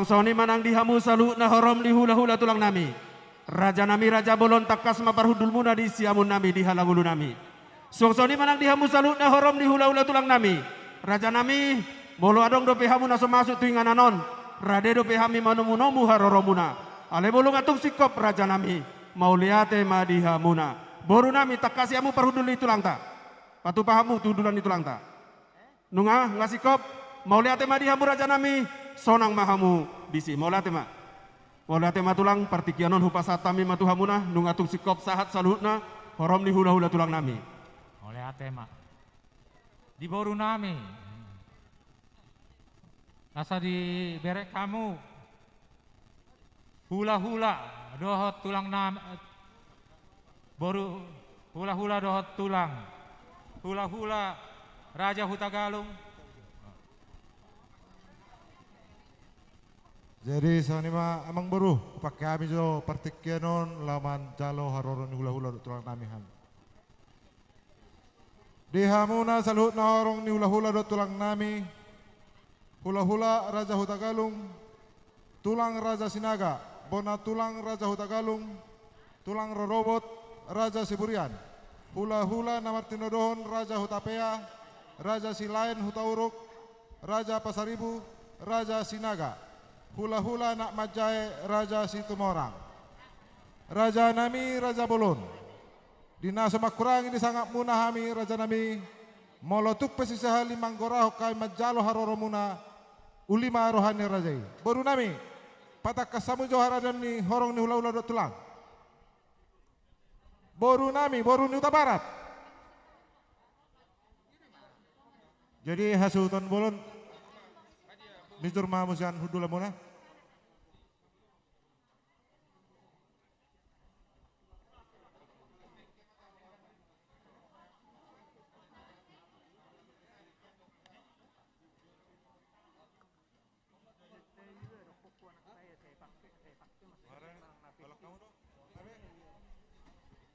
Songsoni manang dihamu salu na horom di hula-hula tulang nami. Raja nami raja bolon takas maparhudul muna di siamun nami di halangulu nami. Songsoni manang dihamu salu na horom di hula-hula tulang nami. Raja nami bolo adong dope hamu naso masuk tuingan anon. Rade dope hami manumunomu haroromuna. Ale bolo ngatung sikop raja nami. Mauliate madihamuna. Boru nami takasi amu parhudul itu langta. Patu pahamu tudulan itu langta. Nunga ngasikop mauliate madihamu raja nami. Sonang mahamu bisi mauliate ma. Mauliate ma tulang partikianon hupasatami matuhamuna. Nungatung sikop sahat salutna. Horom ni hula-hula tulang nami. Mauliate ma. Di boru nami. Asa di berek kamu. Hula-hula dohot tulang nami. Boru hula-hula dohot tulang. Hula-hula Raja Hutagalung. Jadi sani ma amang baru pakai kami jo partikianon laman jalo haroron hula-hula tulang namihan. Di hamuna salut na horong ni hula-hula tulang nami. Hula-hula Raja Hutagalung. Tulang Raja Sinaga. Bona tulang Raja Hutagalung. Tulang Rorobot Raja Siburian. Hula-hula Namartinodohon Raja Hutapea. Raja Silain Hutauruk. Raja Pasaribu Raja Sinaga. Hula-hula Nak Majae Raja Situmorang. Raja nami Raja Bolon. Dina semakurang ini sangat munah hami Raja nami. Molotuk pesisah limang gorah kai majalo haroromuna. Ulima rohani rajai. Baru nami. Patak kasamu johara ni horong ni hula-hula dot tulang. Boru nami, boru ni Uta Barat. Jadi hasultan bolon Nijur mahamusian hudula muna.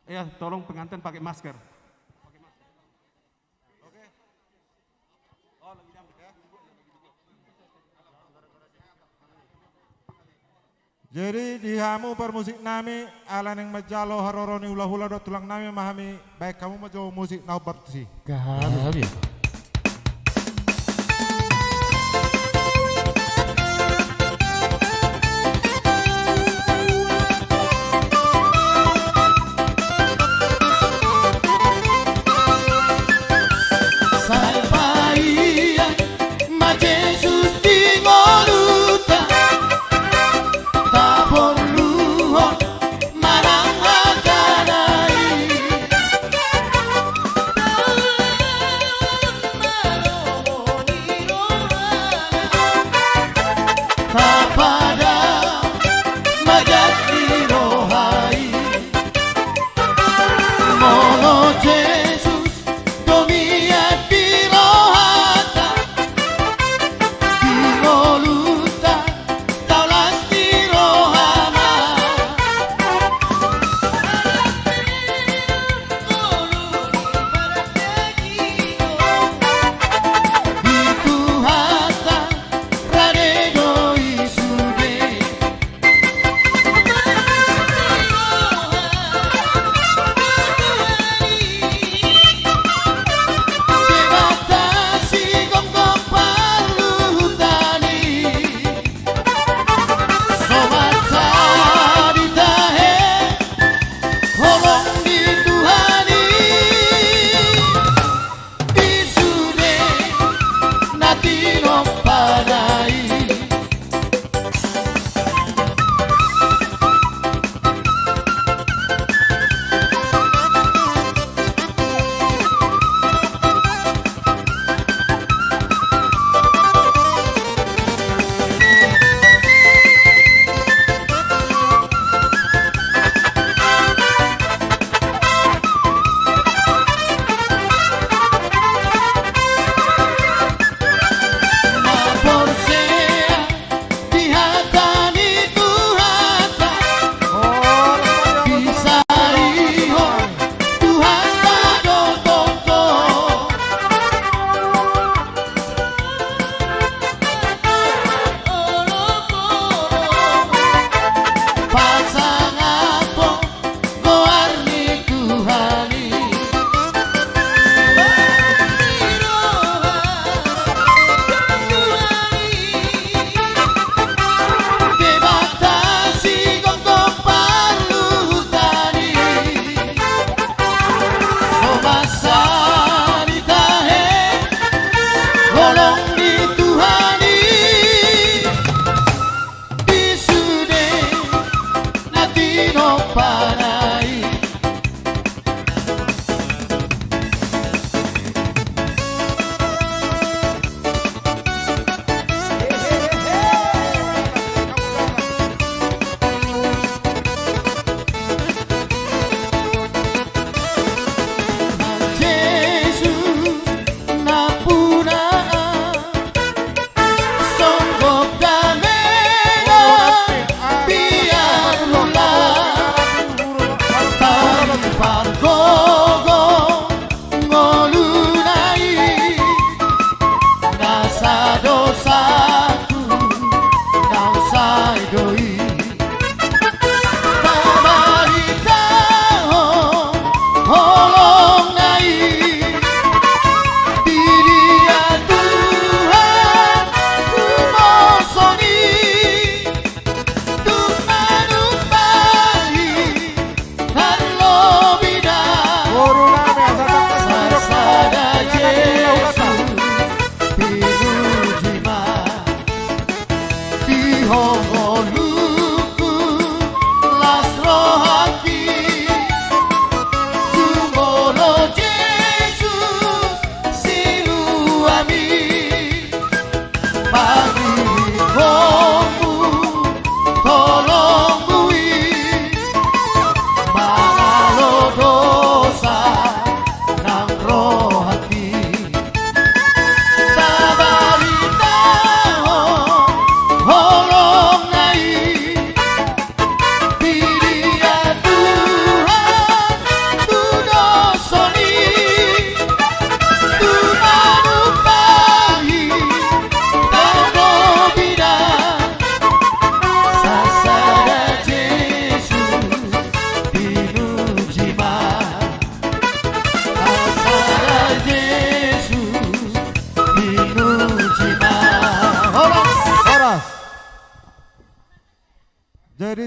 Ya, tolong pengantin pakai masker. Jadi dihamu permusik nami ala neng majalo haroroni hula-hula dot tulang nami mahami baik kamu majo musik nau bertisi. Gabi.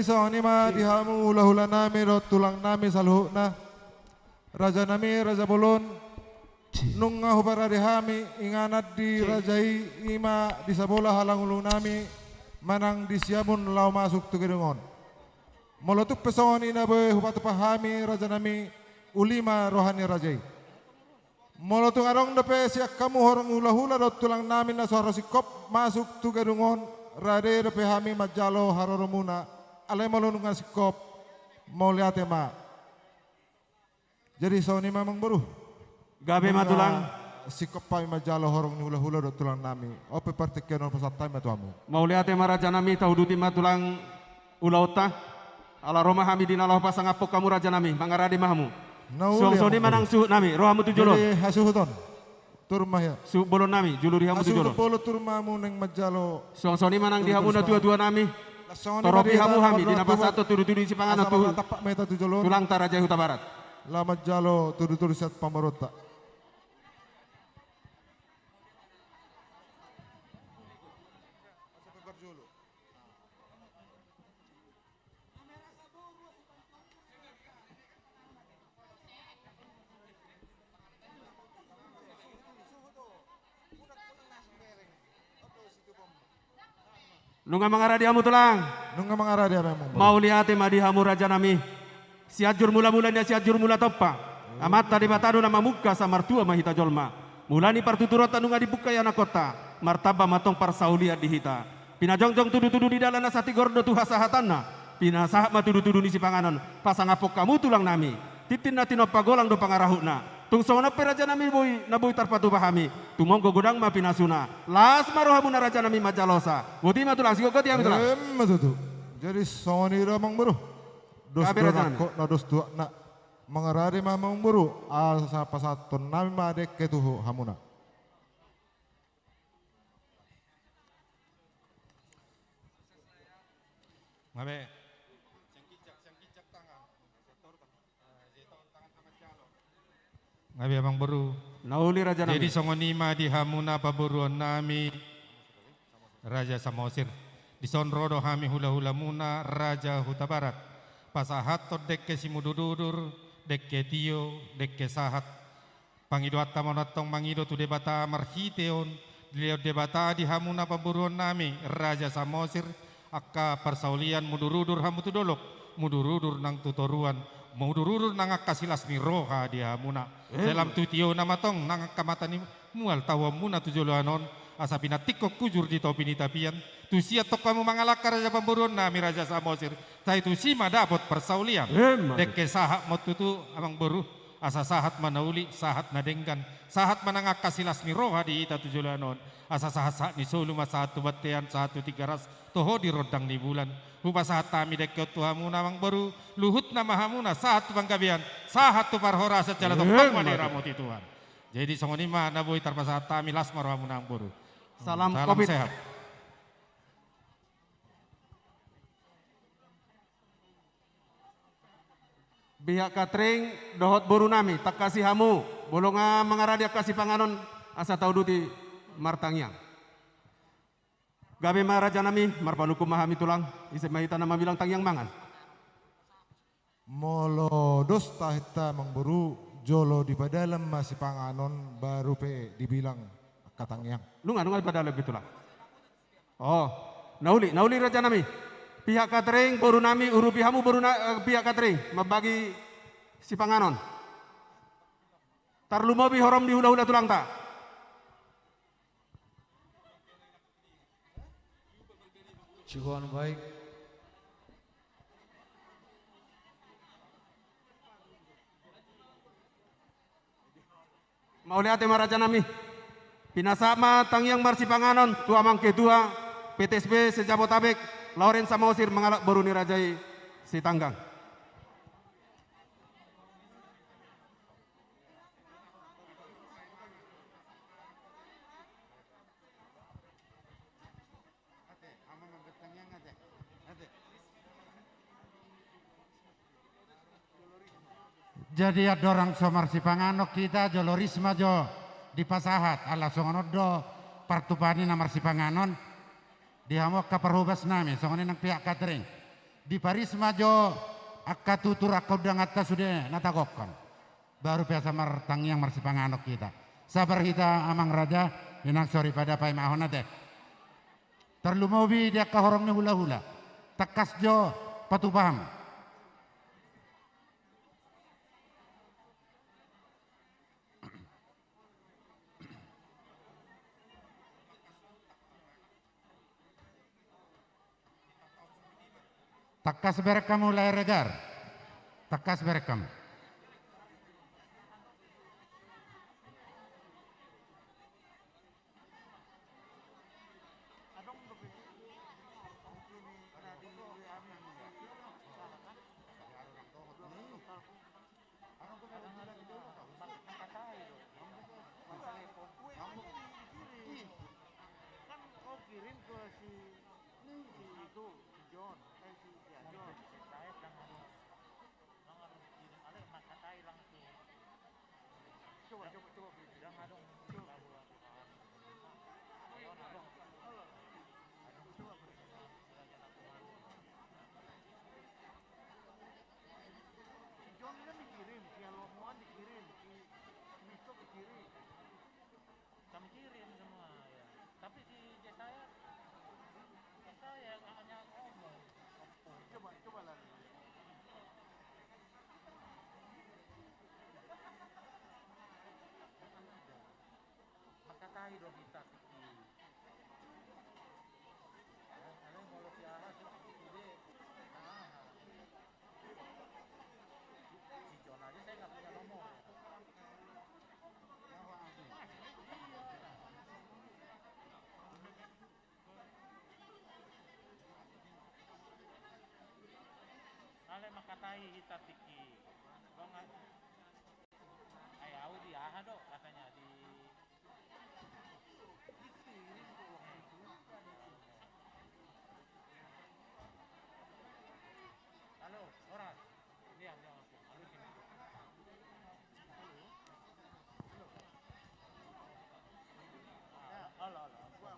Jadi songoni ma dihamu hula-hula nami do tulang nami saluhna. Raja nami Raja Bolon nunga hubara dihami inganat di rajai ima di sabola halang ulu nami manang di siamun lau masuk tu gedungon. Molotuk pesongoni na be hubatu pahami raja nami ulima rohani rajai. Molotuk arong depe siak kamu horong hula-hula do tulang nami na suara sikop masuk tu gedungon rade depe hami majalo haroromuna alai malunungan sikop mau lihat ma. Jadi songoni memang baru. Gabe matulang. Sikop pai majalo horong ni hula-hula do tulang nami. Ope partikian on pasatay matuamu. Mau lihat raja nami tauduti matulang ulauta. Ala Roma hami dinalah pasang apok kamu raja nami mangarade mahmu. Song-soni manang suhut nami rohamu tujolo. Jadi hasuhuton. Turmah ya. Suhut bolon nami juluri hamu tujolo. Hasuhut bolo turmamu neng majalo. Song-soni manang dihamu na dua-dua nami. Toropi hamu hami dina pasato tudu-tudu si pangan tapak meta tujolo. tulang taraja Huta Barat. La majalo tudu-tudu set pamarota. Nunga mangarade hamu tulang. Nunga mangara dia memang. Mau lihat madihamu raja nami. Siajur mula-mula dia siajur mula topa. Amat tadi batado nama muka samartua mahita jolma. Mulani partuturota nunga dibuka yana kota. Martaba matong parsaulia dihita. Pina jongjong tudu-tudu di dalana sati gordo tuha sahatana. Pina sahat matudu-tudu ni si panganon. Pasang apok kamu tulang nami. Titin na tinopa golang do pangarahuna. Tung sona raja nami boy na boy tarpatu pahami. Tumonggo godang ma pinasuna. Las marohamu na raja nami majalosa. Buti matulang sigokot ya mitulang. Matutu. Jadi songoni ramang baru. Dos dua nak na dos dua nak mangarade mamang baru. Asa pasaton nami madek ketuhu hamuna. Ngabe. Ngabe abang baru. Nauli raja nami. Jadi songonima di hamuna paburuan nami Raja Samosir. Di sonrodo hami hula-hula muna Raja Huta Barat. Pasahat to dekke simudududur, dekke tio, dekke sahat. Pangido atta monatong mangido tu debata marhiteon. Dileo debata di hamuna paburuan nami Raja Samosir. Akka persaulian mudurudur hamu tu dolok. Mudurudur nang tutoruan. Mudurudur nang akasilas ni roha di hamuna. Dalam tutio nama tong nang kamata ni mual tawa muna tujoloanon. Asa pinatikok kujur di topi ni tapian. Tu siat tok kamu mangalakar raja pemburuan nami Raja Samosir. Ta itu sima dapot persaulian. Dekke sahat motutu amang beru. Asa sahat manauli, sahat nadenggan. Sahat manangak kasilas ni roha di ita tujolanon. Asa sahat ni solu masahat tu batean, sahat tu tiga ras. Toho di rodang di bulan. Hupa sahat tami dekke tuhamu namang beru. Luhut nama hamuna sahat tu bangkabian. Sahat tu parhora secara topang manera moti Tuhan. Jadi songonima naboy tarpa sahat tami lasmar hamu nang beru. Salam Salam Covid. sehat. Biak katring dohot boru nami tak kasih hamu bolonga mangaradia kasih panganon asa tau duti martangyang. Gabe maraja nami marpanukum mahami tulang isi mahita nama bilang tangyang mangan. Molo dos tahita mangburu jolo di padalam masih panganon baru pe dibilang katangyang. Lunga pada lebih tulang. Oh, nauli raja nami. Pihak catering boru nami urupi hamu boru pihak catering membagi si panganon. Tarlumobi horom di hula-hula tulang tak. Cukup baik. Mau lihat raja nami. Pinasama tangyang marsi panganon tuamang kedua PTSB sejabotabek. Lauren Samosir mengalak baru nirajai si tanggang. Jadi ada orang somar si panganok kita jolorisma jo di pasahat ala songonodo partupani namar si panganon. Dihamok ka perhubas nami, songoni nang pihak catering. di parisma jo akka tutur akka udang atta sudah natagokkan. Baru biasa martang yang marsipanganok kita. Sabar kita amang raja inang sorry pada pai mahon teh. Terlumobi dia ka horong ni hula-hula. Takas jo patupaham. Takas berekam mulai regar. Takas berekam. Ale makatai hita tiki. Bang ay Audi do katanya di halo, oras. Diam aku. Halo sini. Halo. Gua.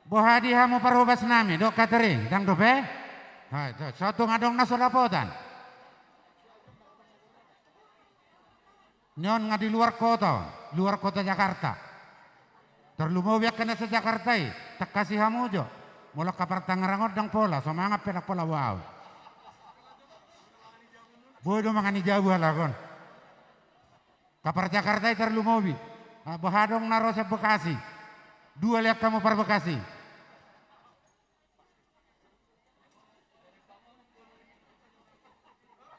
Bohadi hamu parubas nami dok catering dang dope. Hai, satu ngadong naso lapotan. Nyon ngadi luar kota Jakarta. Terlumo biak kena se Jakarta tak kasih hamu jo. Mula kapar Tangerang dang pola, semangat pelak pola wow. Bodoh mangani jauh halakon. Kapar Jakarta terlumo bi. Bohadong narose Bekasi. Dua lihat kamu par Bekasi.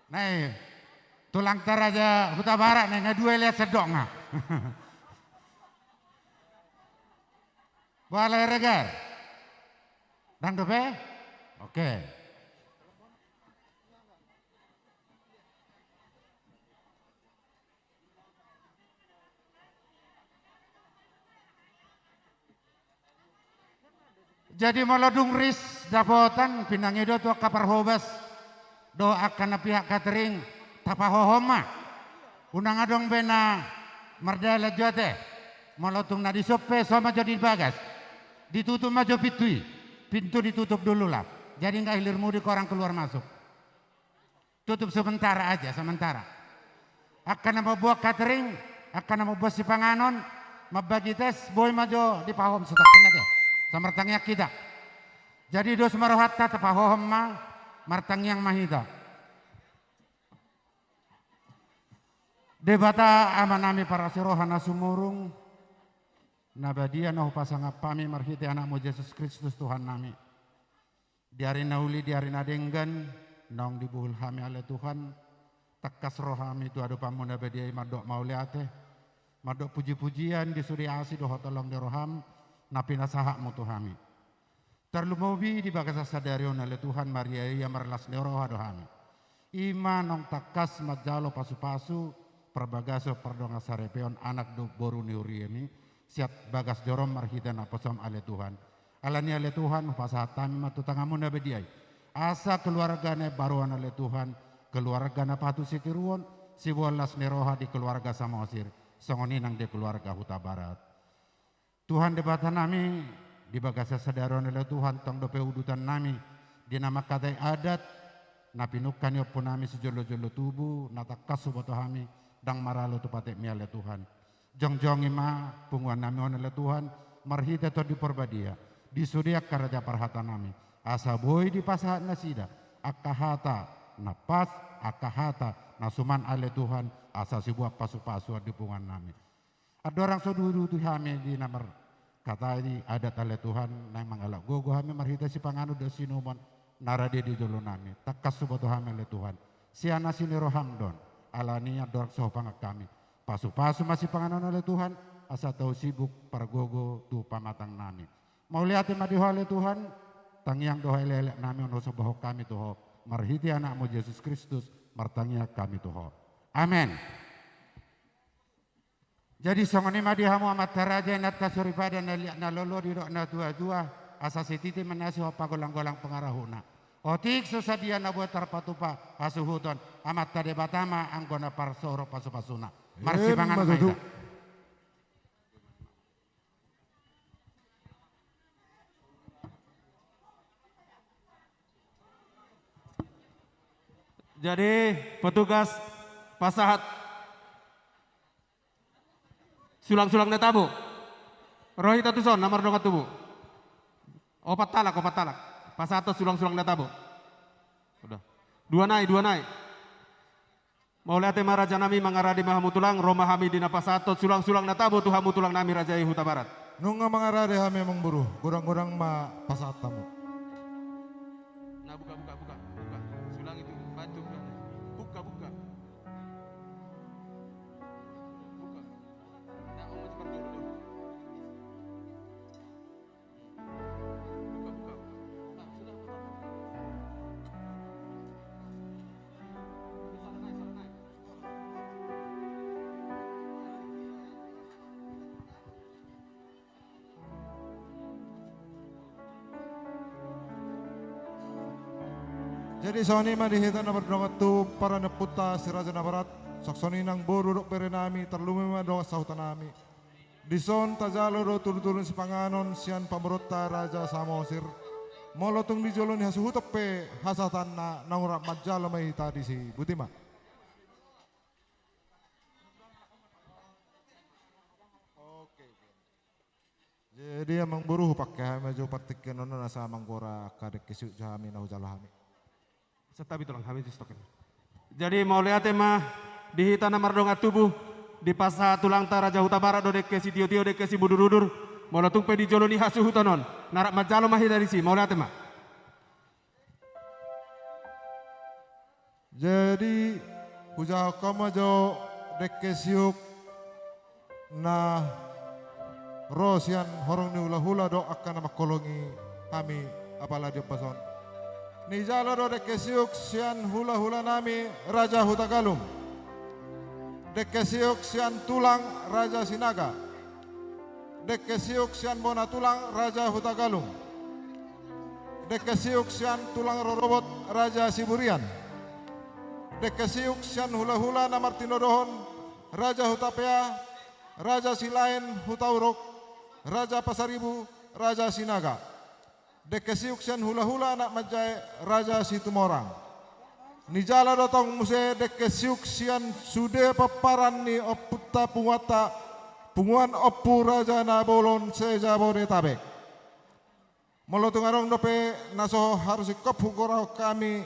Nah, tulang taraja Huta Barat nih dua lihat sedok nggak? Boleh regar? Dan dope? Oke. Jadi melodung ris dapotan pinangnya do tuh kapar hobas doakan pihak catering tapahohoma unang adong bena mardala jote molotung na disope sama jadi bagas ditutup maju pintu ditutup dulu lah jadi nggak hilir mudik orang keluar masuk tutup sementara aja sementara akan nama buat catering akan nama buat si panganon mabagi tes boy maju di pahom setakin aja sama tangnya kita jadi dos marohatta tapahohoma martang yang mahita. Debata amanami para sirohana sumurung nabadia nahu pasangap pami marhiti anakmu Yesus Kristus Tuhan nami. Diari nauli diari nadenggan nong dibuhul hami ale Tuhan tekas rohami tu adu pamu nabadia madok mauliate madok puji-pujian di suri asi doho tolong di roham napi nasahakmu Tuhami. Terlumobi di bagasa sadarion ale Tuhan Maria ia merlas neroha dohami. Ima nong takas majalo pasu-pasu perbagaso perdonga sarepeon anak do boru niuriemi siap bagas jorom marhitan aposom ale Tuhan. Alani ale Tuhan pasahatan matu tangamu nabediai. Asa keluargane baruan ale Tuhan keluargana patu sitiruon si bolas neroha di keluarga Samosir songoninang di keluarga Huta Barat. Tuhan debatan nami di bagasa sadaron oleh Tuhan tong dope udutan nami di nama katai adat napinukan yo pun nami sejolo-jolo tubuh natakas suboto kami dang maralo tu patek mi oleh Tuhan. Jong-jong ima punguan nami oleh Tuhan marhita to di porbadia di sudiak karaja parhata nami asa boy di pasahat nasida akahata napas akahata nasuman ale Tuhan asa sebuah pasu-pasu di pungan nami. Ada orang soduru tu kami di nomor kata ini adat ale Tuhan nang mangalak gogo kami marhita si panganu da sinumon narade di jolo nami takas suboto kami ale Tuhan siana siniro hamdon alania dorang sohpangak kami pasu-pasu masih panganon ale Tuhan asa tahu sibuk pargogo tu pamatang nami mau lihat madiho ale Tuhan tangiang doha elek nami ono soboh kami tuho marhiti anakmu Yesus Kristus martangia kami tuho amin. Jadi songoni madihamu amat taraja nat kasuripada na lolo di na tua asa sititi menasi hopa golang-golang pengarahuna. Otik susadia na buat tarpatupa asuhuton amat tade batama anggona parsoro pasupasuna. Marsi pangan maida. Jadi petugas pasahat sulang-sulang netabu. Rohi tatuson nomor dongat tubuh. Opat talak. Pasato sulang-sulang netabu. Udah. Dua naik. Mau lihat raja nami mangaradi mahamutulang Roma hami dina pasato sulang-sulang netabu tuhamu tulang nami raja Huta Barat. Nunga mangarade kami emang buruh, gurang-gurang ma pasaat tamu. Nah buka. Sulang itu bantu buka. Buka. Nah, om seperti itu. Buka. Nah, sudah. Sana naik. Jadi soni madihita na berdongat tu para neputa si Raja na Barat saksoni nang boru dok perenami terlumi madongat sahutan nami. Dison tajalo do turun si panganon sian pamerota Raja Samosir. Molotung di jolon hasuhutop pe hasatan na nangurap majalo may tadi si Butima. Jadi emang buruh pakai maju partikin nona nasa manggora kadek kesuk jami na hujalo kami. Setabi tulang kami di stokin. Jadi mau lihat mah di hitana mardongat tubuh di pasah tulang ta Raja Huta Barat do deke si tio deke si budur mau latung pe di joloni hasu hutanon narak majalo mahi dari si mau lihat mah. Jadi hujah kama jo deke siuk na rosian horong ni hula do akan makolongi kami apalagi pason. Ni jalo do deke siuk sian hula nami Raja Huta Galung. Deke siuk sian tulang Raja Sinaga. Deke siuk sian bona tulang Raja Huta Galung. Deke siuk sian tulang rorobot Raja Siburian. Deke siuk sian hula na Martino Dohon Raja Huta Pea, Raja Silain Huta Urok, Raja Pasaribu, Raja Sinaga. Deke siuk sian hula anak majai Raja Situmorang. Nijala dotong muse deke siuk sian sude paparan ni oputa punguan opu Raja Nabolon seja Bodetabek. Molotung arong dope naso harus ikop hukorau kami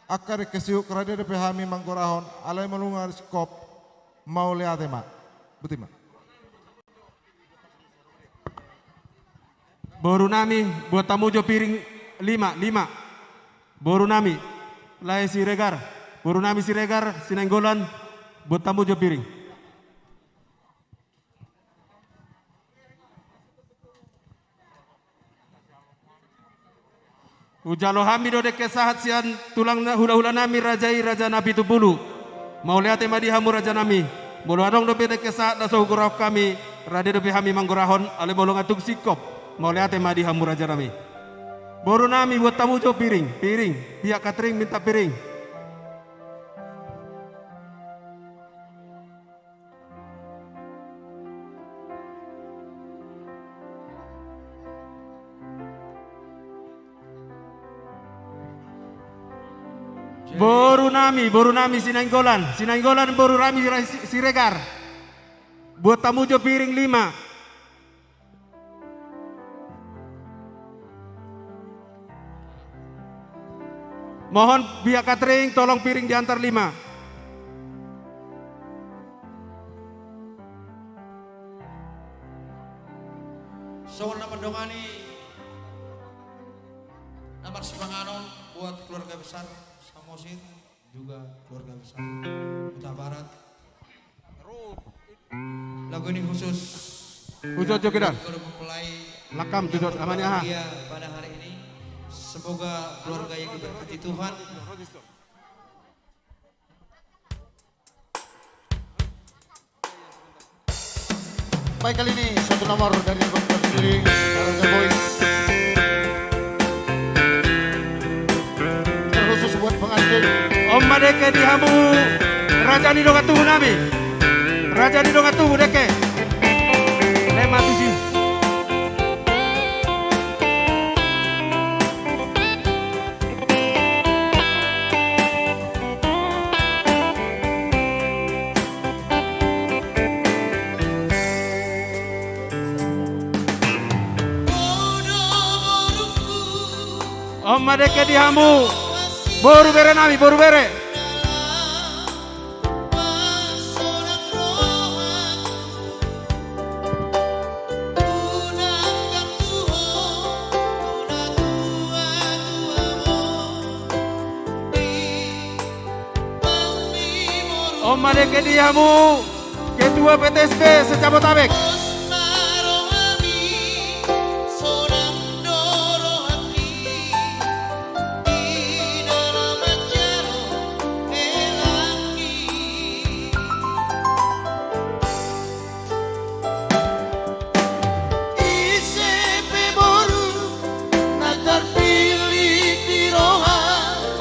akar deke siuk rade dope hami mangkorahon alai melungar skop mau lihat mak, betul mak. Boru nami buat tamu jo piring 5. Boru nami Lai Siregar. Boru nami Siregar Sinenggolan buat tamu jo piring. Ujalo hami do deke sahat sian tulang hula-hula nami rajai raja nabi tupulu. Mau lihat madi hamu raja nami. Bolo adong do deke sahat daso gurau kami rade do hami manggurahon ale bolong atuk sikop. Mau lihat madi hamu raja nami. Boru nami buat tamu jo piring. Pihak catering minta piring. Boru nami Sinenggolan boru nami Siregar. Buat tamu jo piring 5. Mohon pihak catering tolong piring diantar 5. Soalnya mendongani nomor Simanganon buat keluarga besar Samosir, juga keluarga besar Huta Barat. Lagu ini khusus Jogedan. untuk mempelai Lakam judot amani aha. bahagia pada hari ini. Semoga keluarga yang diberkati Tuhan. Baik, kali ini satu nomor dari Dr. sendiri, Raja Boys. Khusus buat pengantin. Om Madeke di hamu Raja di dongatuhu nami. Raja di dongatuhu deke. Lema tuji. Om Madeke di hamu boru bere nami, boru bere. Om Madeke di hamu Ketua PTSB Sejabotabek.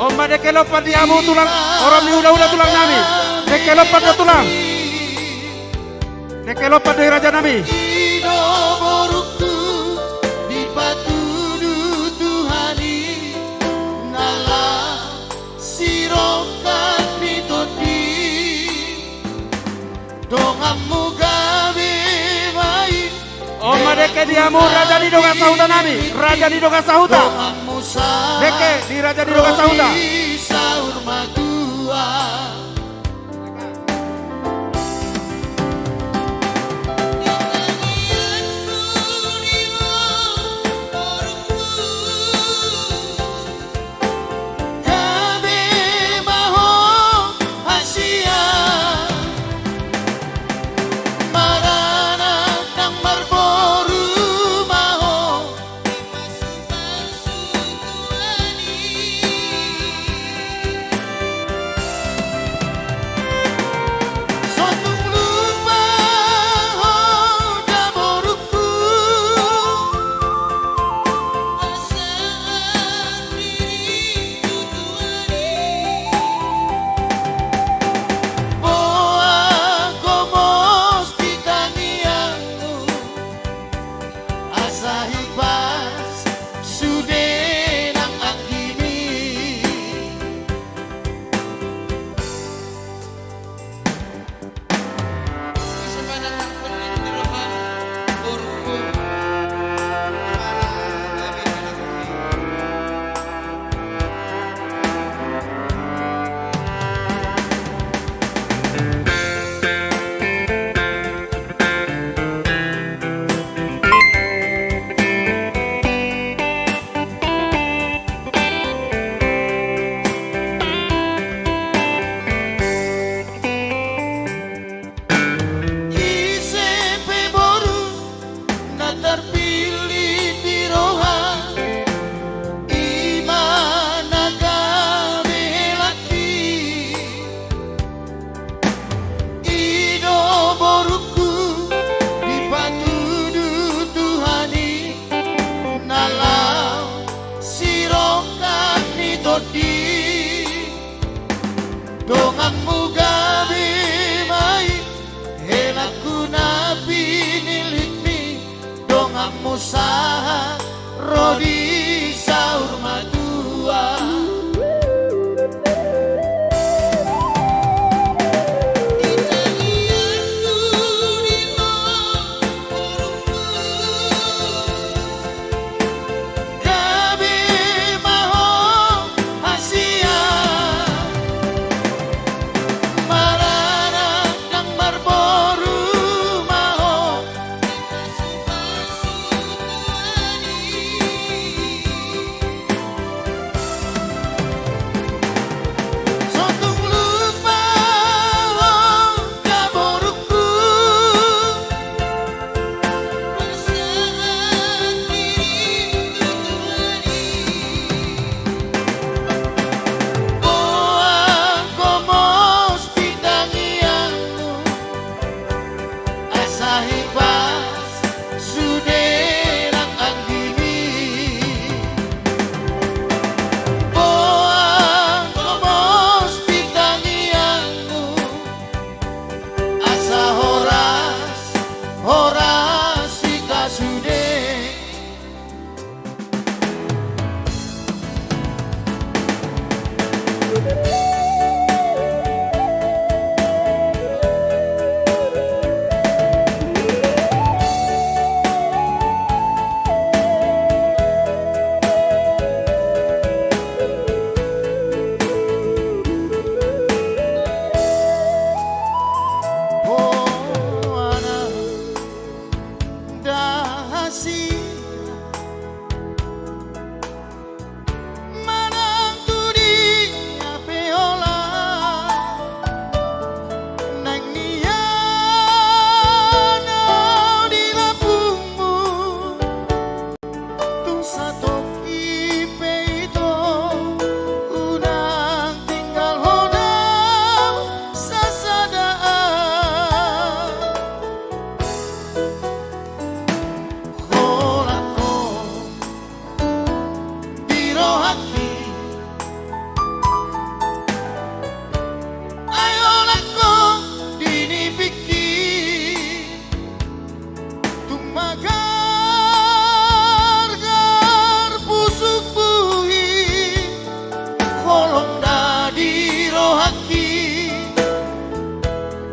Om Madeke lopat di hamu tulang orang di udah tulang nami. Deke lopat do tulang. Deke lopat dari raja nami. Om Madeke di hamu raja di donga sahuta nami. Raja di donga sahuta. Deke di raja di donga sahuta.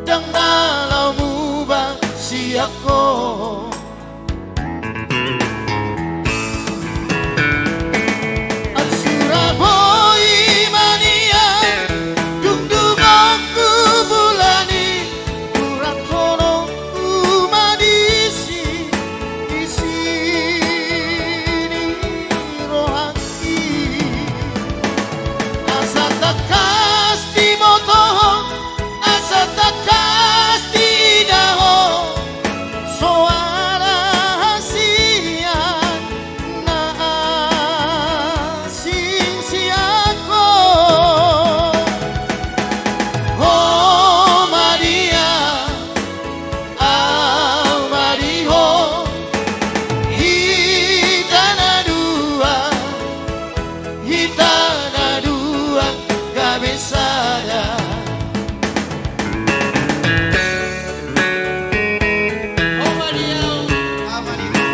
dang dalamu bang siako At Surabaya mania dung dungongku bulani kurang tolongku madisi di sini rohani asa takas di motoh asa takas di daho suara hasian na asing siako oh Maria Mariho hitana dua cabezada oh Maria Mariho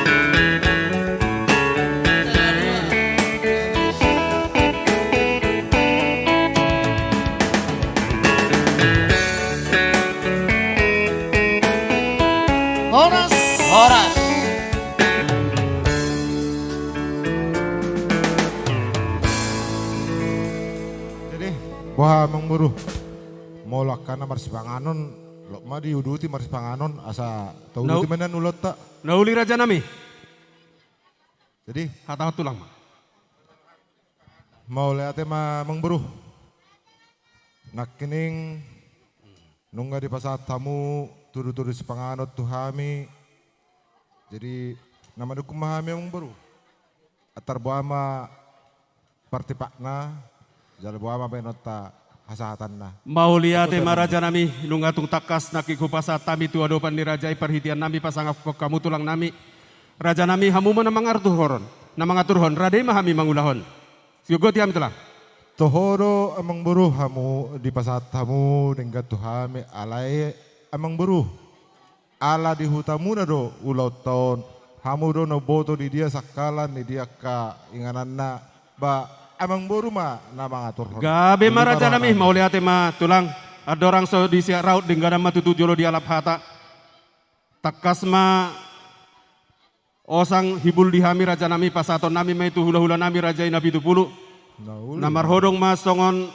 Horas Horas Jadi, buah mengburu. Mau lakana maris panganon, lo ma diuduti maris panganon asa tau Nau- uduti menan ulot tak. Nauli raja nami. Jadi, Hata tulang. mau lihat ma mengburu. Nakining nungga di pasar tamu turu-turu sepanganot tuhami. Jadi, nama dukung mahami mengburu. Atar buama partipakna, jala buama benota hasahatanna. Mau lihat raja nami nungatung takas naki kupasa tami tu adopan ni raja perhitian nami pasangap kamu tulang nami. Raja nami hamu mana mangartur horon. Nama ngatur hon radai mahami mangulahon. Siugo tiam tulang. Tohoro amang buruh hamu di pasar tamu dengan tuhami alai amang buruh. Ala di hutamu na do ulau tahun. Hamu do no boto di dia sakalan di dia ka ingananna ba amang buruh ma nama ngatur hon. Gabe Jadi raja baru nami akan- mau lihat tulang. Ada orang so di siak raut dengan nama tutu jolo di alap hata. Takas ma osang hibul dihami raja nami pasaton nami ma itu hula-hula nami raja nabi tu pulu. Nah, ulu. Namar hodong ma songon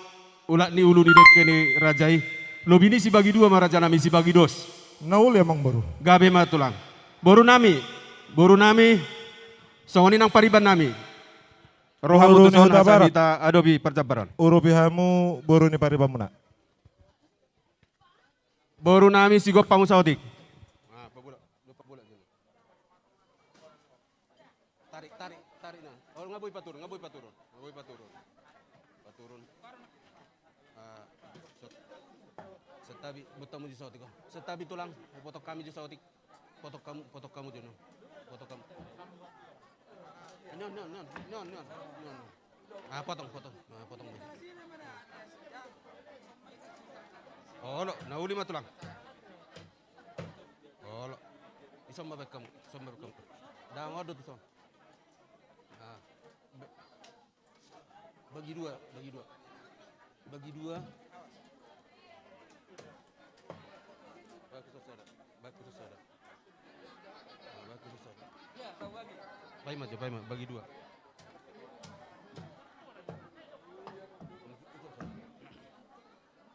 ulat ni ulu ni deke ni rajai. Lobi ni si bagi dua ma raja nami si bagi dos. Nah, ulu amang buruh. Gabe ma tulang. Boru nami songon inang pariban nami. Roha Boru mutuson ni Huta Barat. hasabita adobi percabaran. Urupi hamu boru ni paribamuna. Boru nami sigop pangusaotik. Tarik na. Oh, ngaboy paturun. Paturun. Setabi butamu di saotik. Setabi tulang, potok kami di saotik. Potok kamu jono. Potok kamu. Non. Ah, potong. Ah, potong. Oh, lo, nauli mah tulang. Oh, lo. Isom babek kamu. Dah ngodot isom. Ah. Bagi dua. Bagus saudara. Pai mah, bagi dua.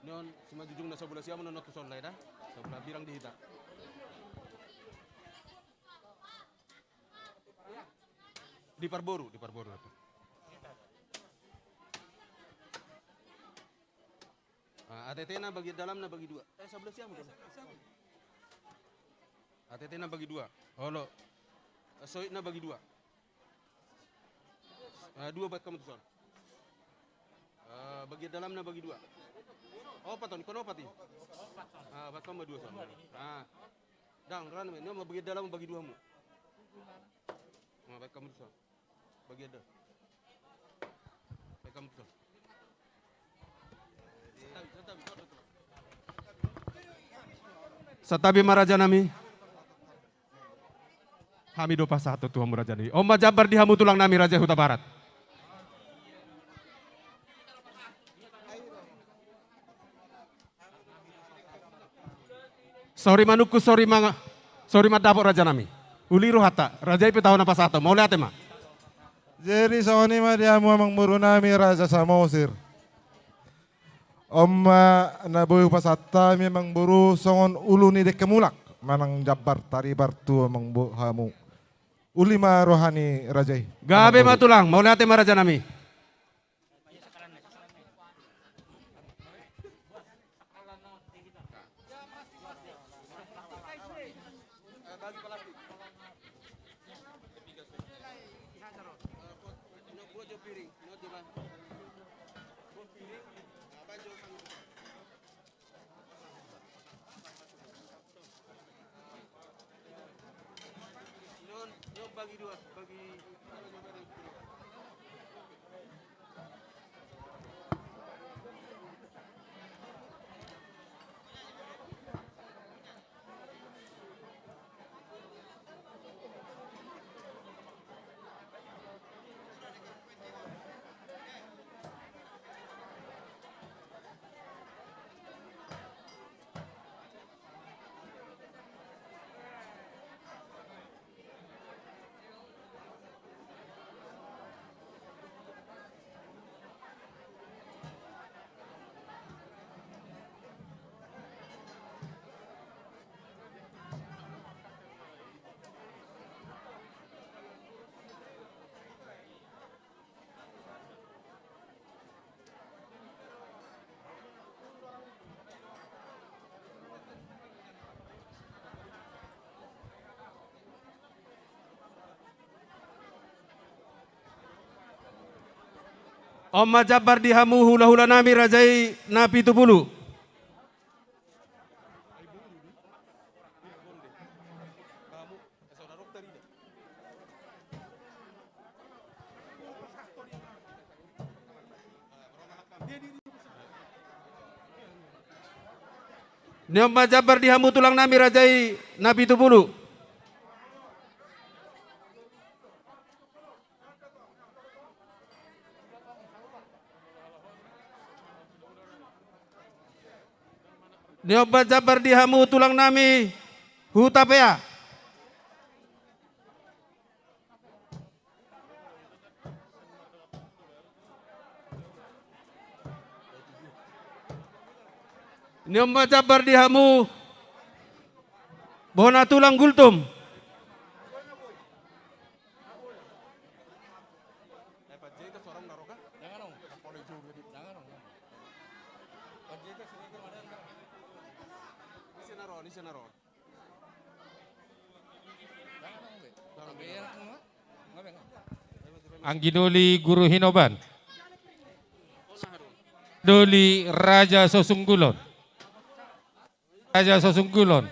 Non, sima jujung na sebelah siapa non tuson lai dah. Sebelah birang dihita. Di Parboru tu. ATT na bagi dalam na bagi dua. Sebelah siapa tu? ATT na bagi dua. Oh lo. Soit na bagi dua. Dua buat kamu tuson. Bagi dalam na bagi dua. Oh paton, kono pati. Buat kamu dua son. Dang, ran me, mau bagi dalam bagi dua mu. Buat kamu tuson. Bagi ada. Baik kamu tuson. Satabi maraja nami. Hamido pasatu Tuhan muraja nami. Om Jabar di hamu tulang nami Raja Huta Barat. Sorry manuku, sorry madapok raja nami. Uli rohata, raja ipe tahun apa satu, mau lihat emang. Jadi soni ma dia mu amang buru nami Raja Samosir. Omma na boy pasata memang buru songon ulu ni dek kemulak. Manang jabar tari bartu amang hamu. Uli ma rohani rajai. Gabe matulang, mau lihat emang raja nami. Om Majabar dihamu hula-hula nami rajai napi tupulu. Om Majabar dihamu tulang nami rajai napi tupulu. Nyoba jabar dihamu tulang nami hutapea. Nyoba jabar dihamu bona tulang gultum. Angginoli Guru Hinoban, Doli Raja Sosunggulon, Raja Sosunggulon.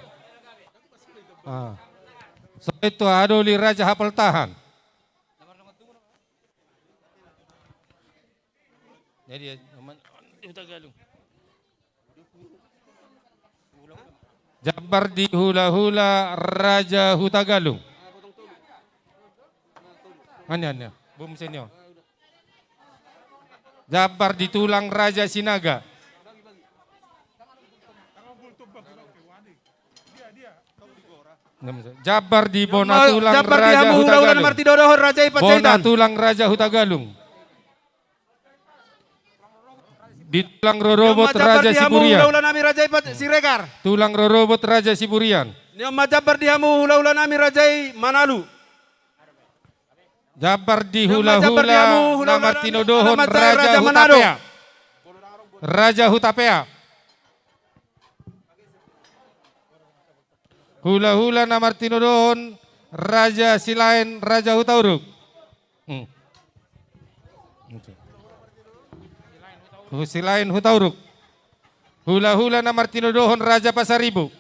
So itu Adoli Raja Hapal Tahan. Jadi Jabar di hula-hula Raja Hutagalung. Hanya. Bum senior. Jabar di tulang Raja Sinaga. Jabar di bona tulang Raja Hutagalung. Bona tulang Raja Hutagalung. Di tulang rorobot Raja Siburian. Tulang rorobot Raja Siburian. Jabar dihamu hula-hula nami rajai Manalu. Jabar di hula-hula nama tinodohon Raja Hutapea. Raja Hutapea. Hula-hula nama tinodohon Raja Silain Raja Hutauruk. Silain Hutauruk. Hula-hula nama tinodohon Raja Pasaribu.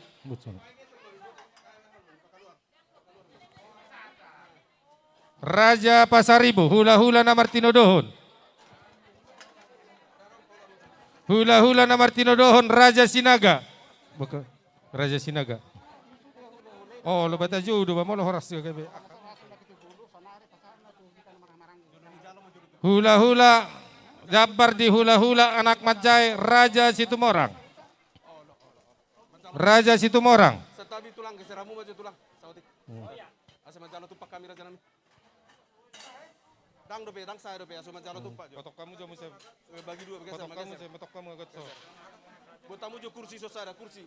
Raja Pasaribu, hula-hula na Martino Dohon. Hula-hula na Martino Dohon, Raja Sinaga. Raja Sinaga. Oh, lo bata judo ba mo lo horas yo gabi. Hula-hula Jabar di hula-hula anak Majai Raja Situmorang. Raja Situmorang. Setabi tulang geseramu maju tulang. Sautik. Asa majalo tupak kami raja nami. Dang dope, dang saya dope, asa majalo tupak jo. Kotok kamu jamu saya. Bagi dua bergeser, Kotok kamu bergeser. saya, kotok kamu agak so. Buat tamu jo kursi sosada kursi.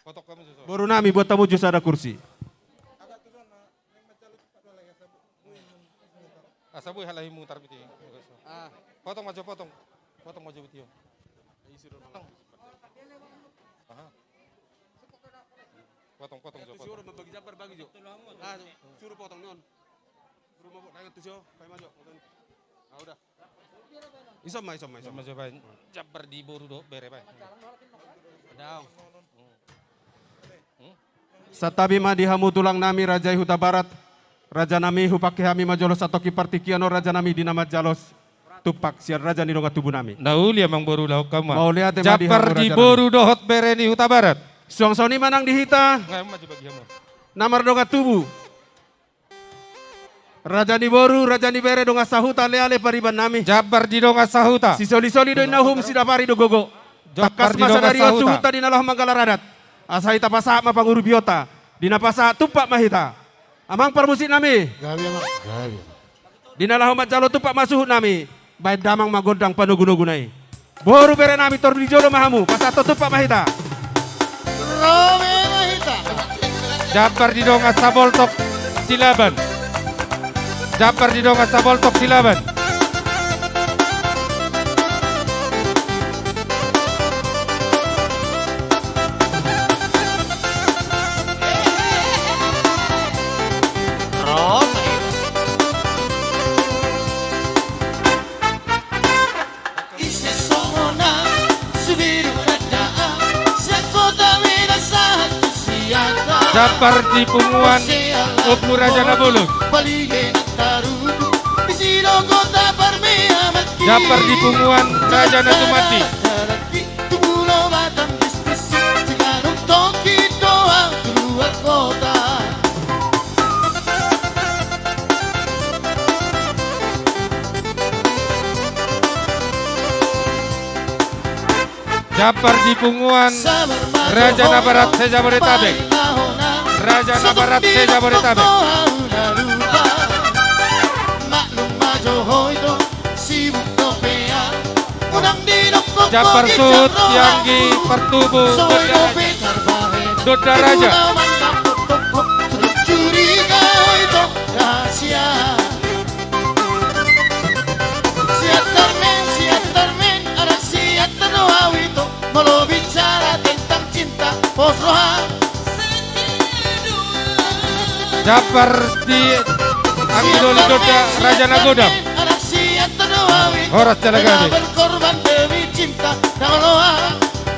Kotok kamu so. Boru nami buat tamu jo sada kursi. Asabu halahi mutar biti. Potong maju potong. Potong maju biti. Potong potong jo. Suruh membagi jabar bagi jo. Ah, suruh potong non. Suruh mau naik tu jo, kayak maju. Ah udah. Isom mai. Maju bay. Jabar di boru do bere bay. Daw. Satabi madihamu tulang nami Raja Huta Barat. Raja nami hupake hami majolos atoki partikiano raja nami di nama jalos. Tupak siar raja ni donga tubuh nami. Nauli amang boru lau kamu. Mau lihat Jabar di boru dohot bere ni Huta Barat. Suang soni manang dihita. Nggak maju bagi kamu. Namar donga tubuh. Raja ni boru, raja ni bere donga sahuta leale pariban nami. Jabar di donga sahuta. Si soli do nahum sidapari do gogo. Jabar Takas di masa donga dari sahuta. suhuta di nalah manggala radat. Asahita pasa ma panguru biota. Dina pasa tupak mahita. Amang permusik nami. Dina nalah majalo tupak masuh nami. Baik damang magodang panugu-nugu nai. Boru bere nami tor di jodoh mahamu. Pasato tupak mahita. Jabar di donga saboltok silaban. Jabar di donga saboltok silaban. Jabar di punguan Upu Raja Nabulus. Jabar di punguan Raja Natumati. Jabar di punguan Raja Nabarat Sejabodetabek. Raja Nabarat Sejabodetabek. Jabar Sud Yanggi Pertubu Doda Raja. Kalau bicara tentang cinta, posroha. Jabar di Angidoli Doda Raja Nagodam. Horas Jalagade. Berkorban demi cinta, kalau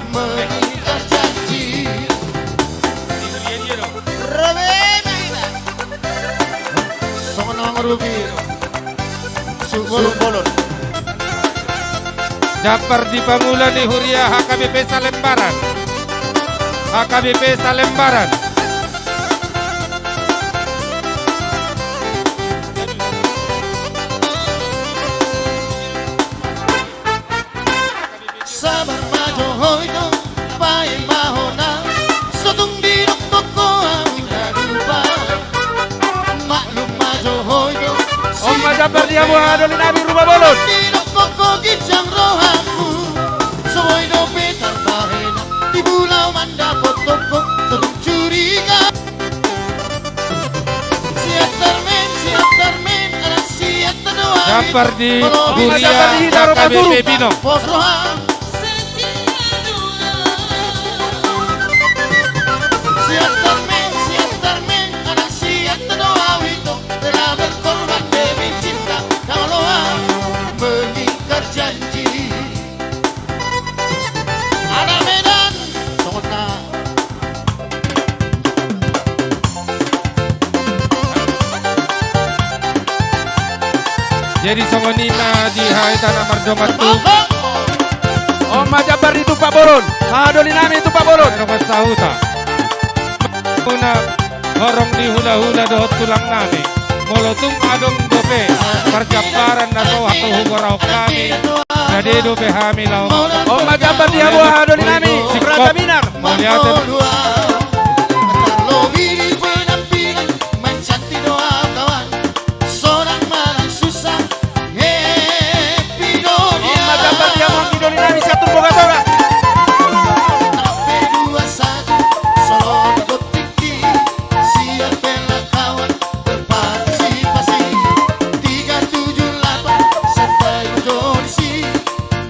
mengikat janji. Songonang Rubi, Subolon. Jabar di Bangulani Huria HKBP Salembaran. HKBP Salembaran. Sabar majo hoito, pai mahona, sotung dinok toko amina dupa. Maklum majo hoito, Om Jabar dia muhadoli nabi rumah bolon. dinok toko gijang rohaku. Soy do petar bahena, di pulau mandapot toko, sotung curiga. Siap termen, anak siap terdoa. Jabar di Huria Jabar di Hidaro HKBP Bino. Posroha. Siap termen, anak siap terdoa itu telah berkorban demi cinta. Kalau mengikat janji. Ada Medan, Songona. Jadi songonina di Haitana Marjomatu. Om Jabar itu Pak Bolon. Mahadoli nami itu Pak Bolon. Rokat Sahuta. Puna horong di hula-hula dohot tulang nami. Molotung adong dope. Perjabaran naso atau hugorau kami. Jadi dupe hamilau. Om Majabar di Hamu Hadoli Nami, Raja Minang. Mauliate Terlebih penampilan main cantik doa kawan, seorang malang susah happy dunia. Om Majabar di Hamu Hadoli Nami, Satu Bogatora. P21 Solo Gotiki, siapkanlah kawan berpartisipasi. 378 sampai kondisi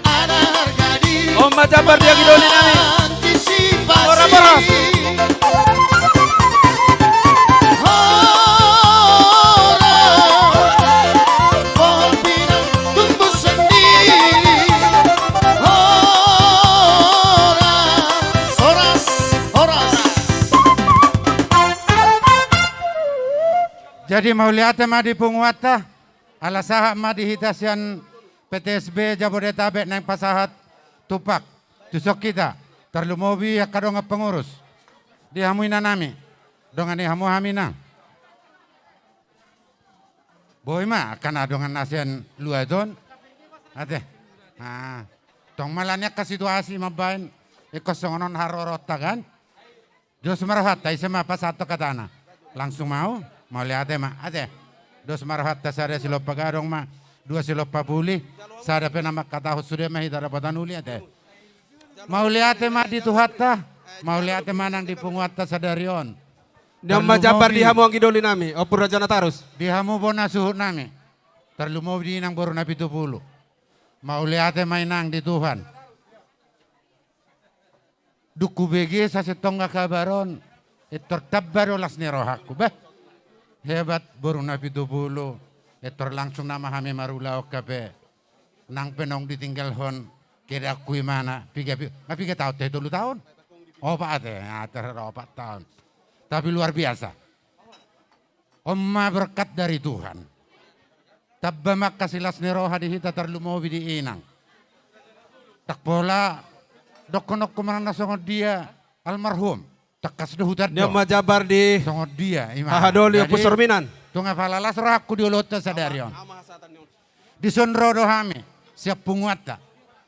ada harga diri. Om Majabar di Hadoli Nami. Antisipasi. Bora-bora. Pohon pinang tumbuh sendiri. Horas. Jadi Mauliate ma di Punguata, alasaha ma di hitasian PTSB Jabodetabek nang pasahat tupak. Tusok kita, terlumobi ya kadong pengurus. Dihamuin nami, dongan hamu hamina. Boy ma akan adongan nasian luadon. Ate, tong malanya ke situasi mabain, ikosongonon harorota kan. Dos marhat, tayo sama pa satu katana. Langsung mau lihat ma, ate. Dos marhat ta sada silo pagadong ma, dua silo papuli, sada pe nama kata sudah mah hitara patanuli ate. Mau lihat ma di tuhata, mau lihat ma nang di punguata sadarion. Om Majabar di Hamu Hadoli Nami, Opur Raja Natarus. Di hamu bona suhut nami, terlumob di nang baru napi 70. Mau lihat ma nang di Tuhan. Duku BG sa setongga kabaron, tertabaro las nerohaku bah. Hebat baru napi 70, langsung nama kami marulao kape. Nang penong ditinggal hon, kira kui mana, piga tahu teh 10 tahun. Opat terhadap 4 tahun. Tapi luar biasa. Omma berkat dari Tuhan. Tabba makasilas neroha dihita terlumobi di inang. Tak pola dokonok kumanang nasongod dia almarhum. Takas dohutar Om Majabar di songod dia. Hadoli Opus Sorminan. Tunga palalas raku di ulota sadarion. Di sonrodo hami siap punguata.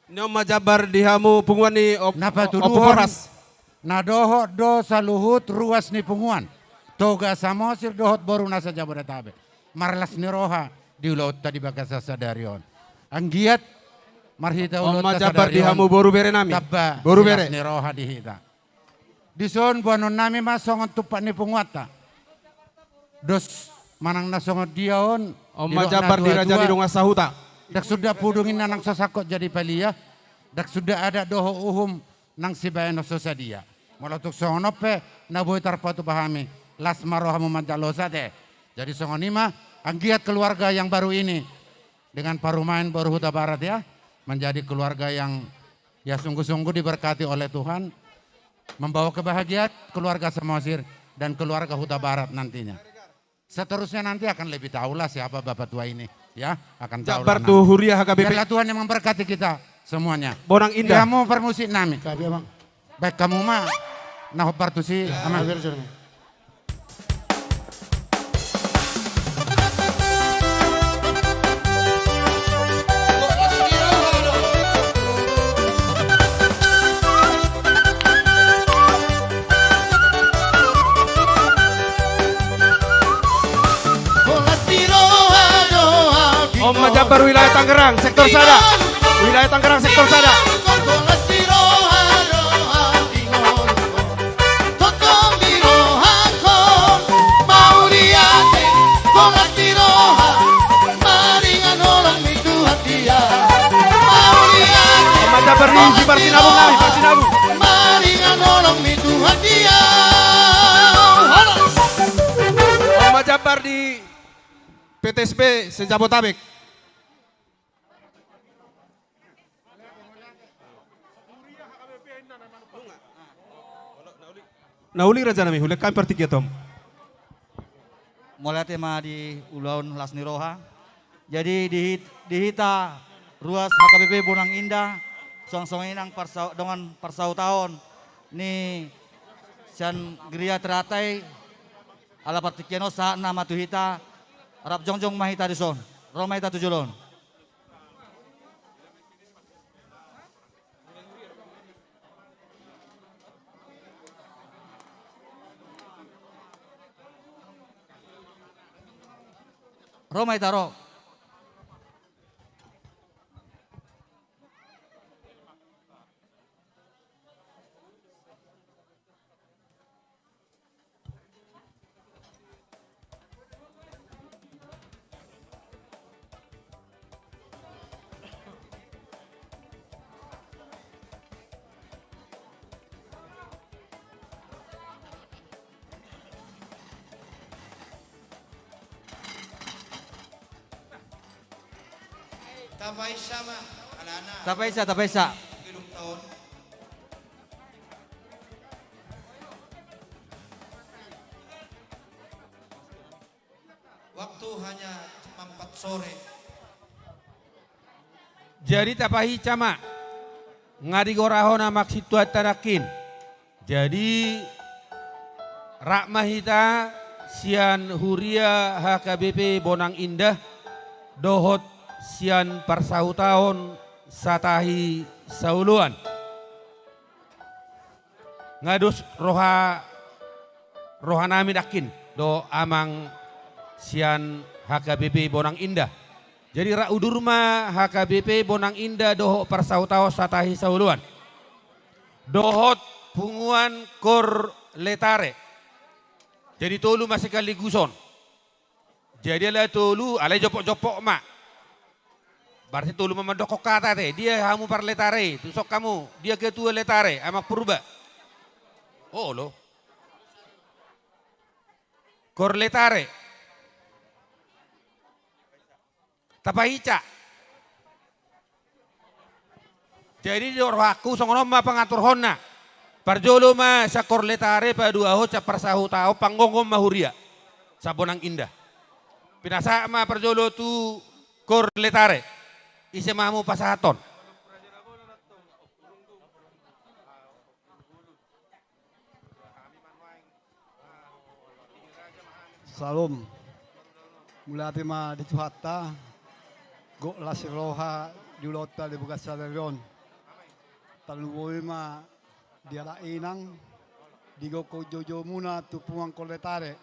Om Majabar di Hamu Punguan ni Napa tuduhan? Opoporas. Nadoho do saluhut ruas ni punguan. Toga samosir dohot baru nasa Jabodetabek. Marlas ni roha di ulota di bagasa sadarion. Anggiat marhita Om ulota Majabar di sadarion. Hamu Boru Bere Nami. Tabba Boru silas Bere. ni roha dihita. Di son buanon nami masongon tupak ni punguata. Dos manang nasongon diaon. Om Majabar di Raja Nidunga Sahuta. Dak sudah pudungin nang sosakot jadi palia. Dak sudah ada doho uhum nang sibayano sosadia. Molotuk songonope na boy tarpatu pahami. Las marohamu mancalosa deh. Jadi songonima anggiat keluarga yang baru ini. Dengan parumain baru Huta Barat ya. Menjadi keluarga yang ya sungguh-sungguh diberkati oleh Tuhan. Membawa kebahagiaan keluarga Samosir dan keluarga Huta Barat nantinya. Seterusnya nanti akan lebih tahulah siapa bapak tua ini. Ya akan tahu. Jabar tu Huriah HKBP. Biarlah Tuhan yang memberkati kita semuanya. Bonang Indah. Kamu permusik nami. Baik kamu mah nah partusi ama. Om Majabar wilayah Tangerang, sektor Sada. Wilayah Tangerang, sektor Sada. Om Majabar di Jibar Sinabung Nami, Sinabung. Om Majabar di PTSB Sejabotabek. Nauli Raja Nami, hulek kami partikiatom. Mulai tema di Ulaun Las Niroha. Jadi dihita ruas HKBP Bonang Indah. Song-song inang dengan persau tahun. Ni sian geria teratai. Ala partikiano sa nama tuhita. Arab jongjong mahita dison. Roma ita tujulon. Roma itaro. Tapay sama, alana. Tapay isa. Ilong taon. Waktu hanya 4 sore. Jadi tapahi cama. Ngadi goraho na maksituat tanakin. Jadi Rakmahita sian Huria HKBP Bonang Indah dohot sian parsahutaon satahi sauluan. Ngadus rohanami dakin do amang sian HKBP Bonang Indah. Jadi raudurma HKBP Bonang Indah doho parsahutaon satahi sauluan. Dohot punguan kor letare. Jadi tolu masih kali guson. Jadi ala tolu ala jopok-jopok mak. Berarti tolu memandokok kata teh. Dia hamu par letare. Tusok kamu. Dia ketua letare. Amak purba. Oh lo. Kor letare. Tapahica. Jadi di orwaku songonom ma pengatur honna. Parjolo ma sa kor letare pa dua ho ca parsahu tao panggongom mahuria. Sa Bonang Indah. Pinasa ma parjolo tu kor letare. Ise mamu pasahaton. Salam. Mulati ma di Tuhatta. Go lasiroha julota di bukas salarion. Taluboy ma diala inang digo ko jojo muna tupungan koletare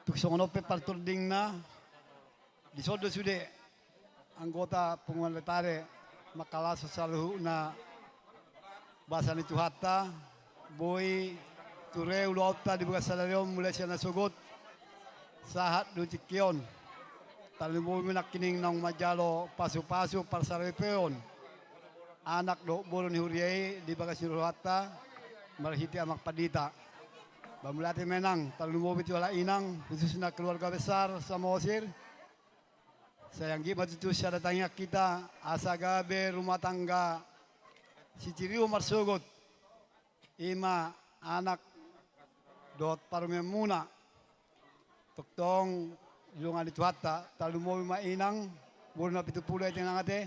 tuksono pe parturding na di sodo sude anggota punguan letare makala sasaluhu na bahasa ni Tuhatta boy ture ulota di bukas salarion mulai siya nasugot sahat do cikion talimbo minakining nang majalo pasu-pasu parsaripeon anak do bolon huriai di bagas Tuhatta marhiti amak padita bamulati menang talumobit wala inang khususnya keluarga besar Samosir sayang gimat itu saya datangnya kita asagabe rumah tangga Siciriu Marsugut ima anak dot parumemuna toktong lungan di Tuhatta talumobi ma inang bolon na 70 iti nangate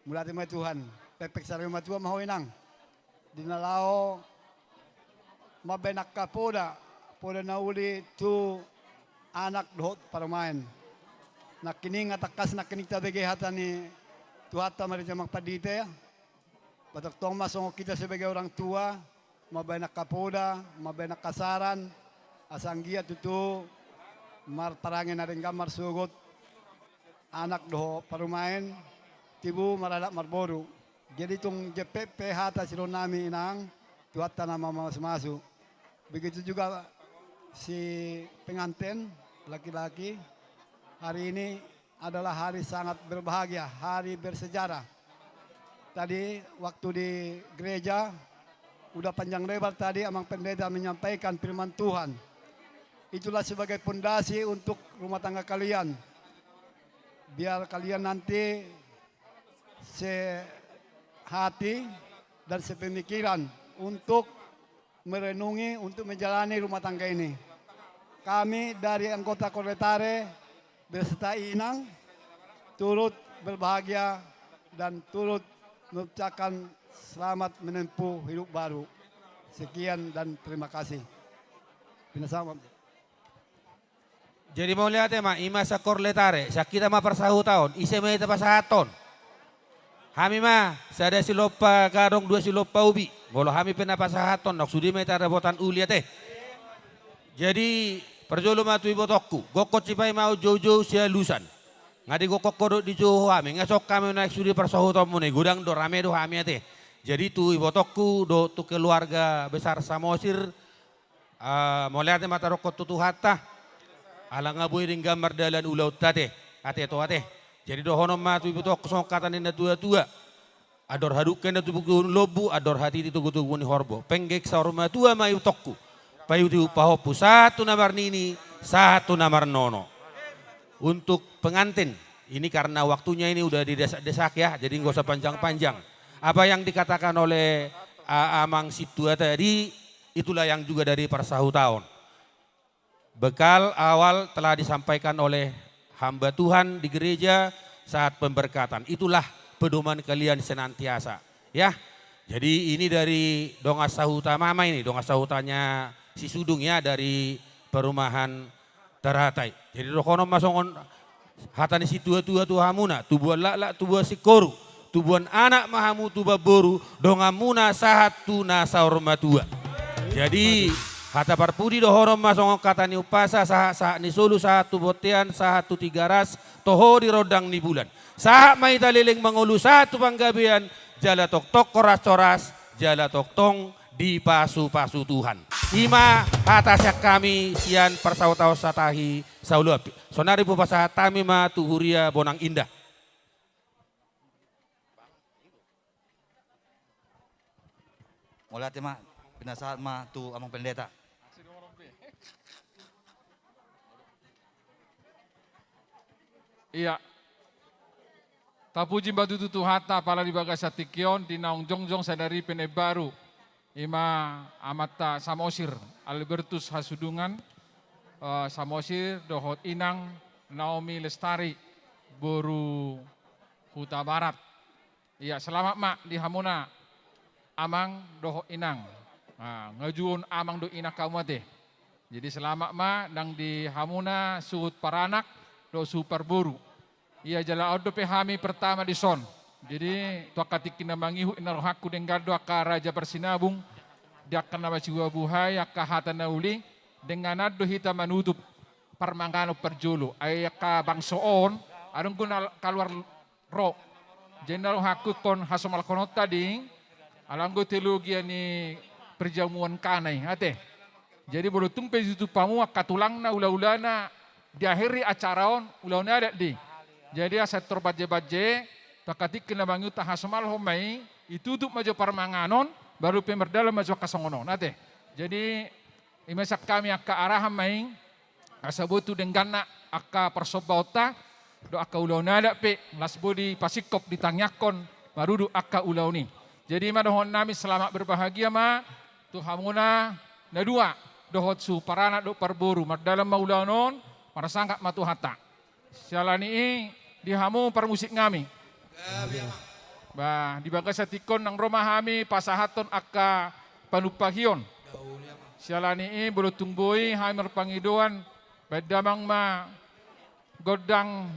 mulati may Tuhan, pepek sa rin matuwa mahuinang. Dinalao, mabenak ka poda na uli tu anak dohot para main. Nakining atakas nakinig tabigay hata ni Tuhatta marita magpadite. Pataktong masongo kita sebagai orang tua, mabenak ka poda, mabenak kasaran, asanggia tutu, marparangin na rin ka marsugot, anak doho para main. Tibu maralak marboru. Jadi itong JPP hata silo nami inang Tuhatta nama masu. Begitu juga si pengantin laki-laki. Hari ini adalah hari sangat berbahagia, hari bersejarah. Tadi waktu di gereja udah panjang lebar tadi amang pendeta menyampaikan firman Tuhan. Itulah sebagai pondasi untuk rumah tangga kalian. Biar kalian nanti sehati dan sepemikiran untuk merenungi, untuk menjalani rumah tangga ini. Kami dari anggota Koletare beserta Inang turut berbahagia dan turut mengucapkan selamat menempuh hidup baru. Sekian dan terima kasih. Pinasama. Jadi mau lihat ya mak, ima sa Koletare, sa kita ma parsahutaon, ise may tapasahaton. Kami mah sada silopa karong 2 silopa ubi. Bolo kami penapasahaton nok sudi may tarabotan ulia teh. Jadi perjolo matu ibotokku, gokot cipai mau jojo sia lusan. Ngadi gokok kodok di joho hami, ngasok kami naik suri persahu tomo nih, gudang do rame do hami ate. Jadi tu ibotokku do tu keluarga besar Samosir, moliate mata rokot tutu hatta, ala ngabui ring gambar dalan ulau tate, ate to ate. Jadi do honom matu ibotokku songkatan inda tua-tua. Ador haduken na tubuh lobu, ador hati itu tugu ni horbo. Penggek saurma tua mai utokku. Payu di upahopu satu namar nini, satu namar nono. Untuk pengantin, ini karena waktunya ini udah didesak-desak ya, jadi nggak usah panjang-panjang. Apa yang dikatakan oleh Amang Situa tadi, itulah yang juga dari persahu tahun. Bekal awal telah disampaikan oleh hamba Tuhan di gereja saat pemberkatan. Itulah pedoman kalian senantiasa. Ya, jadi ini dari donga sahuta mama ini, donga sahutanya si Sudung ya dari perumahan Teratai. Jadi rokono masongon hatani si tua-tua tuhamuna, tubuan lak tubuan si koru, tubuan anak mahamu tuba boru, dongamuna sahatu nasaur matua. Jadi hata parpudi dohorom masongon katani upasa sahak ni solu sahatu botean sahatu tiga ras toho di rodang ni bulan. Sahak mai taliling mangulu satu panggabean jala tok-tok koras-coras jala tok-tong di pasu-pasu Tuhan. Ima atasnya kami sian persautau satahi sauluapi. Sonari pupasa tami ma tuhuria bonang indah. Mulai tema penasaran ma tu amang pendeta. Iya. Tapuji batu tutu hata pala di bagas satikion di naung jongjong sadari pene baru. Ima amata Samosir Albertus Hasudungan Samosir dohot inang Naomi Lestari Boru Huta Barat. Iya selamat mak di Hamuna amang dohot inang. Nah, ngajuun amang do inak kamu teh. Jadi selamat mak dang di Hamuna suhut paranak do super boru. Iya jala odo pehami pertama di son. Jadi tua katikin mangihu inarohaku denggado aka raja bersinabung dia akan nama jiwa buhay aka hata nauli dengan ado hita manutup permangano perjolo ay aka bangsoon adong kun kaluar ro jenaro haku kon hasomal konot tadi alanggo teologi ni perjamuan kanay ate jadi bolo tumpe itu pamu katulang na ula-ula na di akhiri acaraon ula-ula ada di jadi aset terbaje-baje pakatik kena bangun tahasomal homai itu tutup maju parmanganon baru pemerdalam maju kasongono nate jadi imasak kami akka araham maing asabutu denggana akka persobauta do akka ulau nada pe lasbodi pasikop ditangyakon baru do akka ulau ni jadi madohon nami selamat berbahagia ma tuhamuna na dua dohot su parana do parburu mardalam maulau non marasangkat matu hata sialani dihamu permusik ngami. Bah, di bagas satikon nang rumah kami pasahaton akka panupahion. Sialani bulu tungboi hamir pangidoan bedamang ma godang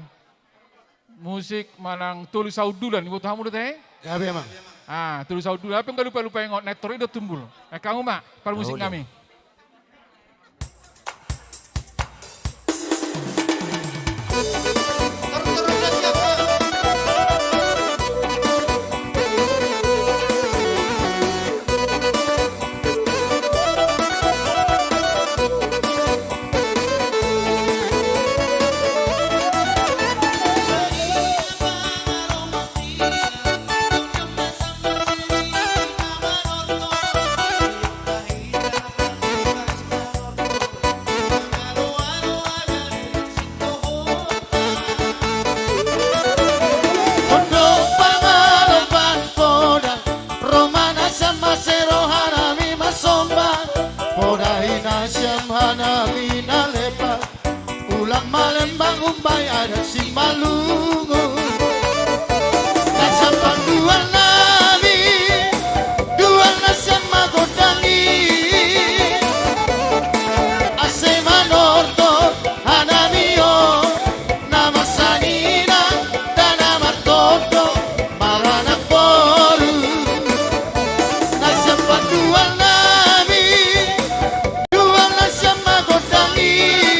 musik manang tulis saudulan ibu tamu teh. Ya memang. Ah, tulis saudulan apa enggak lupa ngot netor itu tumbul. Kamu mak permusik kami. Malembang umbay ada si malungu Nasam dua nabi dua nasam magodangi ase manorto hanamio nama sanina dan nama toto marana boru Nasam dua nabi dua nasam magodangi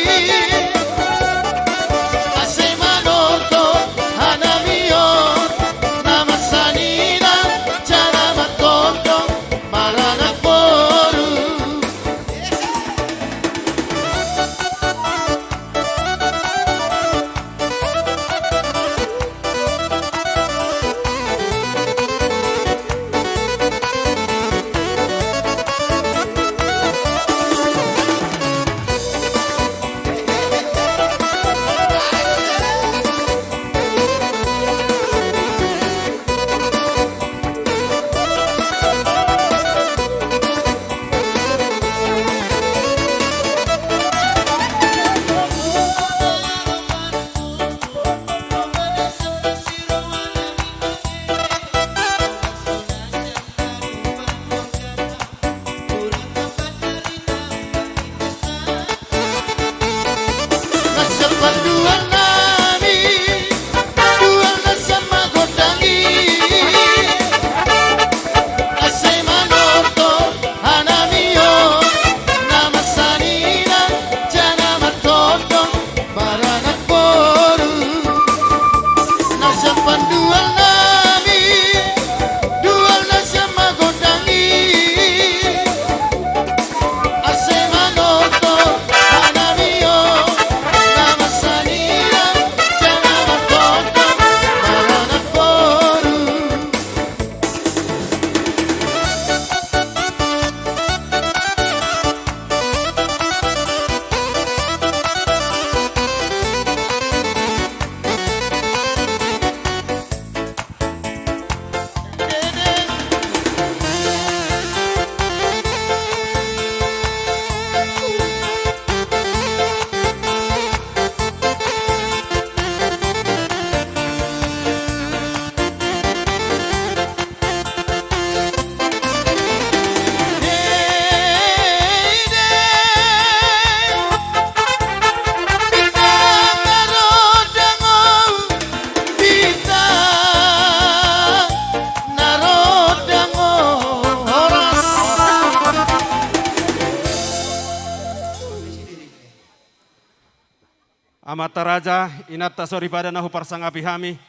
Amata raja inata sori pada nahu parsangapi hami.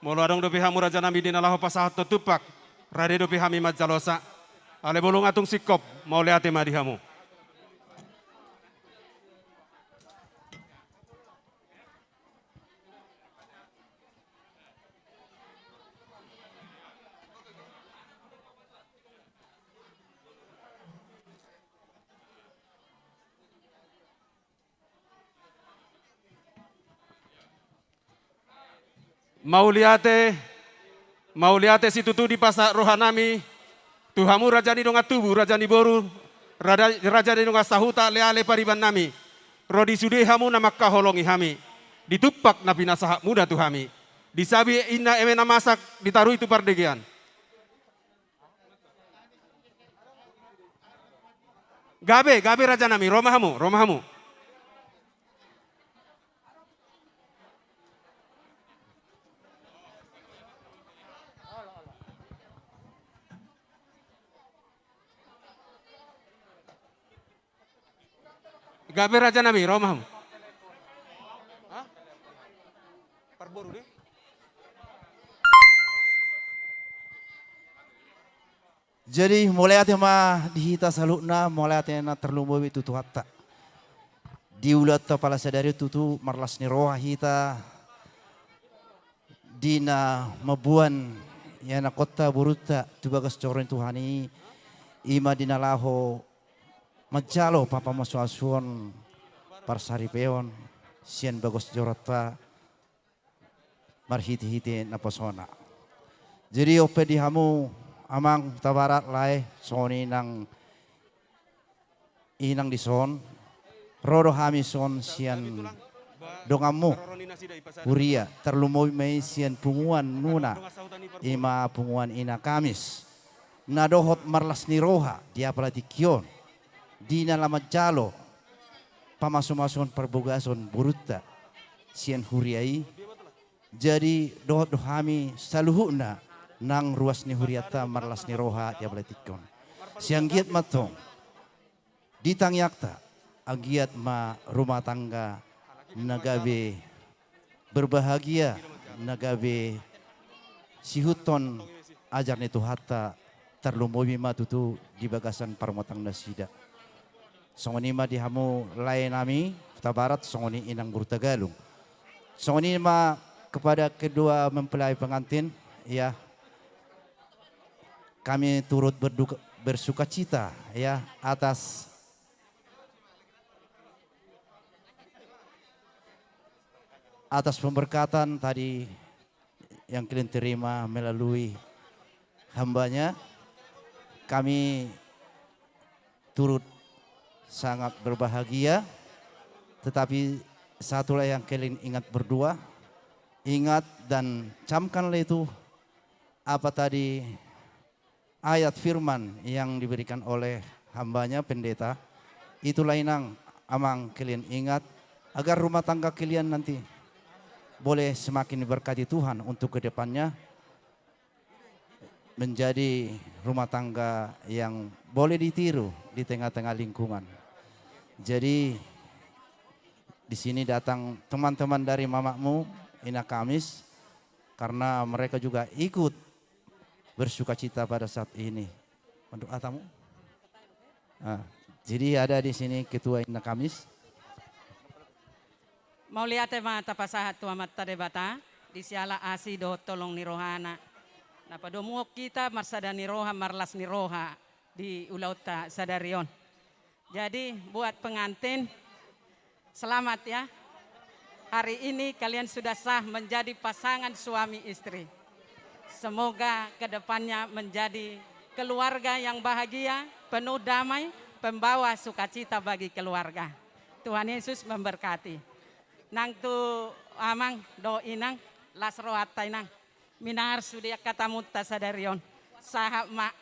Molo adong dopi hamu raja nami dinalahu pasahat tutupak. Rade dopi hami majalosa. Ale bolong atung sikop mau liate madihamu. Mau liate si tutu di pasak rohanami, tuhamu raja ni donga tubu, raja ni boru, raja ni donga sahuta leale pariban nami, rodi sude hamu nama kaholongi hami, ditupak napi nasahak muda tuhami, disabi inna emena masak ditaruh itu pardegian. Gabe raja nami, romahamu. Gabe raja nami, romahamu. Jadi mulai ate mah dihita salukna mulai ate na terlumbu itu tuhatta. Diulat pala sadari tutu marlas ni roha hita dina mabuan ya na kota buruta tubagas coron tuhani ima dina laho majalo papa masuasuan parsari peon sian bagos jorota marhiti-hiti napasona. Jadi ope dihamu amang tabarat lai soni nang inang dison rodo hami son sian dongamu huria terlumoy may sian punguan nuna ima punguan ina kamis nadohot marlas ni roha dia pelatikion di nalamat jalo pamasumason perbogason buruta sian huriai jadi dohot dohami saluhuna nang ruas ni huriata marlas ni roha dia beletikon. Siang giat matong ditangyakta agiat ma rumah tangga nagabe berbahagia nagabe sihuton ajar ni tuhata terlumobi ma tutu di bagasan parmotang nasida. Songoni ma dihamu lain nami tabarat songoni inang Burtagalung. Songoni ma kepada kedua mempelai pengantin ya. Kami turut bersuka cita ya atas pemberkatan tadi yang kalian terima melalui hambanya. Kami turut sangat berbahagia, tetapi satulah yang kalian ingat berdua, ingat dan camkanlah itu apa tadi ayat firman yang diberikan oleh hambanya pendeta. Itulah yang amang kalian ingat agar rumah tangga kalian nanti boleh semakin diberkati Tuhan untuk kedepannya menjadi rumah tangga yang boleh ditiru di tengah-tengah lingkungan. Jadi di sini datang teman-teman dari mamamu Ina Kamis karena mereka juga ikut bersuka cita pada saat ini. Untuk atamu. Nah, jadi ada di sini Ketua Ina Kamis. Mau lihat mata pasahat tua mata debata di siala asi do tolong ni rohana. Napa domuok kita marsada ni roha marlas ni roha di ulauta sadarion. Jadi buat pengantin selamat ya. Hari ini kalian sudah sah menjadi pasangan suami istri. Semoga kedepannya menjadi keluarga yang bahagia, penuh damai, pembawa sukacita bagi keluarga. Tuhan Yesus memberkati. Nang tu amang do inang lasro atainang minahar sudia kata mutta sadarion sahab mak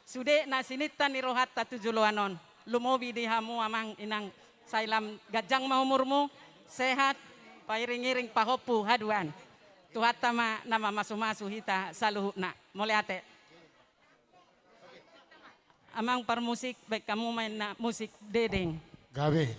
sude nasinita ni rohatta tujuluanon lumobi di hamu amang inang sailam gajang mahumurmu sehat pairing-iring pahopu haduan. Tuhata ma nama masu-masu hita saluhna mulai ate. Amang par musik baik kamu main na musik dedeng. Gabe.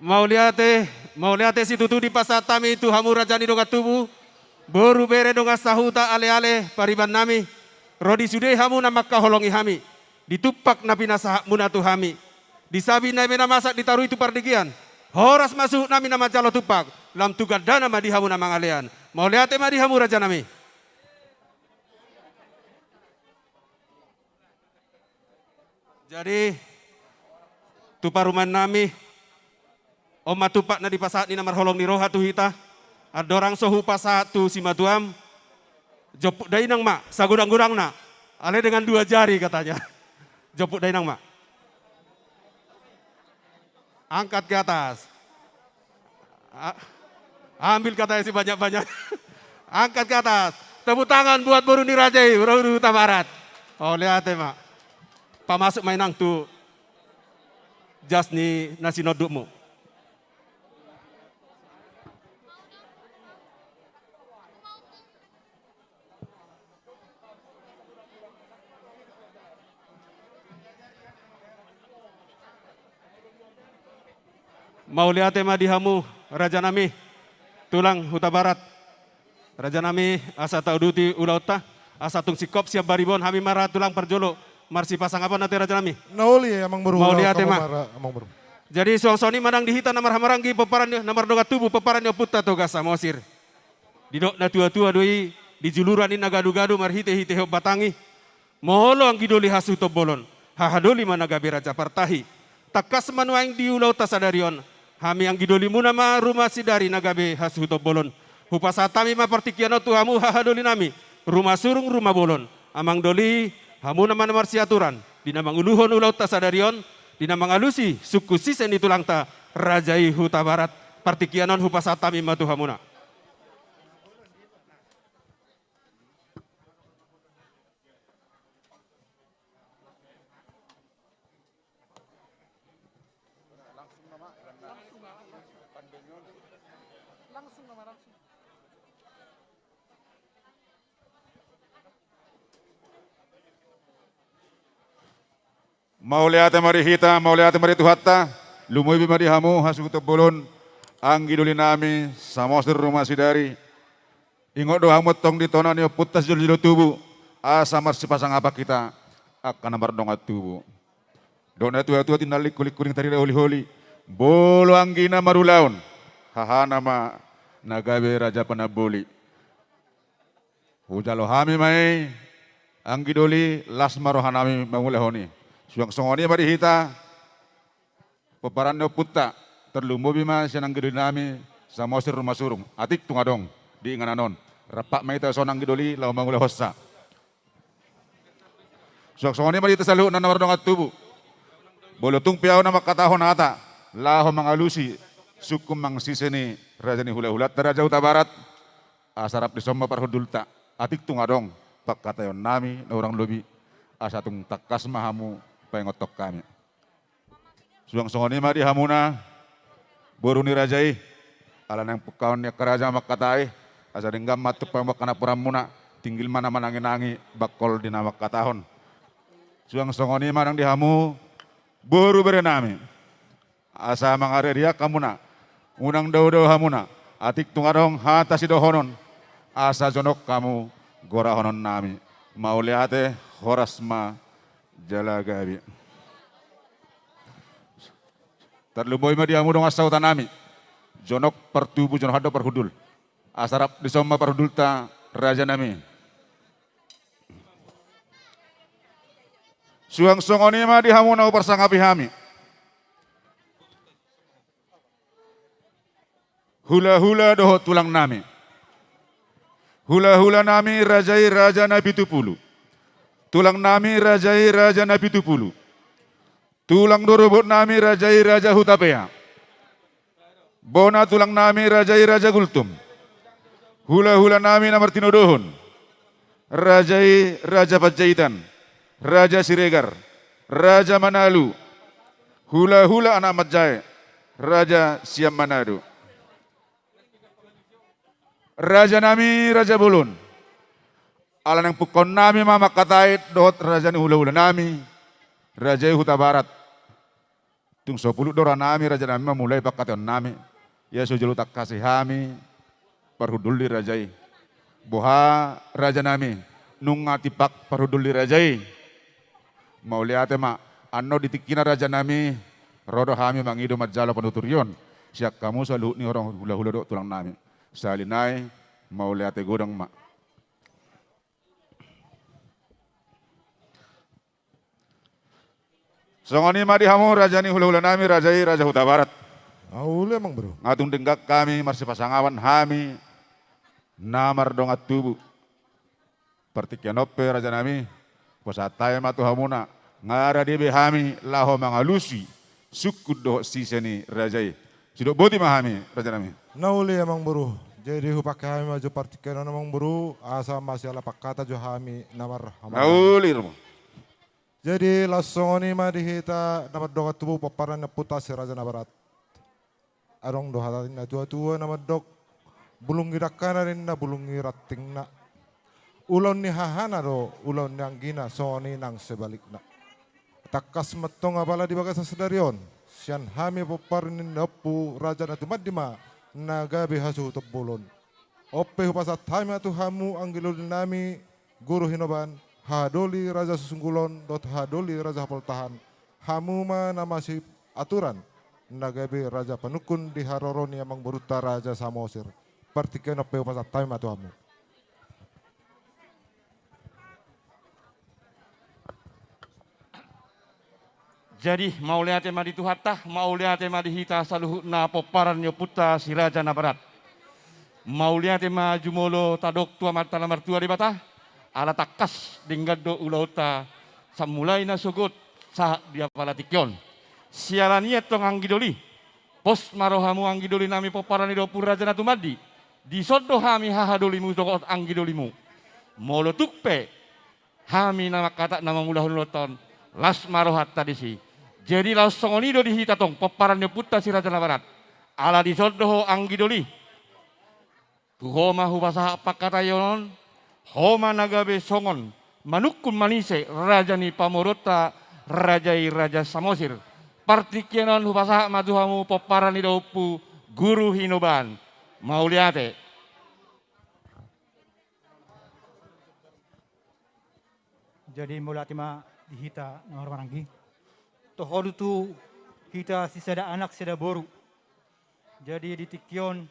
Mau liate si tutu di pasatami itu hamu rajani donga tubuh. Boru bere donga sahuta ale-ale pariban nami. Rodi sude hamu nama kaholongi hami. Ditupak nabi nasahak munatu hami. Disabi nabi nama masak ditaruh itu pardigian. Horas masuk nami nama jalo tupak. Lam tugas dana madi hamu nama ngalian. Mau liate madi hamu raja nami. Jadi tuparuman nami. Oma tupak na di pasat ni namar holong ni roha tu hita. Adorang sohu pasat tu si matuam. Jopuk dainang mak, sagurang-gurang na. Ale dengan 2 jari katanya. Jopuk dainang mak. Angkat ke atas. Ambil katanya si banyak-banyak. Angkat ke atas. Tepuk tangan buat Boruni Rajai, Boruni Huta Barat. Oh lihat ya mak. Pak masuk mainang tu. Jas ni nasi nodukmu. Mau lihat tema dihamu Raja Nami tulang Huta Barat. Raja Nami asa tauduti ulauta asa tung sikop siap baribon hami marah tulang perjolo marsi pasang apa nanti Raja Nami. Nauli emang baru. Mau lihat tema. Emang baru. Jadi suang-suang ini manang dihita namar hamaranggi peparan namar doga tubuh peparan yo putta toga samosir. Didok na tua-tua doi di juluran ini nagadu-gadu marhite-hite ho batangi. Moholo ang gidoli hasu to bolon. Hahadoli managabe Raja Partahi. Takas manuang di ulau tasadarion. Hami ang gidoli muna ma rumah sidari nagabe hasu to bolon. Hupasatami ma partikiano tu hamu hahadoli nami. Rumah surung rumah bolon. Amang doli hamu nama namar siaturan. Di namang uluhon ulau tasadarion. Di namang alusi suku sisen itulang ta Rajai Huta Barat. Partikianon hupasatami ma tu hamuna. Mau lihat mari hita, mau lihat mari tuhatta, lumui mari hamu hasu bolon, anggi duli nami, samosir rumah sidari. Ingot doa motong di tonan yo putas jolo tubuh, asa marsi pasang apa kita akan namar dongat tubuh. Dona tua-tua tinali kulik-kuling tari holi-holi, bolo anggina marulaun, haha nama nagabe raja panaboli. Hujalo hami mai, anggi doli las marohanami mangulehoni. Suang songoni mari hita, peparan no putta, terlumbu bima senang gidoli nami, samosir rumah surung, atik tungadong, di ingananon, rapak maita sonang gidoli, lau mangule hossa. Suang songoni mari hita salu nanawar dongat tubuh, bolotung piau nama katahon ata, laho mangalusi, sukum mangsiseni, rajani hula-hulat, Raja Huta Barat, asarap di somma parhudulta, atik tungadong, pak katayon nami, na orang lobi, asatung takas mahamu, pengotok kami. Suang songoni mari hamuna Boruni Rajai ala nang pukaon ya keraja makatai asa denggam matu pamakana puramuna tinggil mana manangi-nangi bakol di nama katahon. Suang songoni marang dihamu boru berenami asa mangare dia kamuna unang daw hamuna atik tungarong hata si dohonon asa jonok kamu gora honon nami mau liate horas ma jalagabi. Terluboy ma diamu dong asau tanami. Jonok pertubu jonok hado perhudul. Asarap disoma perhudul ta raja nami. Suang songoni ma dihamu nau persangapi hami. Hula-hula doho tulang nami. Hula-hula nami rajai raja nabi tupulu. Tulang nami rajai raja nabi tupulu. Tulang dorobot nami rajai raja hutapea. Bona tulang nami rajai raja gultum. Hula-hula nami namar tinodohon. Rajai raja Pajaitan. Raja Siregar. Raja Manalu. Hula-hula anak Majai. Raja Siam Manado. Raja nami raja Bolon. Ala nang pukon nami mama katait dohot raja ni hula-hula nami. Raja Huta Barat. Tung 10 dora nami raja nami mulai pakatan nami. Ya sujulu tak kasih hami parhuduli rajai. Boha raja nami nungati pak parhuduli rajai. Mau lihat ma anno ditikina raja nami rodo hami mangido majala penuturion. Siak kamu selalu ni orang hula-hula dok tulang nami. Salinai mau lihat godang mak. Songoni madi hamu raja ni hula-hula nami rajai raja Huta Barat. Aule emang bro. Ngatung denggak kami marsi pasangawan hami namar dongat tubuh. Partikianope raja nami posataya matu hamuna ngara debe hami laho mangalusi suku do siseni rajai. Sidok boti mahami raja nami. Nauli emang bro. Jadi hupak kami maju partikenan emang bro. Asa masih ala pakata jo hami namar hamana. Nauli rumo. Jadi langsung ini mah dihita nama doa tubuh paparan putas raja na barat. Arong doa na tua nama dok bulung girakana rinna bulung giratingna. Ulon ni hahana do ulon yang gina soni nang sebalikna. Takas metong apala di bagas sedarion. Sian hami paparin napu raja na tumadima naga bihasu tebulon. Ope hupasat hami atu hamu anggilul nami guru hinoban. Hadoli raja susungkulon dot hadoli raja poltahan hamuma namasi aturan nagabe raja panukun di haroroni amang beruta raja Samosir partikan opeu pasat time atau hamu. Jadi mau lihat tema di Tuhatta, mau lihat tema di hita saluhu na poparan nyoputa si raja na barat. Mau lihat tema jumolo tadok tua mata lamar tua di bata. Ala takas dinggado ulauta samulai na sugut sah dia pala tikyon. Sialania tong anggidoli. Pos marohamu anggidoli nami poparani do puraja na tumadi. Di sodo hami hahadolimu tokot anggidolimu. Molo tukpe hami nama kata nama mulahun loton las marohat tadi si. Jadi langsung onido di hitatong poparani puta si raja na barat. Ala di sodo anggidoli. Tuhoma hubasa pakatayon. Homa nagabe songon manukun manise raja ni pamorota rajai raja Samosir partikianon hubasa maduhamu poparan ni dopu guru hinoban mau liate. Jadi mulati ma dihita ng maranggi tohodu tu hita si sada anak sada boru jadi ditikyon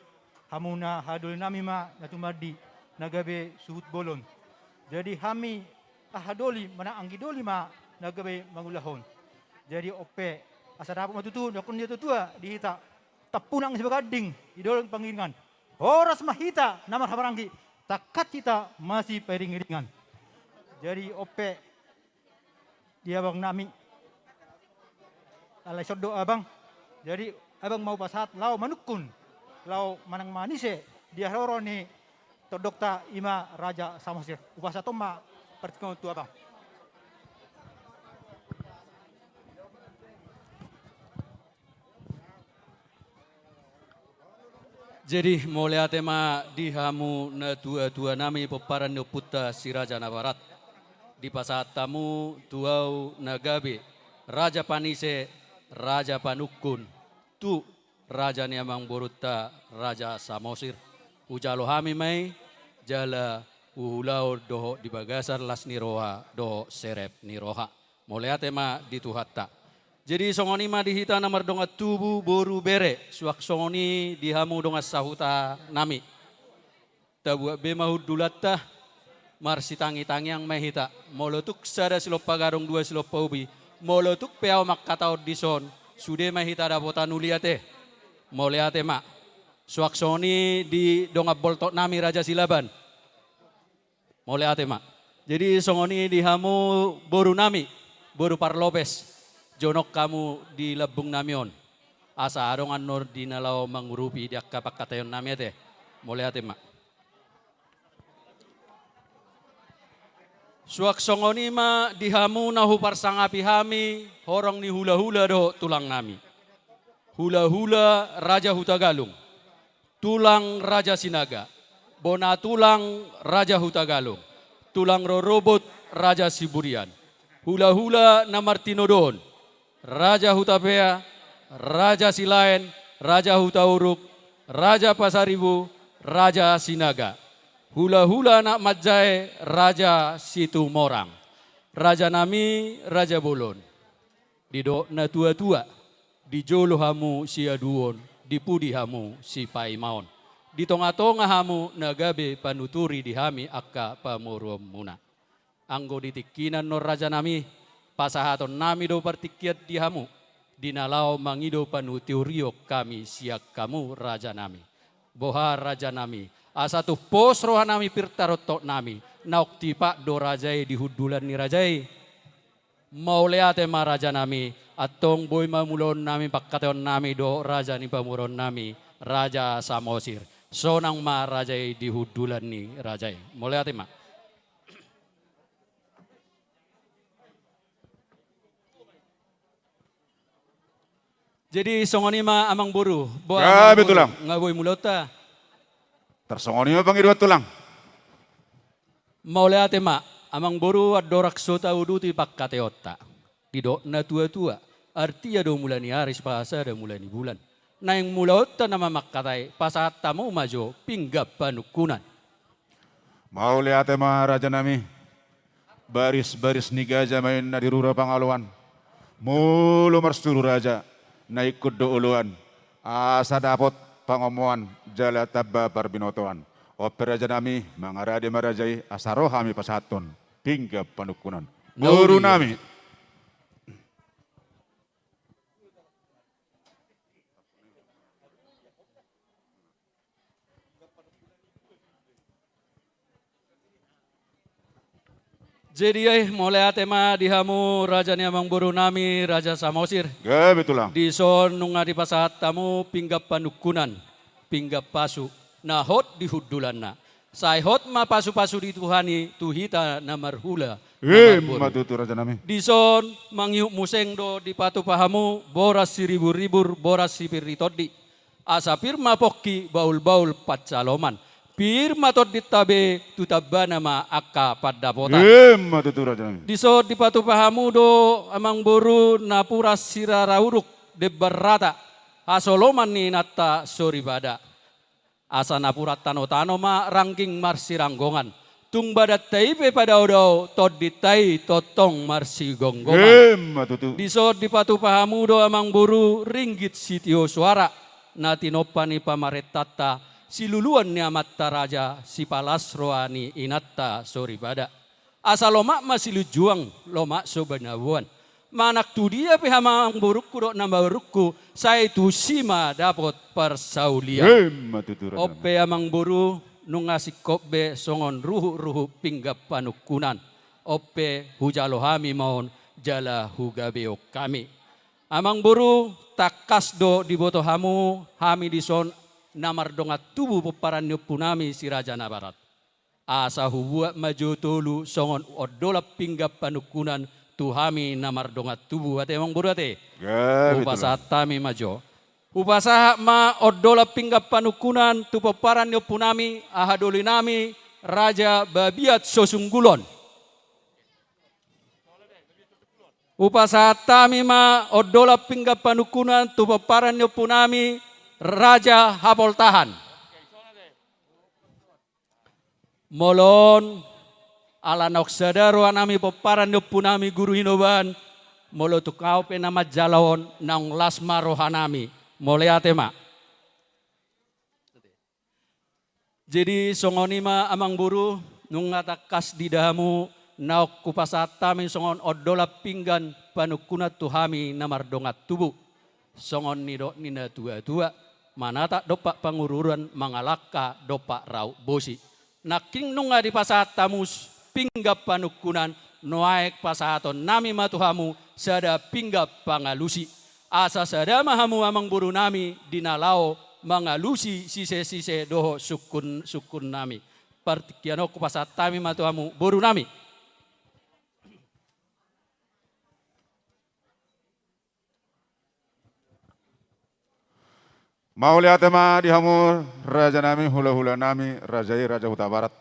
hamuna hadul nami ma natumadi nagabe suhut bolon. Jadi hami ahadoli mana anggidoli ma nagabe mangulahon. Jadi ope asa dapat matutu nakun dia tutua dihita tapunang sebagading idol pangiringan. Horas mahita nama habaranggi takat kita masih peringiringan. Jadi ope dia bang nami alai sodo abang. Jadi abang mau pasat lau manukun lau manang manise dia roroni Todokta ima raja Samosir. Upasa toma pertikon tu apa? Jadi mulai tema dihamu na tua nami peparan no puta si raja na barat. Di pasat tamu tuau nagabe raja panise raja panukun tu raja ni amang boruta raja Samosir. Ujalo hami mai jala uhulau doho di bagasar las niroha doho serep niroha. Mulai tema di Tuhatta. Jadi songoni ma dihita namar donga tubu boru bere. Suak songoni dihamu donga sahuta nami. Tabuak bemahud dulatta marsi tangi-tangi yang mahita. Molotuk sada silop pagarong dua silop paubi. Molotuk peau makkatau dison. Sude mahita dapotan uliate. Mulai tema. Suaksoni di donga boltok nami Raja Silaban. Mulai atema. Jadi songoni di hamu boru nami, boru parlopes. Jonok kamu di lebung namion. Asa arongan nur di nalau mangurupi di akapak katayon nami ate. Mulai atema. Suaksoni ma di hamu nahu parsangapi hami, horong ni hula-hula do tulang nami. Hula-hula Raja Huta Galung. Tulang Raja Sinaga, bona tulang Raja Huta Galung, tulang rorobot Raja Siburian, hula-hula na Martinodon, Raja Hutapea, Raja Silaen, Raja Hutauruk, Raja Pasaribu, Raja Sinaga. Hula-hula nak Majai, Raja Situ Morang. Raja Nami, Raja Bolon. Di na tua-tua, di jolo hamu si aduon, di pudi hamu si paimaon. Di tonga-tonga hamu nagabe panuturi di hami akka pamuruam muna. Anggo ditikinan no Raja Nami, pasahaton nami do partikiat di hamu. Dinalau mangido panutiurio kami siak kamu Raja Nami. Boha Raja Nami, asatu pos roha nami pirtarotok nami. Nauk tipak do rajai di hudulan ni rajai. Mauleate ma Raja Nami, atong boy mamulon nami pakkateon nami do Raja ni pamuron nami. Raja Samosir, sonang ma rajai di hudulan ni rajai. Mauleate ma. Jadi songoni ma amang buru. Ya betulang. Ngaboy mulota. Tersongoni ma pangidua tulang. Mauleate ma amang buru adorak sota uduti pakkateota. Didok na tua-tua. Artinya do mulani aris pasa da mulani bulan. Na yang mulaota nama makkatai pasaat tamu majo pinggap panukunan. Mauleate ma Raja Nami. Baris-baris nigaja main na dirura pangaluan. Mulu marsturu raja. Na ikut do uluan. Asa dapot pangomuan jala tabba parbinotoan. Opera Raja Nami mangarade marajai asarohami pasaton. Pinggap panukunan. Guru nami. Jadi mulai atema dihamu Raja ni amang buru nami Raja Samosir. Ya betulang. Di son nunga di pasat tamu pinggap panukunan, pinggap pasu. Nah hot di hudulan na. Sai hot ma pasu-pasu di Tuhani tuhita namarhula. Matutu Raja Nami. Di son mangiuk museng do di patu pahamu boras siribur-ribur boras sipiritodi. Asa firma pokki baul-baul pacaloman. Firma tot ditabe tutabba nama akka pada pota. Matutu Raja Nami. Di so di patu pahamu do amang buru napuras sirarauruk debarata. Asoloman ni natta soribada. Asa napurat tano-tano ma rangking marsi ranggongan. Tung badat taipe pada odau tot ditai totong marsi gonggongan. Di so di patu pahamu do amang buru ringgit sitio suara. Natinopani pamaretata. Si luluan ni amatta raja, si palas roani inatta soribada. Asa lomak masih lujuang, lomak sobanabuan. Manak tu dia pihamang burukku dok nambah burukku, saya tu sima dapat persaulian. Ope amang buru nungasi kobe songon ruhu-ruhu pinggap panukunan. Ope hujalohami maun jala hugabeo kami. Amang buru takas do di boto hamu, hami dison namar dongat tubuh peparan punami si Raja Nabarat. Asa hubuat maju tolu songon odolap pinggap panukunan tuhami namar dongat tubuh ate emang buru ate. Upasa tami majo. Upasa ma odolap pinggap panukunan tu peparan punami ahadoli nami Raja Babiat Sosunggulon. Upasa tami ma odolap pinggap panukunan tu peparan punami Raja Hapol Tahan. Molon ala noksadaro anami peparan punami guru hinoban. Molo tukau pe nama jalawon nang lasma rohanami. Mole atema. Jadi songoni ma amang buru nungatakas di dahamu naok kupasatami songon odolap pinggan panukunat tuhami namardongat tubuh. Songon nido nina tua-tua. Manata dopak pangururan mangalaka dopak rau bosi. Naking nunga di pasat tamus pinggap panukunan noaek pasaton nami matuhamu sada pinggap pangalusi. Asa sada mahamu amang buru nami dinalao mangalusi sise-sise doho sukun nami. Partikiano ku pasat tami matuhamu buru nami. Mauliate ma dihamur Raja Nami hula-hula nami Rajai Raja Huta Barat.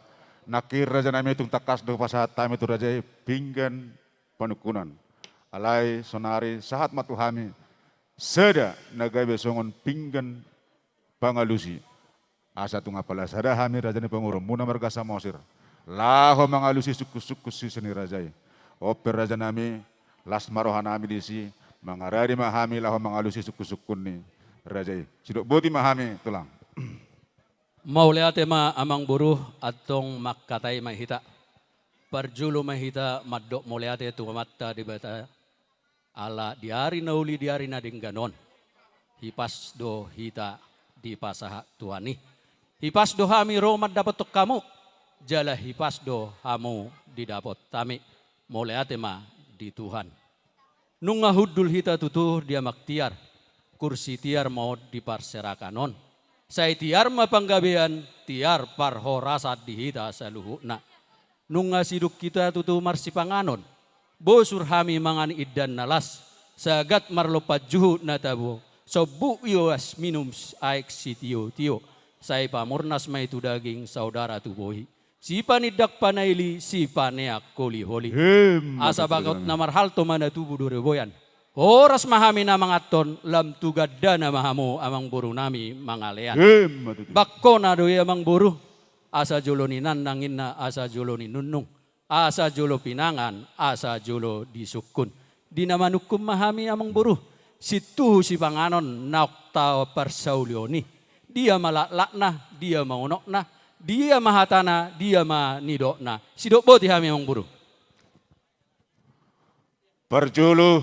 Nakir Raja Nami tung takas do pasat tami tu Rajai pinggan panukunan. Alai sonari sahat matuhami Seda nagabe songon pinggan pangalusi. Asa tunga pala sada hami raja ni pengurum muna marga Samosir. Laho mangalusi suku-suku si seni rajai. Oper raja nami las marohan nami disi mangarari mahami laho mangalusi suku-suku ni rajai. Sidok boti mahami tulang. Mauliate ma amang buruh atong makatay mahita. Parjulo mahita madok mauliate tumamatta di bata. Ala diari nauli diari na dingganon. Hipas do hita di pasaha tuani. Hipas do hami romad dapat tok kamu. Jala hipas do hamu didapot tami. Mauliate ma di Tuhan. Nung ngahudul hita tutuh dia maktiar. Kursi tiar mau diparseracanon. Saya tiar mapanggabean tiar parhorasat dihita saluhuna. Nung ngasiduk kita tutuh marsipanganon. Bosur hami mangan idan nalas. Sagat marlopat juhu natabo. Sobu iwas minum aik si tio. Saya pamurnas maitu daging saudara tubohi. Si panidak panaili si paneak koli holi. Asa bakot namar halto mana tubuh doreboyan. Horas mahami na mangaton lam tugadda na mahamu amang buru nami mangalean. Bakko na doy amang buru. Asa jolo ni nandangin na asa jolo ni nunung. Asa jolo pinangan, asa jolo disukun. Di naman hukum mahami amang buru. Situ si panganon naukta persaulioni. Dia malaklak na, dia maunok na, dia mahatana, dia manidok na. Sidok boti hami amang buru. Perjulu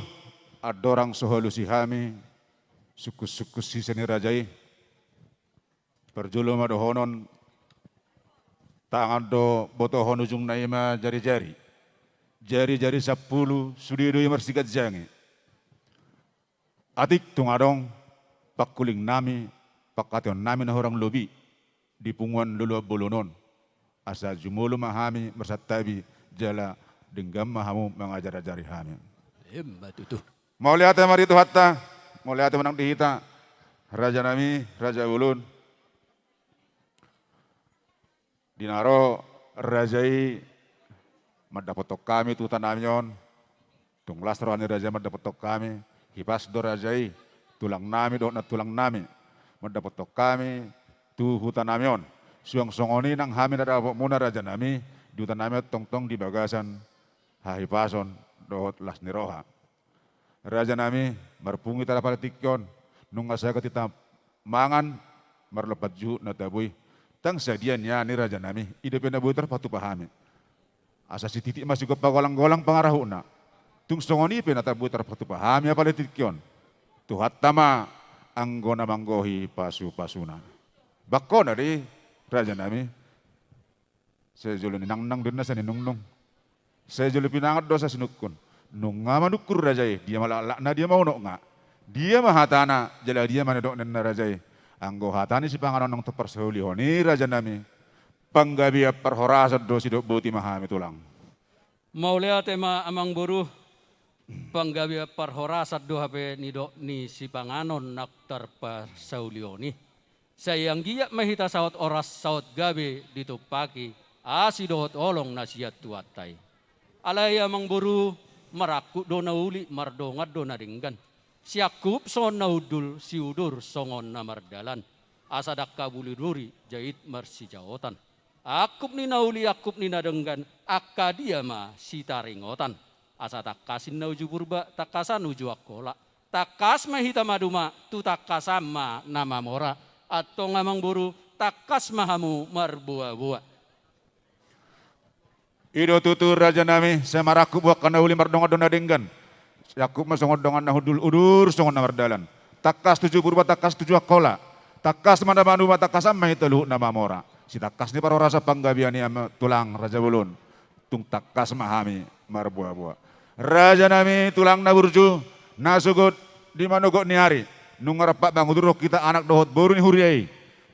adorang soholusi hami, suku-suku si seni rajai. Perjulu madohonon tangan do botohon ujung naima jari-jari. Jari-jari 10 sudido marsikat jange. Atik tungadong pakuling nami, pakation nami na orang lobi. Di punguan lulu bulunon. Asa jumulu mahami mersatabi jala denggam mahamu mengajar-ajari hami. Batutu. Mau lihat mari itu hatta, mau lihat menang dihita. Raja nami, Raja Ulun. Dinaro rajai madapotok kami tu tanamion. Tunglas rohani raja madapotok kami. Hipas do rajai tulang nami do na tulang nami. Madapotok kami tu hutanamion. Suang songoni nang hami nadapok muna raja nami. Di hutanami tong-tong di bagasan hahipason dohot las niroha. Raja nami marpungi tala palatikyon. Nung asaka tita mangan marlepat juh na taboy. Tang sadian ya ni raja nami, ide pena buter patu pahami. Asa si titik masih ke pagolang-golang pangarahuna. Tung songoni pena tabuter patu pahami apa letikyon. Tuhat tama anggona manggohi pasu-pasuna. Bakko na di raja nami. Saya jolo ni nang dun na sa ninungnung. Saya jolo pinangat dosa sinukun. Nung nga manukur rajay, dia malalak na dia maunok nga. Dia mahatana, jala dia manadok na rajay. Anggo hatani si panganon ng tepersahuli honi raja nami. Panggabiya perhorasat do sidok boti mahami tulang. Mauliate ma amang buru. Panggabiya perhorasat do hape ni si panganon naktar pa saulioni. Sayang giyak mahita saot oras saot gabi ditupaki. Asi dohot olong nasiat tuatay. Alay amang buru maraku do nauli mardongat do nadinggan. Siakup son naudul siudur songon namardalan. Asadak kabuliduri jait marsijaotan. Akup ni nauli akup ni nadenggan. Akka dia ma sitaringotan. Asa takasin nauju purba takasan uju akola. Takas mahita maduma tu takasama nama mora. Atau ngamang buru takas mahamu marbua-bua. Ido tutur raja nami semaraku buat kana uli mardongat do nadenggan. Yakub masongon dongan nahudul udur songon namardalan. Takas 7 purba takas 7 akola. Takas mana manu takas amma itelu nama mora. Si takas ni paro rasa panggabiani ama tulang raja bulun. Tung takas mahami marbuah-buah. Raja nami tulang naburju nasugut di manugok ni hari. Nung ngarapak bangudur kita anak dohot boru ni huriai.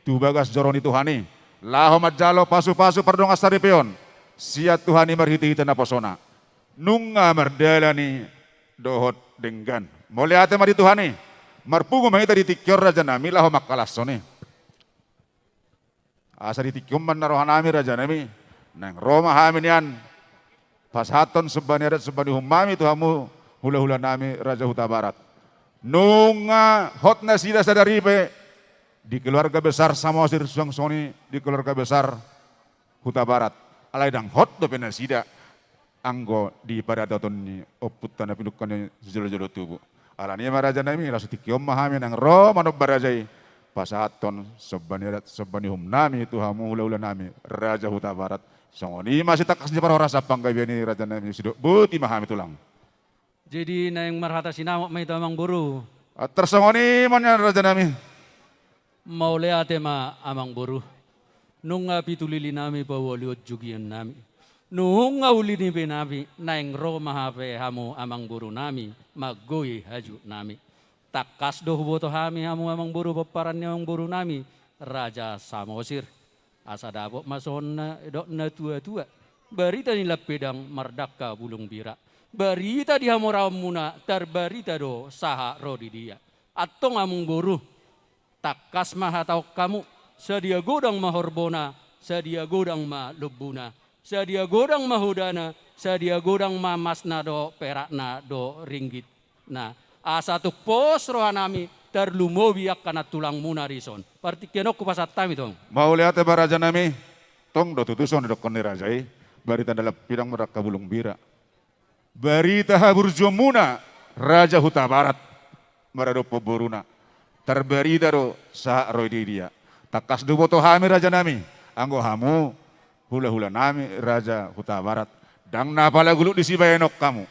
Tu bagas joroni Tuhani. Laho majalo pasu-pasu pardong asari peon. Siat Tuhani marhiti-hita na posona. Nung mardalani dohot denggan. Mulai ate mari Tuhani. Marpungu mahita di tikyor raja nami laho makalasone. Asa di tikyom man narohan nami raja nami. Nang Roma hamin yan. Pashaton sebani adat sebani humami tuhamu hula-hula nami Raja Huta Barat. Nunga hotna sida sadaripe di keluarga besar Samosir Suangsoni, di keluarga besar Huta Barat. Alai dang hot do pena sida anggo di pada daton ni oput tanah pindukan jolo-jolo tubuh. Alani maraja nami lasu tikiom mahami nang ro manop barajai pasaton sebani hum nami tuhamu hula-hula nami Raja Huta Barat. Songoni masih tak kasih para rasa panggabiani raja nami sidok buti mahami tulang. Jadi na yang marhata sinamok may tamang buru. Tersongoni mana raja nami. Mau leate ma amang buru. Nung nga pitulili nami pawaliot jugian nami. Nung nga uli ni pinami na yang ro mahape hamu amang buru nami magoy haju nami. Takas do huboto hami hamu amang buru paparan amang buru nami Raja Samosir. Asa dapok mason na dok na tua-tua. Barita nila pedang mardaka bulung bira. Barita di hamorau muna terbarita do saha rodi dia. Atong amung buru. Takas maha tau kamu. Sedia godang mahorbona. Sedia godang ma lubuna. Sedia godang mahudana. Sedia godang ma masna do perakna do ringgit. Nah asa tu pos rohanami terlumobi akana tulang muna rison. Partikianok ku pasat tami tong. Mau lihat ya raja nami. Tong do tutuson do koni rajai. Barita dalam pirang meraka bulung bira. Barita haburjo muna Raja Huta Barat. Marado poboruna. Terbarita do sa roy dia. Takas do boto hami raja nami. Anggo hamu hula-hula nami Raja Huta Barat. Dang napala gulu di sibayenok kamu.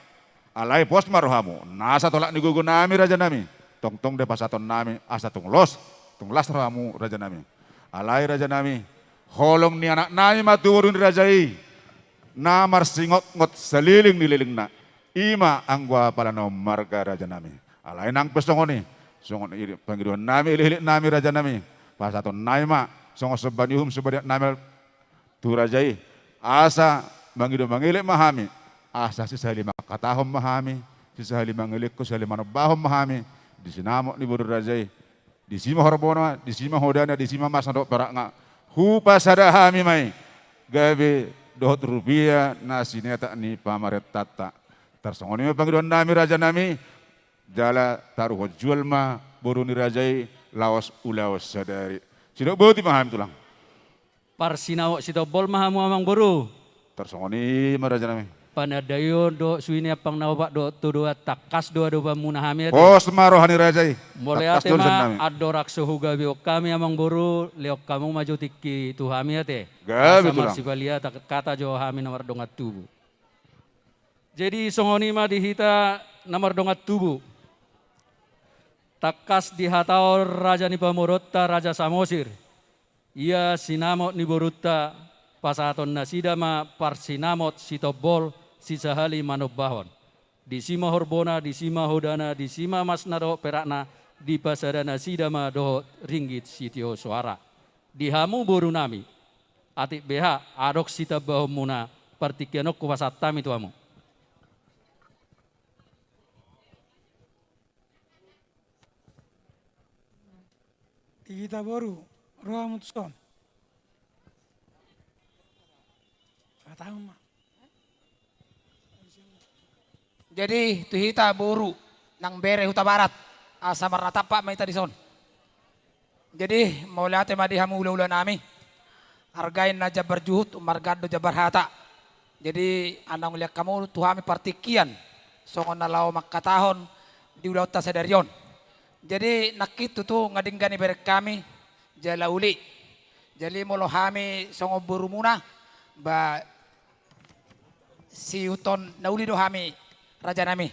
Alai pos marohamu. Nasa tolak ni gugu nami raja nami. Tong-tong de pasaton nami asa tung los. Tung las rohamu raja nami. Alai raja nami. Holong ni anak nami matuurun rajai. Namar singot ngot seliling nililing na. Ima angwa pala no marga raja nami. Alai nang pesongoni. Songon iri panggiduan nami ilihilik nami raja nami. Pasaton naima. Songon sebanihum sebadiak nami tu rajai. Asa mangidu mangilik mahami. Asa sisahali makatahom mahami. Sisahali mangilik ko sisahali manobahom mahami. Di sinamok ni bodo rajai. Di sima horbona, di sima hodana, di sima masandok perak nga. Hupa sadahami mai. Gabe dohot rupiah nasi neta ni pamaret tata. Tersongoni me panggiduan nami raja nami. Jala taruh jual ma boru ni rajai lawas ulawas sadari. Sidok boti maham tulang. Parsinawok sito bol mahamu amang boru. Tersongoni ma raja nami. Panadayon do suini apang nawabak do tudua takas do ado pamuna hami. Pos marohani rajai. Mulai ate ma adorak suhuga biok kami amang boru leok kamu maju tiki tu hami ate. Gabi tulang. Marsipalia kata jo hami nomor dongat tubuh. Jadi songoni ma dihita nomor dongat tubuh. Takas dihatau Raja ni Pamorota Raja Samosir. Ia sinamot ni Boruta pasaton nasida ma parsinamot sitobol sisahali manobahon. Di sima horbona, di sima hodana, di sima masnado perakna, di pasadana sidama doho ringgit sitio suara. Di hamu boru nami, atik BH adok sita bahom muna partikianok kuwasat tami tuamu. Kita boru, roh mutuskon. Jadi tuhita boru nang bere Huta Barat asa marata pak maita dison. Jadi mau lihat madi hamu ula-ula nami. Hargain na jabar juhut umargado jabar hata. Jadi anang lihat kamu tuhami partikian songon nalau makatahon di ulau tasadarion. Jadi nakit tu ngadinggani berek kami jala uli. Jadi molo hami songo boru muna ba si uton nauli do hami raja nami.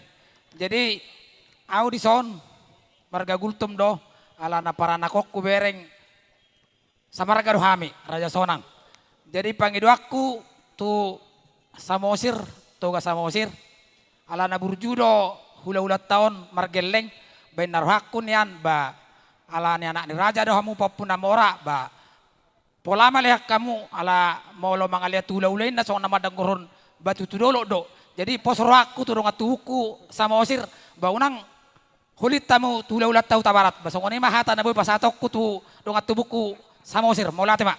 Jadi au dison marga gultum do ala na para nakok ku bereng samarga do hami raja sonang. Jadi pangidu aku tu Samosir toga Samosir ala na burjudo hula-hula tahun margeleng bain naruhakun yan ba ala ni anak ni raja do hamu papuna mora ba polama lehak kamu ala molo mangalia tula-ulain na songon nama danggoron batu tudolo do. Jadi posro aku tu donga tuku Samosir baunang hulit tamu tula-ulat tahu tabarat basongoni mah hata na boy pasatok ku tu donga tubuku Samosir molate mak.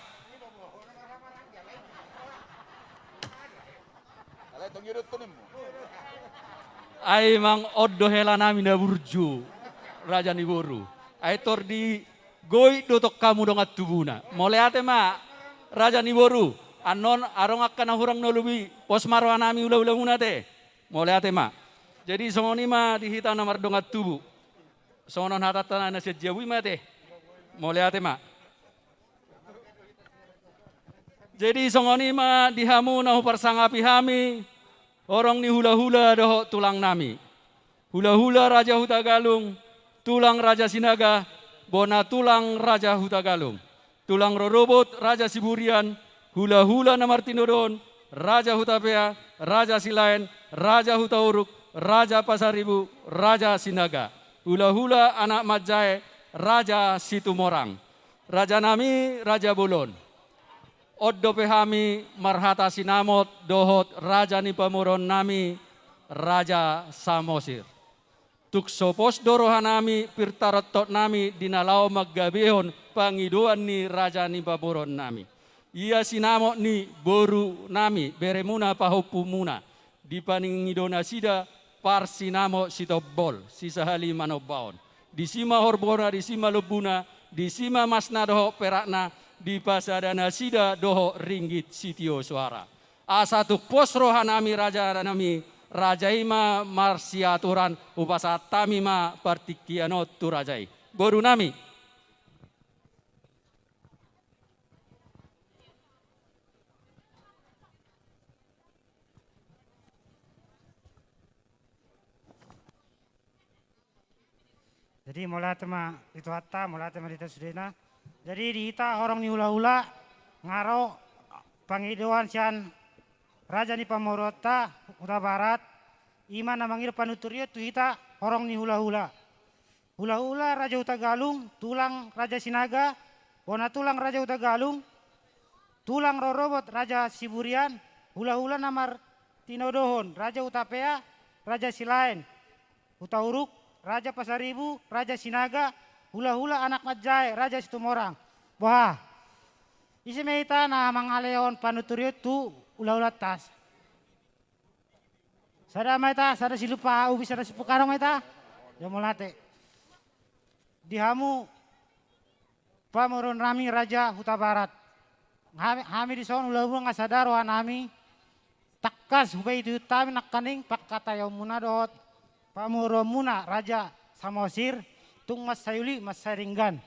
Ay mang oddo hela nami na burju. Raja ni Boru. Aitor di goi dotok kamu dongat tubuna. Moleate ma Raja ni Boru. Anon arong akan hurang no lubi pos marwa nami ula-ula munate. Moleate ma. Jadi songoni ma dihita namar dongat tubu. Songon hatatan na sejauh mate. Moleate ma. Jadi songoni ma dihamu nahu persangapi hami. Orang ni hula-hula doho tulang nami. Hula-hula Raja Huta Galung. Tulang Raja Sinaga. Bona tulang Raja Huta Galung. Tulang Rorobot Raja Siburian. Hula-hula Namartinodon. Raja Hutapea. Raja Silain. Raja Huta Uruk. Raja Pasaribu. Raja Sinaga. Hula-hula anak Majai. Raja Situmorang. Raja nami Raja Bolon. Oddo pehami marhata sinamot dohot Raja ni pamuron nami Raja Samosir. Tuk sopos dorohan nami pirtaratot nami dinalao maggabehon pangiduan ni Raja ni pamuron nami. Ia sinamot ni boru nami beremuna pahupumuna di paningidona sida par sinamot sitobol sisahali manobaon. Di sima horbona di sima lebuna di sima masna doho perakna di pasadana sida doho ringgit sitio suara. Asatu pos rohanami Raja nami Raja ima marsiaturan upasatami ma partikiano tu rajai. Boru nami. Jadi mulai tema itu hatta, mulai tema itu sudena. Jadi di ita orang ni hula-hula ngaro pangidoan sian Raja ni Pamorota Huta Barat ima namangir panuturia tu ita orang ni hula-hula. Hula-hula Raja Huta Galung, tulang Raja Sinaga, bona tulang Raja Huta Galung, tulang Rorobot Raja Siburian, hula-hula namar Tinodohon, Raja Hutapea, Raja Silain, Huta Uruk, Raja Pasaribu, Raja Sinaga, hula-hula anak Majai, Raja Situmorang. Wah, isi meita na mangaleon panuturio tu hula-hula tas. Sada meita, sada silupa ubi sada sipukarong meita. Ya molate. Dihamu pamuron rami Raja Huta Barat. Hami di son hula-hula ngasadaro nami. Takkas hubay itu tami nakaning pakkata yaumuna dot. Pamuromuna Raja Samosir tung mas sayuli mas saringgan.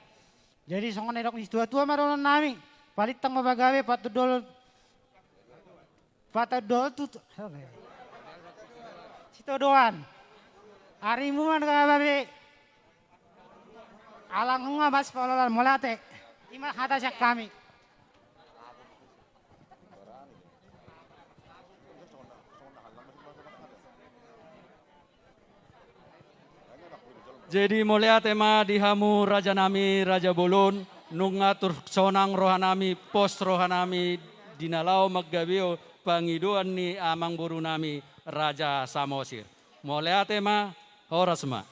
Jadi songon edok di tua-tua maronon nami. Palitang mabagawe patudol tu sito doan. Arimu man kababe. Alang nga mas pololan molate. Ima hata siya kami. Jadi mulia tema dihamu Raja nami Raja Bolon nungatur sonang rohanami pos rohanami dinalau maggabio pangiduan ni amang boru nami Raja Samosir. Mulia tema horasma.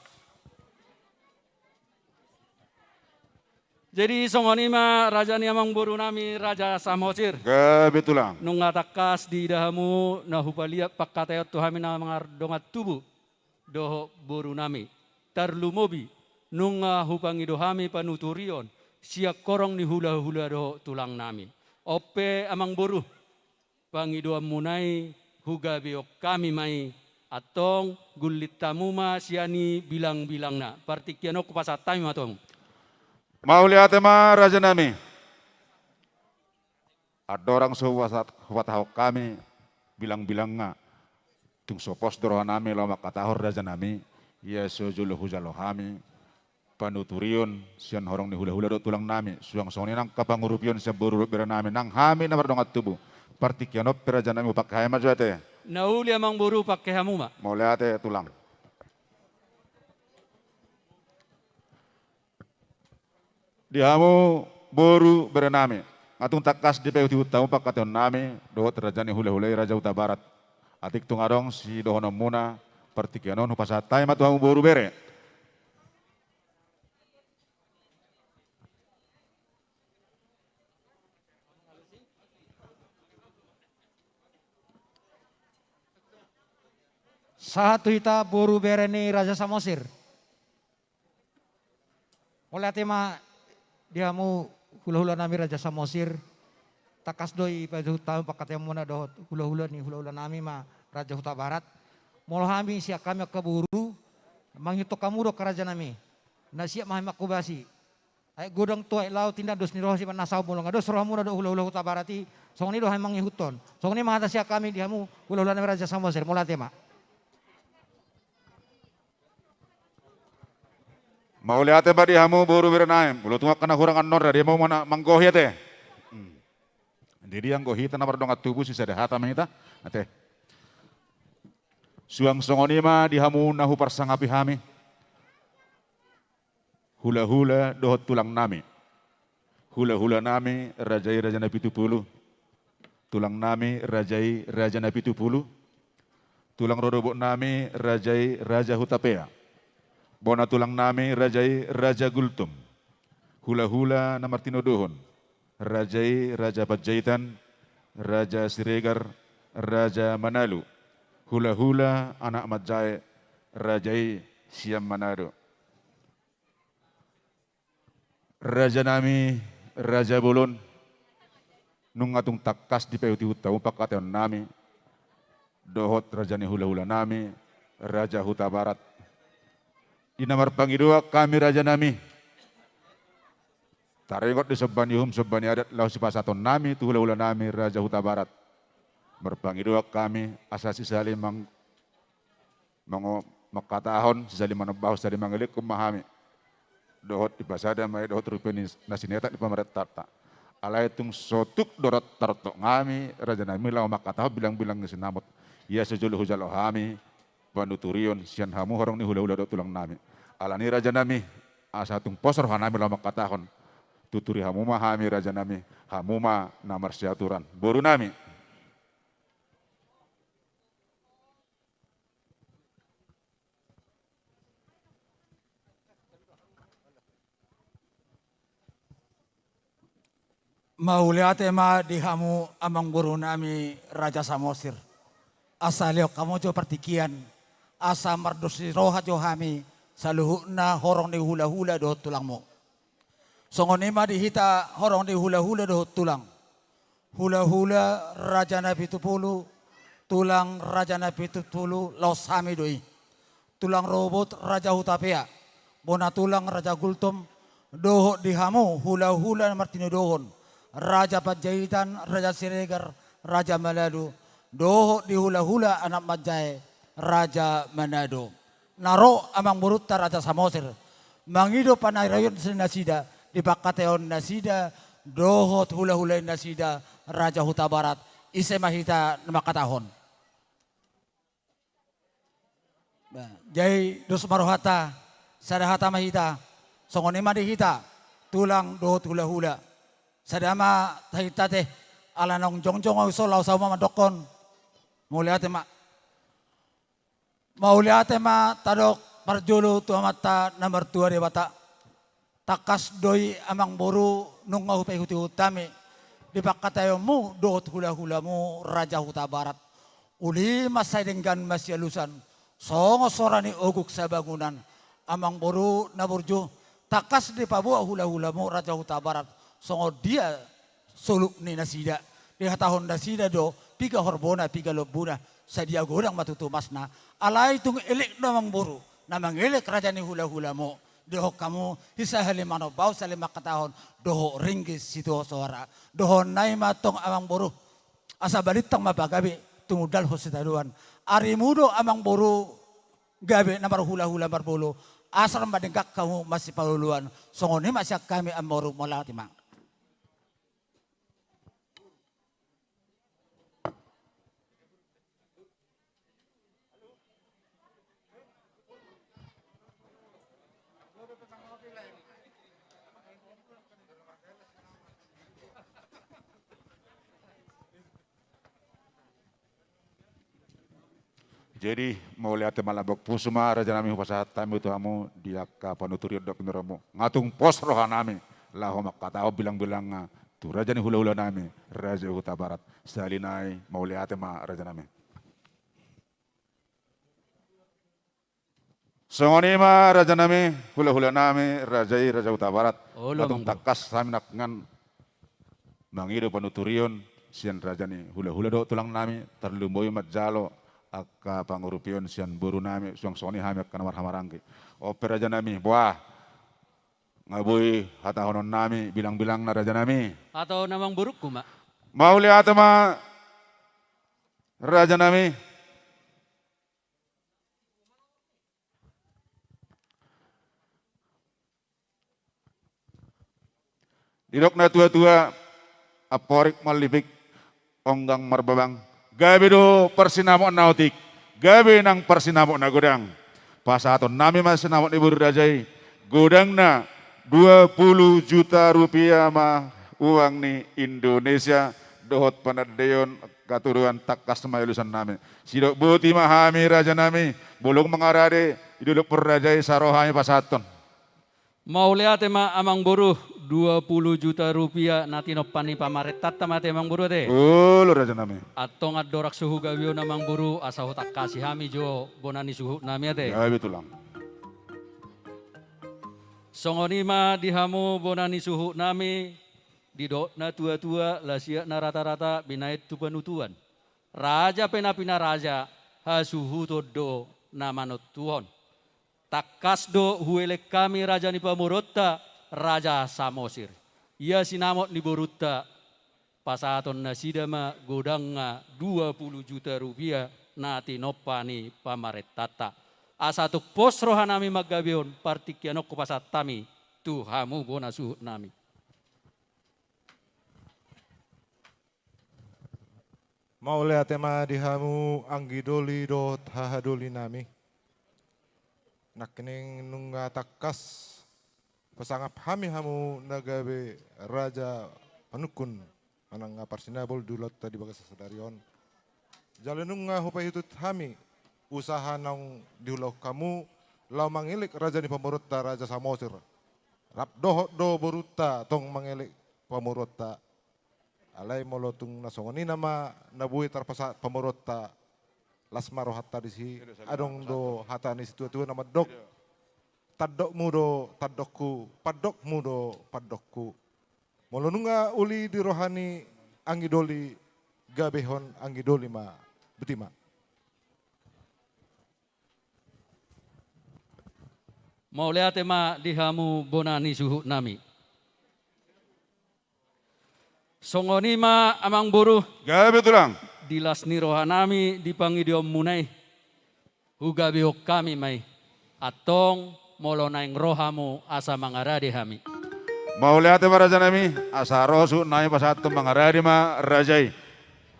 Jadi songonima Raja ni amang boru nami Raja Samosir. Kebetulan. Nungatakas di dahamu nahupalia pakkatayot tuhami na mga dongat tubu doho boru nami. Tarlumobi nunga hupangi dohami panuturion siak korong ni hula-hula doho tulang nami. Ope amang boru pangidoam munai huga biok kami mai atong gulit tamuma siani bilang-bilang na. Partikiano kupasatami matong. Mauliatema Raja nami. Ada orang huwatahok kami bilang-bilang nga. Tung sopos dorohan nami lo makatahor Raja nami. Ya sojolo hujalo hami panuturion sian horong ni hula-hula do tulang nami suang soni nang kapangurupion sian buru bera nami nang hami namar dongat tubuh partikianop peraja nami upak hama juate nauli amang buru pakai hamuma mauliate tulang dihamu boru bera nami atung takas di peuti utamu pakation nami do terajani hula-hula Raja Huta Barat atik tungadong si dohonom muna partikianon upasatay matuhang boru bere. Satu ita boru bere ni Raja Samosir. Oleh tema diamu hula-hula nami Raja Samosir, takas doi pada tahun pakat yang mana dohot hula-hula nami ma Raja Huta Barat. Molo kami siap kami keburu, mangito kamu do kerajaan nami. Nasiap mah makubasi. Ay godang tuai lau tindak dos ni roh si panasau mulong ados roh muna do hula-hula Huta Barati. Song ni do hamang ihuton. Song ni mangata siap kami diamu hula-hula nami Raja Samosir. Mola tema. Mau lihat ba di hamu buru biranaim, bulu tungak kena kurang anor dia mau mana manggohi teh. Jadi yang gohi tanah berdongat tubuh sisa dah hata mengita, ate. Suang songoni ma di hamu nahu parsangapi hami. Hula-hula dohot tulang nami. Hula-hula nami rajai raja nabi 70. Tulang nami rajai raja nabi 70. Tulang rodobok nami rajai raja Hutapea. Bona tulang nami rajai Raja Gultum. Hula-hula na Martino Dohon. Rajai Raja Pajaitan, Raja Siregar, Raja Manalu. Hula-hula anak Majai, Rajai Siam Manado. Raja nami Raja Bolon. Nung atung takas di peuti hutau pakateon nami. Dohot rajani hula-hula nami, Raja Huta Barat. Di nomor pangidua kami raja nami. Taringot di sebani adat lau sipasaton nami tu hula-hula nami Raja Huta Barat. Berpangidua kami asasi saling makatahon saling manebah saling mangelik kumahami. Dohot di pasada mai dohot rupeni nasineta di pemerintah tata. Alai tung sotuk dorot tartok ngami raja nami lau makatahon bilang-bilang ngesinamot. Ya sejuluh hujalo hami panuturion sian hamu horong ni hula-hula do tulang nami. Alani raja nami asa tung posor hanami lama katahon tuturi hamuma hami raja nami hamuma namar siaturan boru nami. Mauliate ma di hamu amang boru nami Raja Samosir. Asalio kamu jo pertikian asa mardosi roha jo hami saluhuna horong di hula-hula do tulangmu. Songonima dihita horong di hula-hula do tulang. Hula-hula Raja Nabi 70, tulang Raja Nabi 70 los hami doi. Tulang robot Raja Hutapea, bona tulang Raja Gultum, doho di hamu hula-hula Martino Dohon. Raja Pajaitan, Raja Siregar, Raja Maladu, doho di hula-hula anak Majai, Raja Manado. Naro amang burutta Raja Samosir. Mangido panayrayon sa nasida, di pakateon nasida, dohot hula-hula nasida, Raja Huta Barat, ise mahita na makatahon. Jai dos marohata, sadahata mahita, songonima dihita, tulang dohot hula-hula. Sadama tahitate, alanong jongjong o lau sama madokon. Muliate ma. Mauliate ma tadok parjulu tua mata nomor 2 di bata. Takas doi amang boru nung ngahupai huti hutami. Di pakatayomu dohot hula-hulamu Raja Huta Barat. Uli masay denggan masyalusan. Songo sorani oguk sa bangunan. Amang boru na burju. Takas di pabua hula-hulamu Raja Huta Barat. Songo dia suluk ni nasida. Di hatahon nasida do. Piga horbona, piga lobuna. Sadia godang matutumas na. Alay tung ilik namang boru. Namang ilik raja ni hula-hulamu. Doho kamu hisa halimano bau salima katahon. Doho ringgis situ suara. Doho nai matong amang boru. Asa balitang mapagabi. Tungudal hositaduan. Ari mudo amang boru. Gabi namar hula-hula barbolo. Asar madengkak kamu masih paluluan. Songoni masih kami amboru mola timang. Jadi mau lihat malabok pusuma raja nami hupasa tamu itu kamu dia ka panuturi dok nuramu ngatung pos roha nami laho makata bilang-bilang tu raja ni hula-hula nami Raja Huta Barat salinai mau lihat ma raja nami. Songonima raja nami, hula-hula nami, rajai Raja Huta Barat. Olo, Latung Manggo. takas kami nakngan mangido panuturion sian raja ni hula-hula do tulang nami terlumboy matjalo akka pangurupion sian buru nami suang soni hami akka namar hamarangki. Ope raja nami, buah ngaboy hatahonon nami bilang-bilang na raja nami. Atau namang burukku, Mak? Mau lihat ma raja nami. Didok na tua-tua aporik malibik onggang marbabang gabi do persinamo nautik gabi nang persinamo na godang pasaton nami mas sinamo ni Buru Rajai godang na 20 juta rupiah mah uang ni Indonesia dohot panadayon katuruan takas maylusan nami sidok buti mahami raja nami bulung mengarade iduluk perrajai sarohami pasaton. Mau lihatema amang buruh 20 juta rupiah nati nopani pamaretat tamate amang buruh te. Ulu raja nami. Atong adorak suhu gawio namang buruh asa hotak kasih hami jo bonani suhu nami te. Ya betulang. Songonima dihamu bonani suhu nami didok na tua-tua lasia na rata-rata binait tu penutuan. Raja penapina raja hasuhu todo namanot tuon. Takas do huelek kami raja ni pamurota Raja Samosir. Ia sinamot ni Borutta pasaton nasidama godanga 20 juta rupiah nati nopani pamaretata. Asatuk pos rohanami magabion partikianok ko pasatami tuhamu bona suhut nami. Mau lihat tema dihamu anggidoli do hahadoli nami. Nakning nungga takas pasangap hami hamu nagabe raja panukun manang parsinabol dulot tadi bagas sadarion. Jalanunga hupai hitut hami usaha nang diulau kamu lau mangilik raja ni pamurutta Raja Samosir. Rap dohot do boruta tong mangilik pamurutta. Alai molotung nasongoni nama nabui tarpasa pamurutta lasmaro hatta disi adong do hata ni situ nama dok. Tadok mudo tadokku, padok mudo padokku. Molonunga uli di rohani anggidoli gabehon anggidoli ma betima. Mau lihat tema dihamu bonani suhu nami. Songonima amang buruh. Gabe tulang. Dilas ni rohanami dipangidiom munai. Hugabihok kami mai. Atong molo naing rohamu asa mangaradi hami. Mau lihat ma raja nami asa rosu nami pasaton mangaradi ma rajai.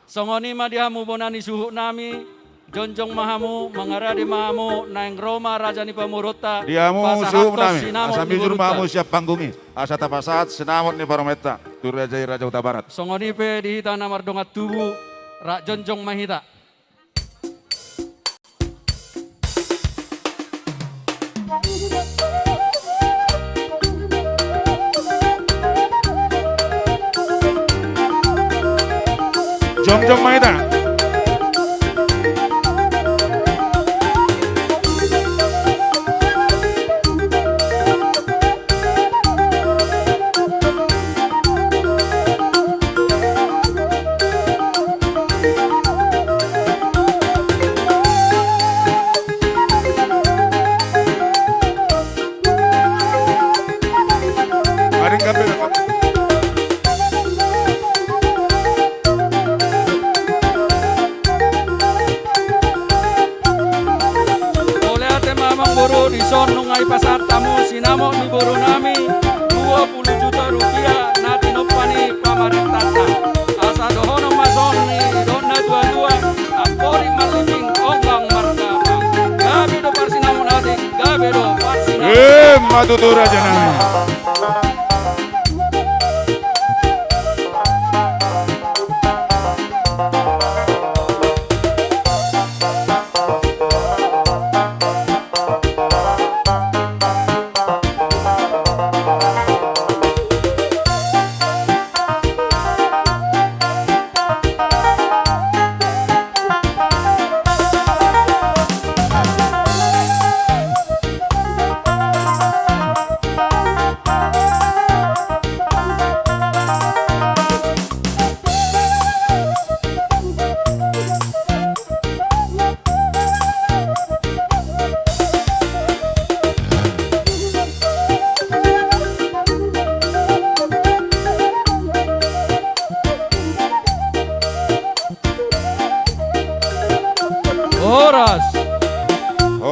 Songonima dihamu bonani suhu nami. Jonjong mahamu mangaradi mahamu naing Roma raja ni pamurota. Diamu suhu nami asa mijur mahamu siap panggungi. Asa tapasat sinamot ni parometa. Tu rajai Raja Huta Barat. Songonipe dihita namar dongat tubuh. Rak jonjong mahita. Jongjong Maeda. Maring kape na Buru di son nungai pasar tamu sinamo ni buru nami 20 juta rupiah nati nopani pamaretata asa dohono masoni dona dua-dua apori malibing onggang markabang gabi do parsinamo nati gabi do parsinamo matutu raja nami.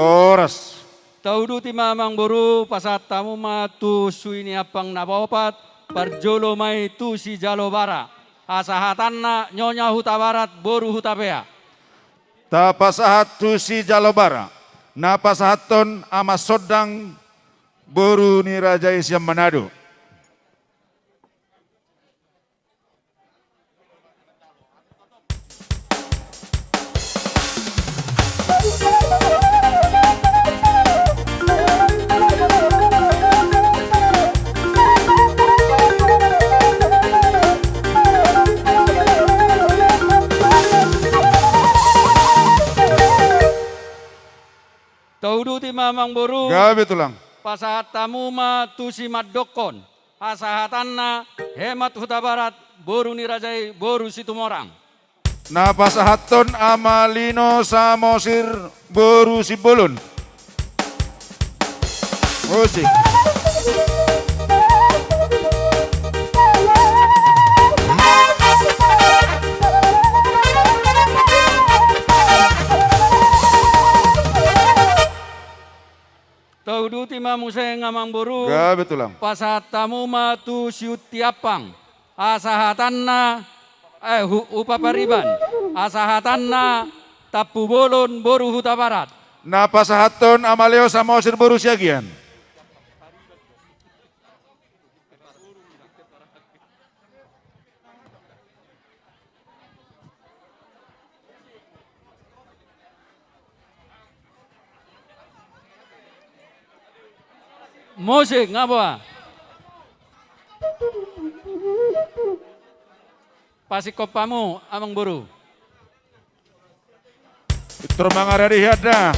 Oras. Taudu ti mamang boru pasat tamu matu suini apang nabopat parjolo mai tu si jalo bara. Asahatanna nyonya huta barat boru huta bea. Tapasahat tu si Jalobara. Napasahaton ama sodang boru ni Raja Isyam Manado. Taudu ti mamang boru. Gabi tulang. Pasahat tamu ma tu si madokon. Asahatanna hemat huta barat boru ni rajai boru si tumorang. Napasahaton amalino samosir boru si bolon. Musik. Taudu ti mamuseng ngamang boru. Gabi tulang. Pasahat tamu ma tu siut tiapang. Asahatanna upapariban. Asahatanna tapu bolon boru huta barat. Napasahaton amaleo samosir boru siagian. Musik ngapa? Pasikopamu amang boru. Termangara di hada.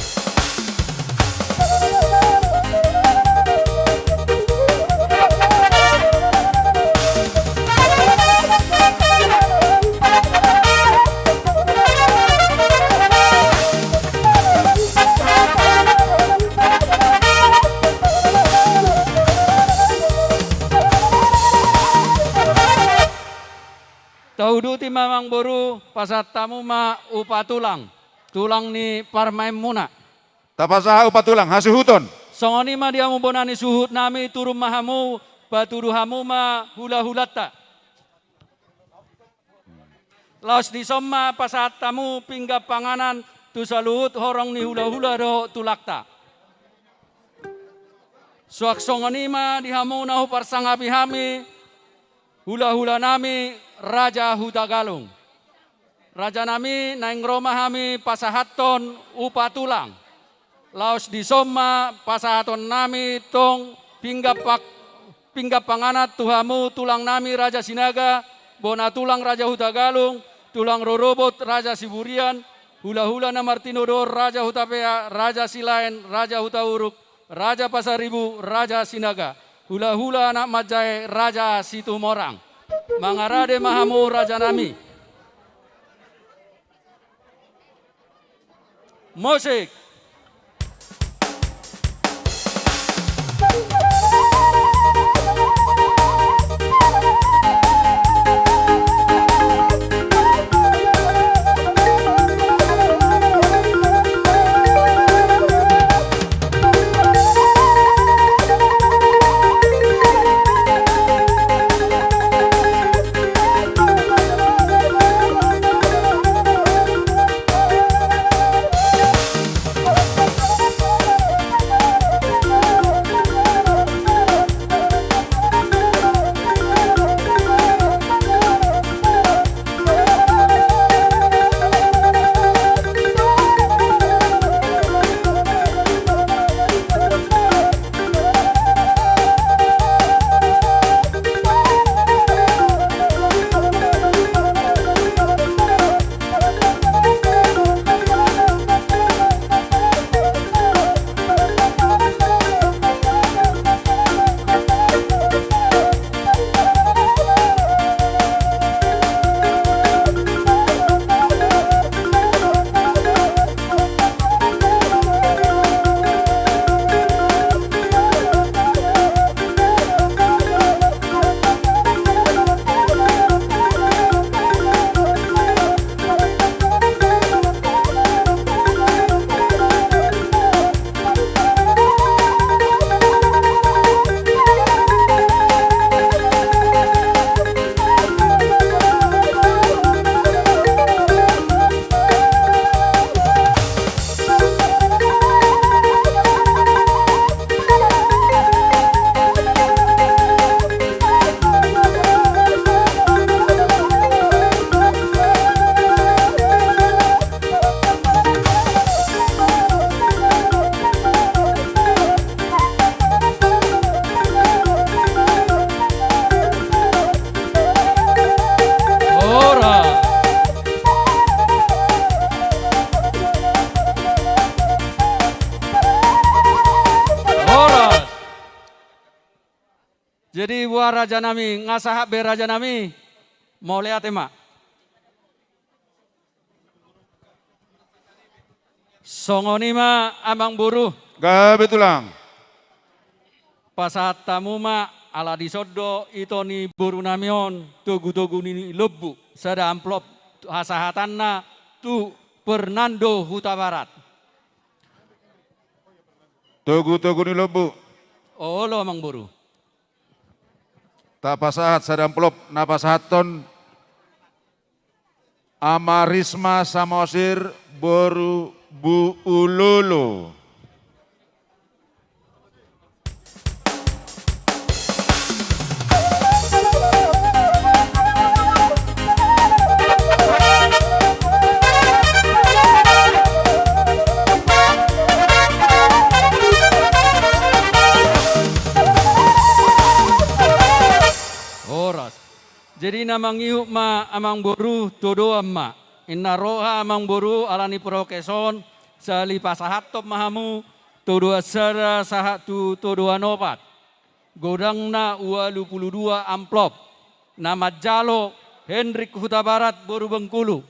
Taudu ti mamang boru pasat tamu ma upatulang. Tulang ni parmaim muna. Tapasaha upatulang hasuhuton. Songoni ma dia bonani suhut nami turun mahamu batuduhamu ma hula-hulatta. Laos di somma pasat tamu pinggap panganan tu saluhut horong ni hula-hula do tulakta. Suak songoni ma dihamu nahu parsangapi hami hula-hula nami Raja Huta Galung. Raja nami naing Roma hami pasahaton upatulang. Laos di somma pasahaton nami tong pinggap panganat tuhamu tulang nami Raja Sinaga, bona tulang Raja Huta Galung, tulang rorobot Raja Siburian, hula-hula na Martinodor Raja Huta Pea, Raja Silain, Raja Huta Uruk, Raja Pasaribu, Raja Sinaga, hula-hula anak Majai, Raja Situmorang. Mangarade mahamu Raja nami. Musik. Jadi buah raja nami ngasahak be raja nami mau lihat emak. Songonima amang buruh. Gabe tulang. Pasat tamu ma ala disodo itoni buru namion togu-togu nini lebu sada amplop hasahatanna tu Fernando Huta Barat. Togu-togu ni lebu. Oh lo amang buru. Tapasahat sada amplop napasahaton Amarisma Samosir Boru Bu Ululu. Jadi namang iu ma amang boru todo amma. Inna roha amang boru alani prokeson sali pasahat top mahamu todo asara sahatu todo anopat. Godangna ualu puluh dua amplop. Nama Jalo Hendrik Huta Barat Boru Bengkulu.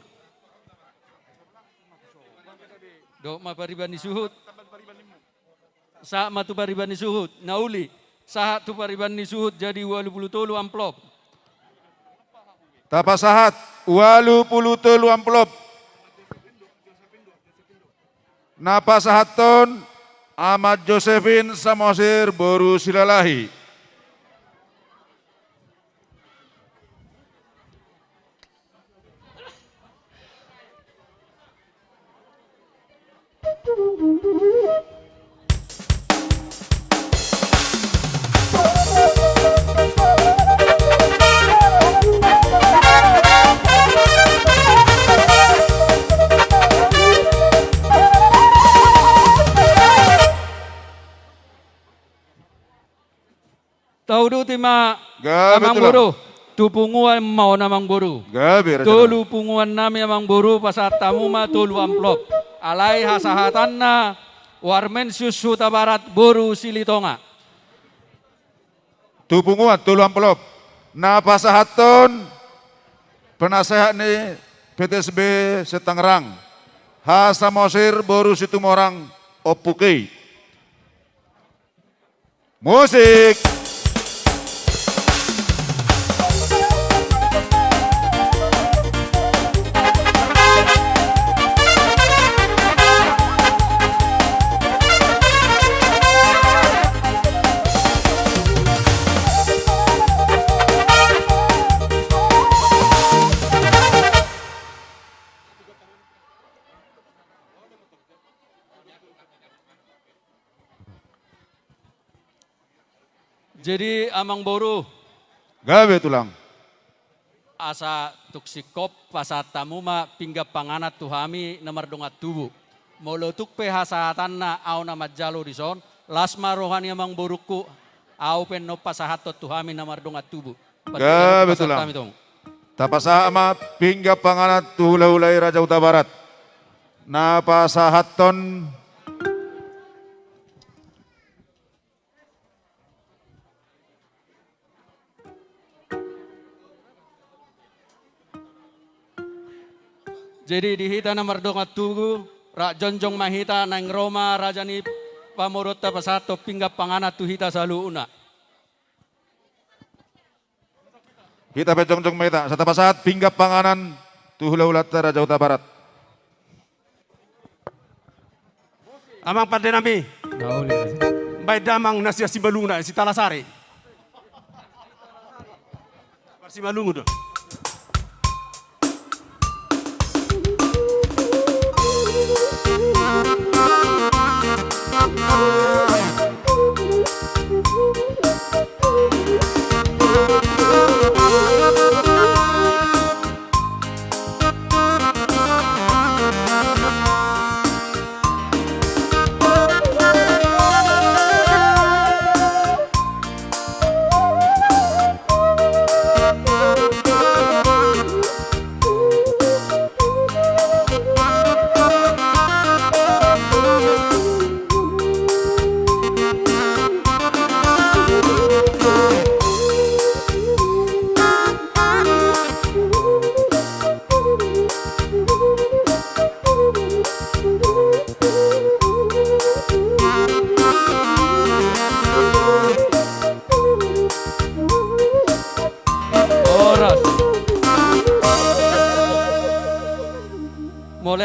Dok ma pariban disuhut. Sa matu pariban disuhut. Nauli. Sahat tu pariban disuhut jadi ualu puluh tolu amplop. Tapasahat walu puluh telu amplop. Napasahaton Ahmad Josephine Samosir Boru Silalahi. Tahu du tima Gabe amang tulang. boru. Tu punguan mau namang boru. Gabe raja. Tolu punguan nami amang boru pasat tamu ma tolu amplop. Alai hasahatanna Warmensius Huta Barat Boru Silitonga. Tupunguan telu amplop. Napasahaton penasehat ni PTSB Setangerang. Samosir Boru Situmorang Opukei. Musik. Jadi amang boru. Gabe tulang. Asa tuksikop pasat tamu ma pinggap panganat tuhami nomor dongat tubuh. Molotuk pe hasahatanna au nama Jalo dison. Lasma rohani amang boruku au pen no pasahatot tuhami nomor dongat tubuh. Gabe tulang. Tapasama pinggap panganat tuhula-hulai Raja Huta Barat. Napasahaton Jadi dihita nomor dongat tugu, rak jonjong mahita nang Roma rajani pamorota pasato pinggap panganat tuhita salu una. kita pejong-jong meta. Satapasahat pinggap panganan tuhula-hulat Raja Huta Barat. Amang padenami. Bay damang nasya si baluna si talasari. Si malungu do.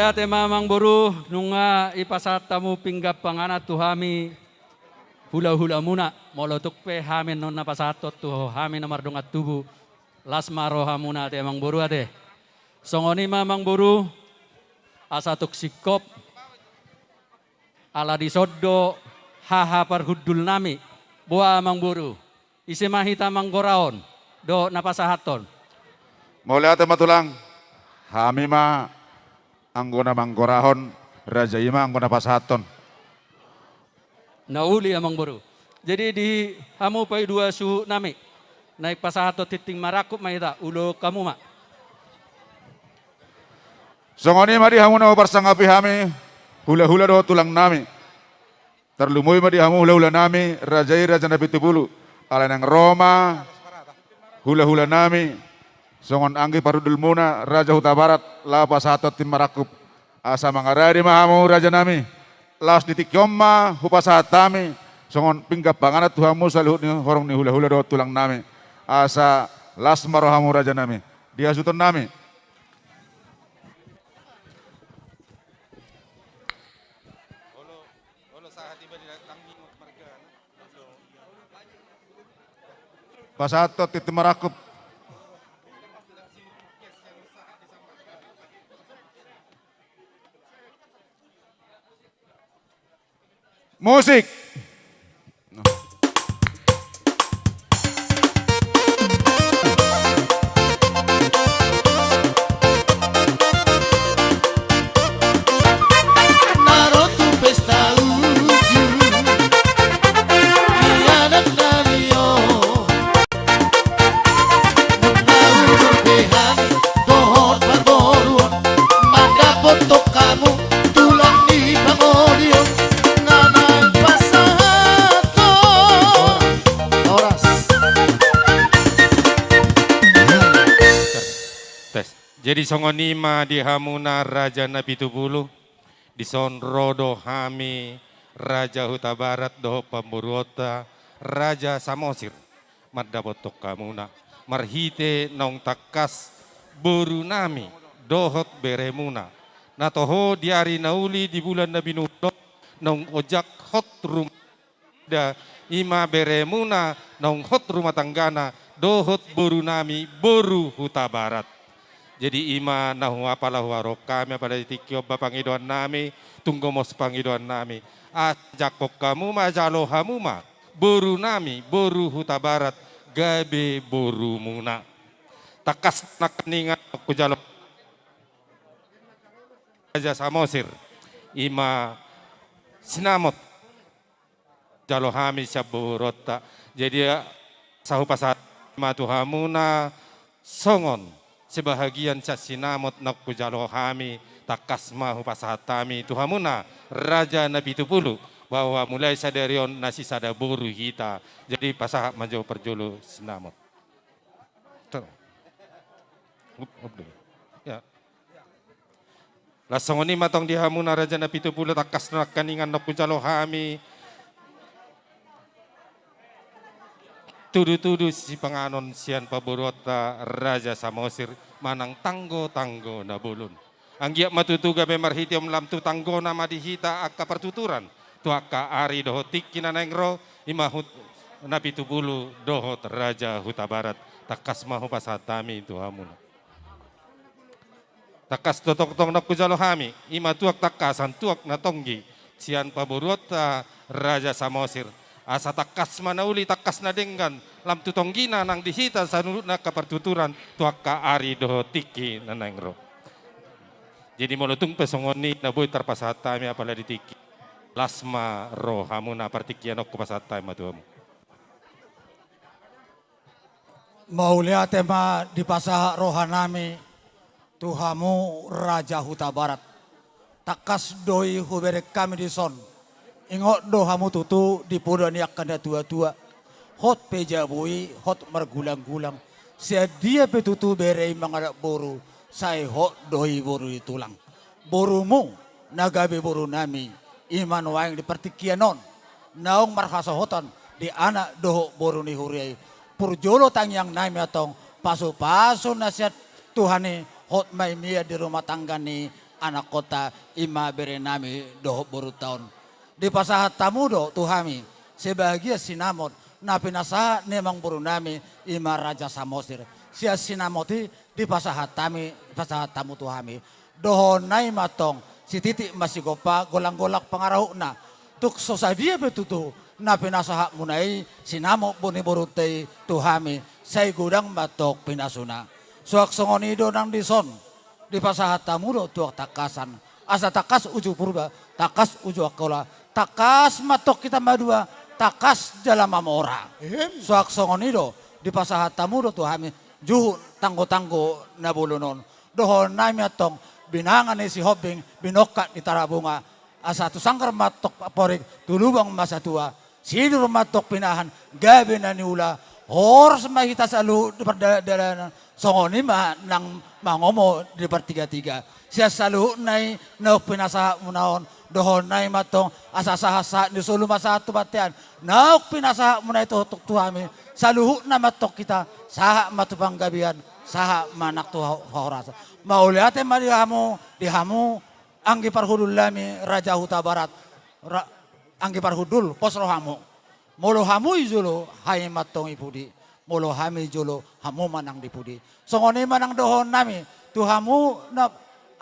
lihat mamang boru nunga ipasat tamu pinggap pangana tuhami hula-hula muna molotuk pe hamin non napasatot tu hamin nomor dongat tubuh lasmaro hamuna te emang boru ate songoni mamang boru asatuk sikop ala disodo haha parhudul nami boa mang boru isi mahita manggoraon do napasahaton Mulai ate matulang, kami ma anggona mangkorahon, Raja Ima anggona pasahaton. Nauli amang boru. Jadi di hamu pai dua su nami. Naik pasahato titing marakup mahita ulo kamu mak. Songoni madi hamu na parsangapi hami, hula-hula do tulang nami. Terlumui madi hamu hula-hula nami, Raja Nabi Tubulu. Alanang Roma, hula-hula nami. Songon anggi parudul muna Raja Huta Barat la pasahatot tim marakup asa mangarari mahamu Raja nami las ditik yomma hupasahatami songon pinggap banganat tuhamu saluhut ni horong ni hula-hula do tulang nami asa las marohamu Raja nami dia suton nami pasahatot tim marakup musik. Naro tu pesta uju Tiada dalio Menau berpehan Dohot barboruan Manda foto kamu Tulang di pangodion Jadi songonima di hamuna Raja Nabi Tubulu, di sonrodo hami Raja Huta Barat doho pamburuota Raja Samosir, madabotok kamuna, marhite nong takas burunami dohot beremuna, natoho diari nauli di bulan Nabi Nuh nong ojak hot rumah da ima beremuna nong hot rumah tanggana dohot burunami boru Huta Barat. Jadi ima nahu apalahu kami pada tikio bapangidoan nami tunggomos pangidoan nami ajak kamu majalo hamuma boru nami boru Huta Barat gabe boru muna takas nakaningan aku jalo Raja Samosir ima sinamot jalo hami syaburota jadi sahu pasat matuhamuna songon sebahagian casinamot nak pujalo hami takasma hupasahatami tuhamuna Raja Nabi Tubulu bahwa mulai sadarion nasi sada boru hita jadi pasah majo perjolo sinamot. Ya. Lasongoni matong dihamuna Raja Nabi Tubulu takas nak kaningan nak pujalo hami tudu-tudu si penganon sian paborota Raja Samosir manang tanggo-tanggo na bulun. Anggiak matutuga bemarhitiom lam tu tanggo na madihita akka pertuturan. Tu akka ari dohotik kinanengro imahut Nabi Tubulu dohot Raja Huta Barat. Takas mahu pasatami tu hamun. Takas totok-tong nak kujalo hami. Ima tuak takasan tuak na tonggi. Sian paborota Raja Samosir. Asa takas manauli takas na denggan lam tutonggina nang dihita sa nurut na kapertuturan tuak ka ari doho tiki na nangro. Jadi molutung pesongoni na boy tarpasatami apala di tiki. Lasma rohamu na partikianok kupasatami matuamu. Maulia tema di pasah rohanami tuhamu Raja Huta Barat. Takas doi huberek kami di son. Ingot dohamu tutu di pudaniak kanda tua-tua. Hot pejabui, hot mergulang-gulang. Sedia petutu berei mangadak boru. Saya hot doi boru ditulang. Borumu nagabe boru nami. Iman waing di pertikianon. Naung marhasohotan di anak doho boru ni huriai. Purjolo tangyang nami atong pasu-pasu nasihat Tuhani hot may mia di rumah tangga ni anak kota ima berenami doh boru tahun. Di pasahat tamu do tuhami sebahagia sinamot na pinasa nemang boru nami ima Raja Samosir. Sia sinamoti di pasahat tamu tuhami. Doho nai matong si titik masih gopa golang-golak pangarahu na. Tuk sosadia betutu na pinasaha munai sinamot boni boru tei tuhami. Say gudang matok pinasuna. Suak songonido nang dison. Di pasahat tamu do tuak takasan. Asa takas uju purba, takas uju akola. Takas matok kita madua, takas jalan mamora. Suak songonido di pasahat tamu do tuhami. Juhu tanggo-tanggo na bulunon. Dohon nami atong binangan si hobing binokat di tarabunga. Asa tu sangkar matok porik tulubang masa tua. Sidur matok pinahan gabi na niula. Horas mahita salu di perdalanan. Songoni mah nang mangomo di pertiga-tiga. Sia salu nai nauk pinasa munaon. Dohon nai matong asa-asa di sulu masa tu batean. Nauk pinasa munai tu tuhami. Saluhu na matok kita. Saha matupang gabian. Saha manak tu horasa. Mauliate dihamu anggi parhudul lami Raja Huta Barat. Anggi parhudul pos rohamu. Molo hamu izulu hai matong ipudi. Molo hami jolo hamu manang dipudi. Songoni manang dohon nami. Tuhamu na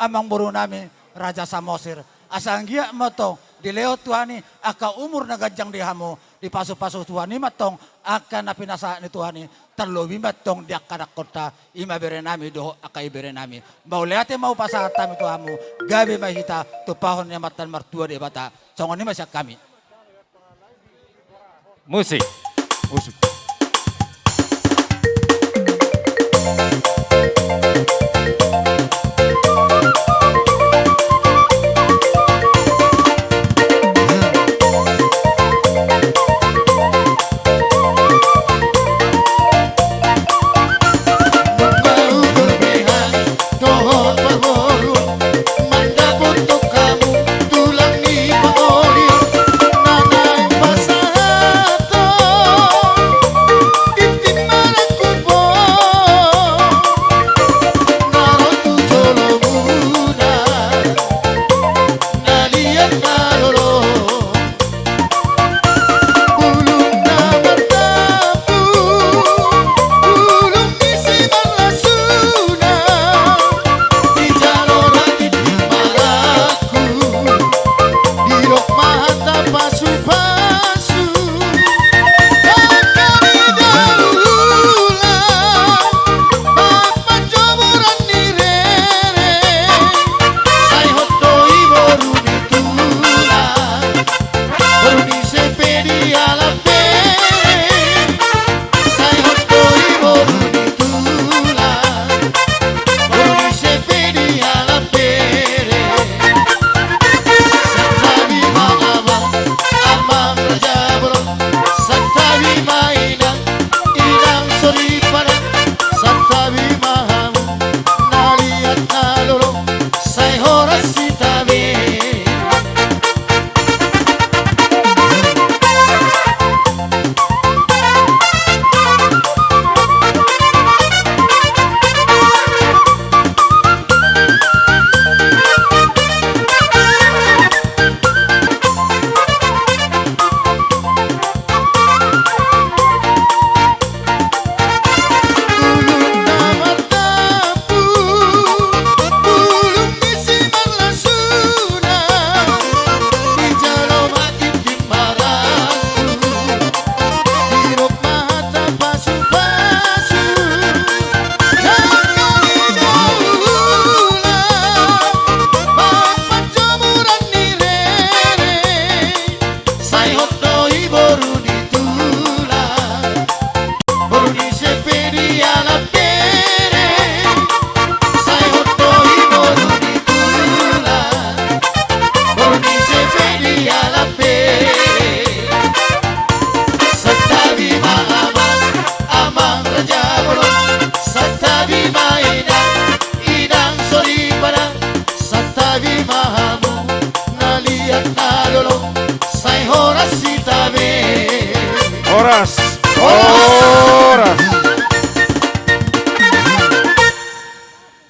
amang buru nami Raja Samosir. Asanggia matong dileo tuhani aka umur nagajang dihamu. Di pasu-pasu tuhani matong akan napinasa ni tuhani. Terlebih matong di akanak kota ima berenami doho akai berenami. Mauliate mau pasangan tami tuhamu. Gabi mahita tupahon yang matan martua di bata. Songoni masyak kami. Musik.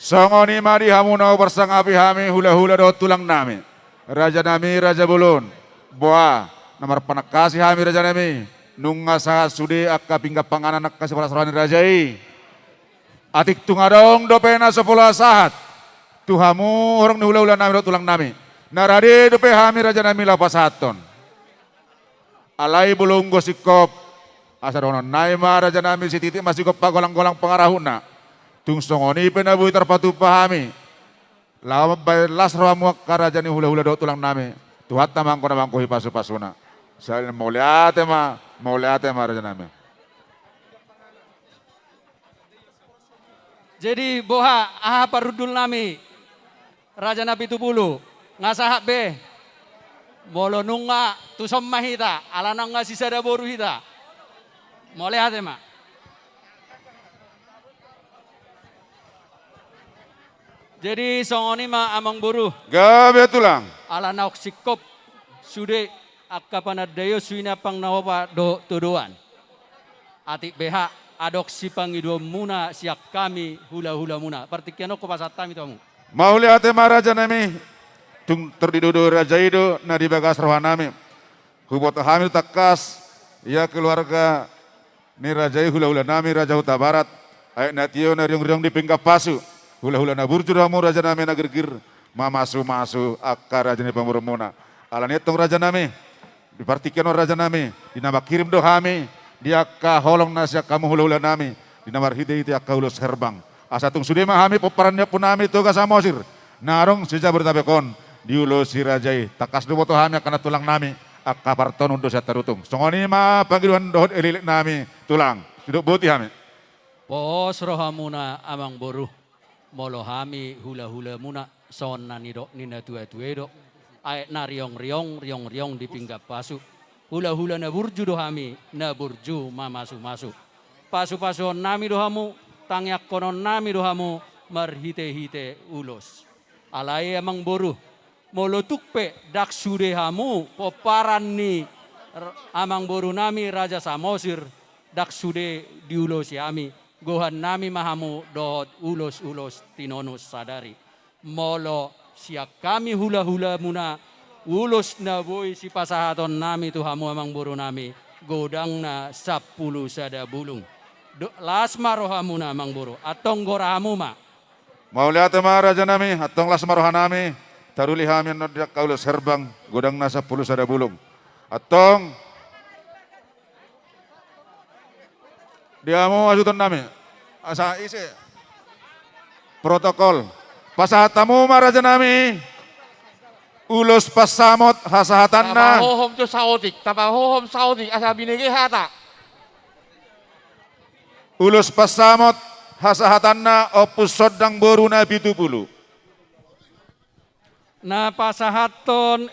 Songoni madi hamuna bersang api hami hula-hula do tulang nami. Raja nami Raja Bulun. Boa nomor panakasi hami Raja nami. Nunga saha sude akka pingga panganan nak kasih para sarani rajai. Atik tungadong do pena 10 sahat. Tuhamu orang ni hula-hula nami do tulang nami. Narade do pe hami Raja nami lapas haton. Alai bulung gosikop. Asarono naima Raja nami si titik masih kop pagolang-golang pengarahuna. Tung songoni penabui terpatu pahami. Lama balas ramu karajani hula-hula do tulang nami. Tuhat tamang kona mangko hipasu-pasuna. Saya mau lihat Raja nami. Jadi boha aha parudul nami Raja Nabi Tupulu ngasahak be molo nunga tusom mahita alanang nga sisada boru hita mole hate ma jadi songoni ma amang boru gabe tulang alana oksikop sude akka panadayo suina pang nawapa do tuduan atik beha adok si pangido muna siak kami hula-hula muna partikiano ko pasatami tomu mau lihat Raja nami tung terdidudu Raja itu na di bagas rohanami hubot hamil takas ya keluarga ni Raja hula-hula nami Raja Huta Barat ayat natio na riong-riong di pinggap pasu hula-hula na burjuramu Raja nami na gergir mamasu-masu akka Raja ni pamurmuna alani tung Raja nami di partikiano Raja nami di nama kirim do hami dia ka holong nasya kamu hula-hula nami di namar hide akka hulus herbang asatung sudema hami peperannya pun nami tugas samosir narong sija bertabekon diulo si rajai takas do boto hami kana tulang nami akka parton undo sa tarutung songoni ma panggiluan dohot elilik nami tulang hidup boti hami pos rohamuna amang boru molo hami hula-hula muna son nani do nina tua-tua do ayat na riong-riong di pinggap pasu hula-hula na burju do hami, na burju mamasu-masu. Pasu-pasu nami do hamu, tangyak konon nami do hamu, marhite-hite ulos. Alai amang boru, molotukpe dak sude hamu, poparan ni amang boru nami Raja Samosir, dak sude diulos yami, gohan nami mahamu dohot ulos-ulos tinonus sadari. Molo siak kami hula-hula muna, ulos na boy si pasahaton nami tuhamu amang buru nami godang na 10 sada bulung lasma rohamu na amang buru atong gorahamu ma mau lihat Raja nami atong lasma roha nami taruli hami nodak kaulos herbang godang na 10 sada bulung atong dia mau ajutan nami asa isi protokol pasahatamu Raja nami ulos pasamot hasahatanna. Tapahohom to saudik, asa binigi hata. Ulos pasamot hasahatanna opus sodang boruna 70. Na pasahaton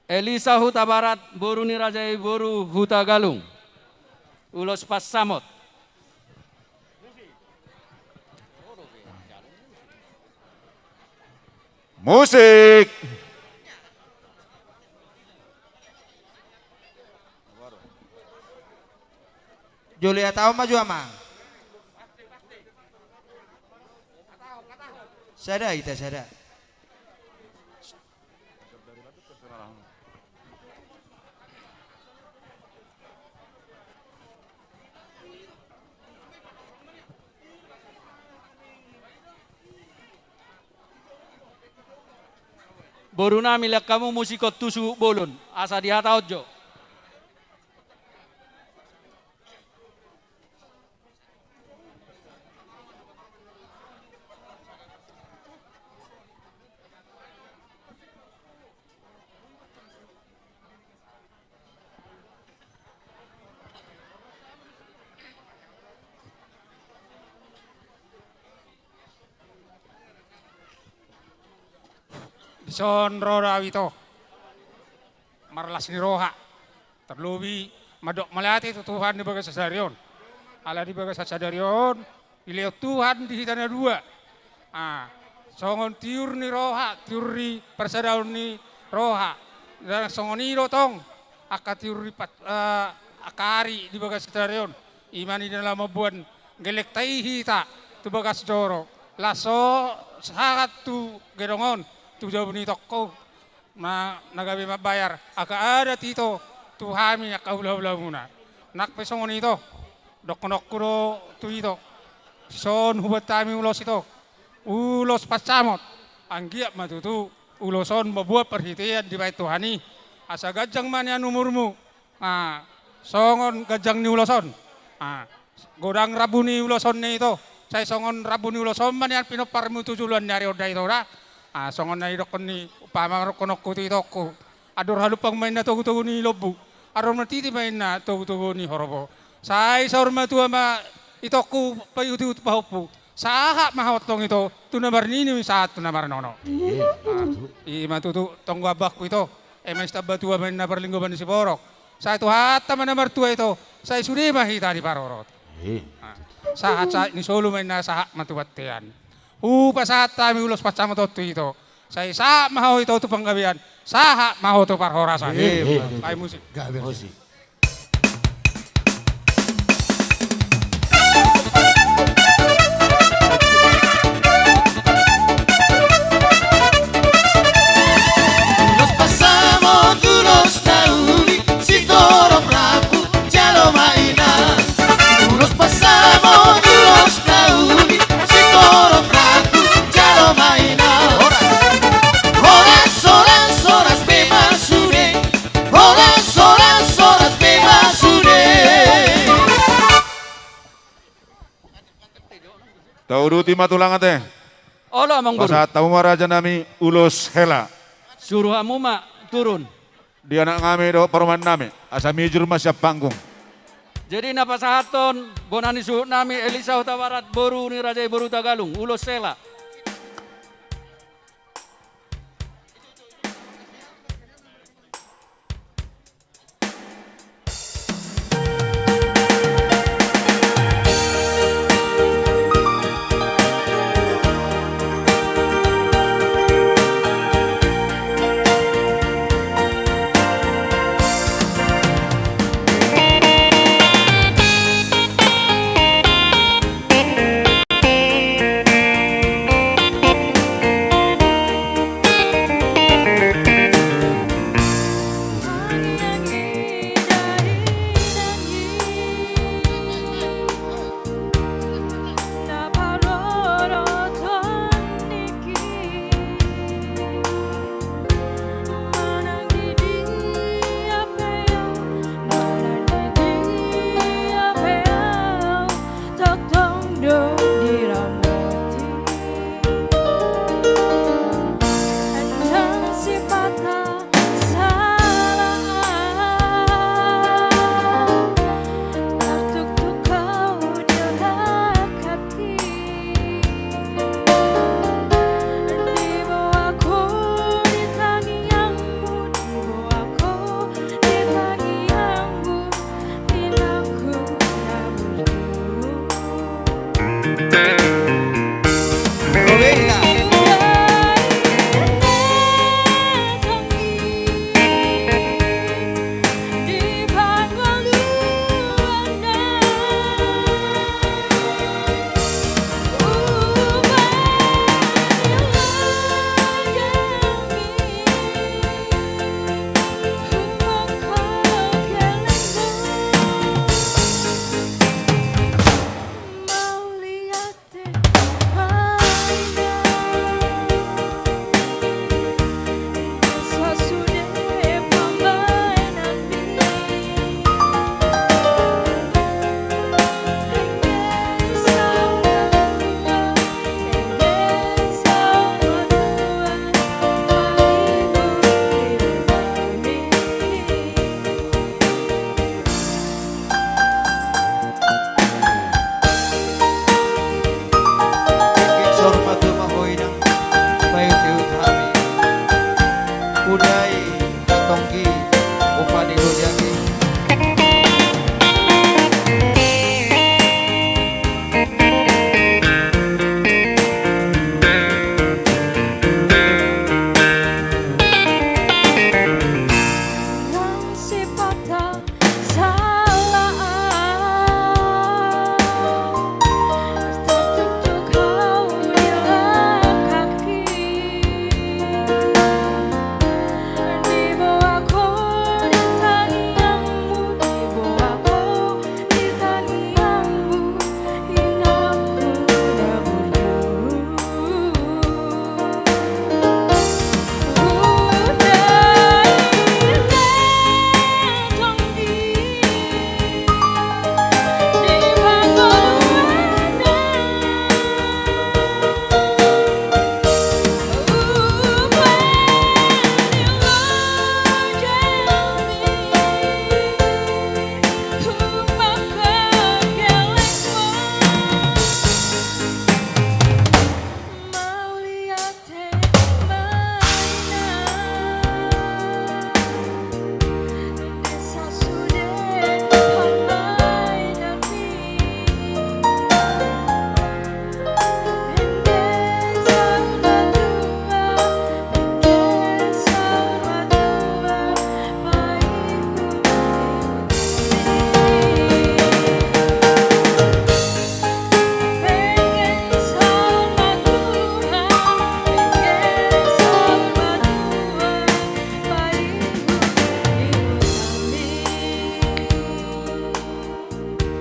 Elisa Huta Barat boruni Raja Boru Huta Galung. Ulos pasamot. Musik. Julia tahu maju amang. Sada kita sada. Boruna milak kamu musikot tusu bolon asa dihata ojo. Son roda wito marlas ni roha terlubi madok melati itu Tuhan di bagas sadarion ala di bagas sadarion pilih Tuhan di hitana dua songon tiur ni roha tiur ni persadaun ni roha dan songon iro tong aka tiur ni akari di bagas sadarion imani dalam mabuan gelek tai hita tu bagas joro. Laso sangat tu gedongon tu jauh ni toko na nagabi mabayar. Aka ada tito tu hami aka ulah muna. Nak pesongon ito dok kuro tu ito. Son hubat kami ulos ito. Ulos pacamot. Anggiap matutu uloson membuat perhitian di bait Tuhani. Asa gajang manian umurmu. Songon gajang ni uloson. Godang rabuni uloson ni ito. Saya songon rabuni uloson manian pinoparmu tujulan nyari oda ito ora. Songon na idokon ni upama rokonok ito ko. Ador halupang main na tugu ni lobu. Aron matiti main na tugu ni horobo. Saya sorma tua ma ito ko payuti pahopu. Saha mahotong ito, tunamar nini saat tunamar nono. Ima tutu tonggo abakku ito, emes tabatua main na berlinggo ban si borok. Saya itu hatta manamar tua ito, saya sudah mahita di parorot. Saat ni solo main na saha matubatean. Saat kami ulos pacama totu ito, saya saha maho ito tu panggabian, saha maho tu parhorasan. Ay musik. Musik. Tauduti matulang ate. Ola mang guru. Pasat tamu raja nami ulos hela. Suruh amu mak turun. Dia nak ngame do perumahan nami. Asa mijur mas siap panggung. Jadi napa sahaton bonani suhut nami Elisa Huta Barat boru ni Raja Boru Tagalung ulos sela.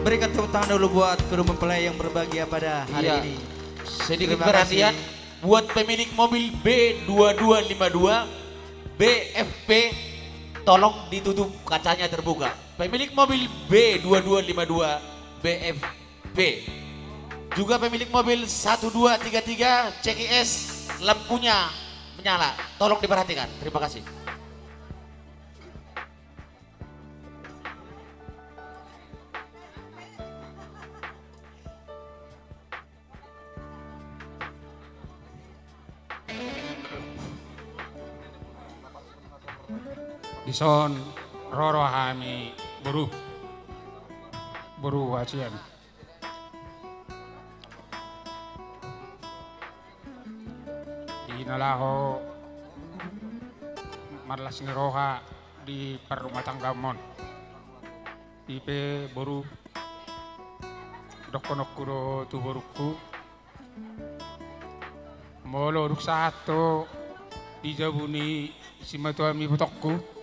Berikan tepuk tangan dulu buat kedua mempelai yang berbahagia pada hari Iya. ini. Sedikit Terima perhatian kasih. buat pemilik mobil B2252 BFP, tolong ditutup kacanya terbuka. Pemilik mobil B2252 BFP. Juga pemilik mobil 1233 CKS, lampunya menyala. Tolong diperhatikan. Terima kasih. Dison roro hami buru wacian. Di nalaho marlas niroha di perumah tangga mon. Ipe buru dokonok kudo tu boruku. Molo ruk satu dijabuni si matuami butokku.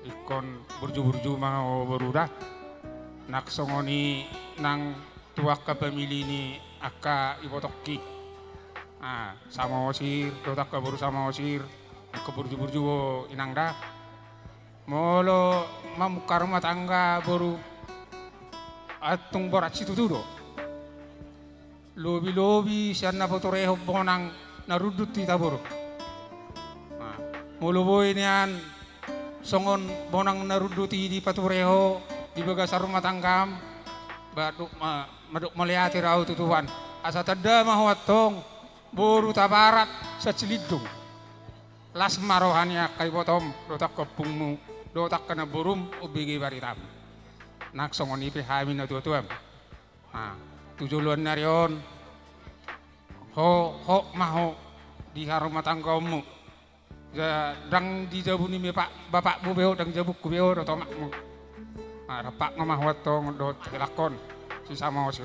Ikon burju-burju mau berudah nak songoni nang tuak ke pemilih ni aka ibotoki sama osir dotak ke buru sama osir ke burju-burju inang dah molo mamukar rumah tangga baru atung borat situ dulu lobi-lobi sian na fotoreho bonang narudut di tabur molo boy nian songon bonang naruduti di patureho di bagasar rumah tanggam baduk maduk meliati rau tutuan asa tada mahwatong boru tabarat sa cilidung las marohanya kay botom dotak kepungmu dotak kena burum ubigi baritam nak songon ipi hamin na tutuam tujuluan narion ho maho di rumah tanggamu dang di jabuni me bapak mu beo dang jabuk ku beo do tomak mu rapak ngamah watong do telakon si sama osir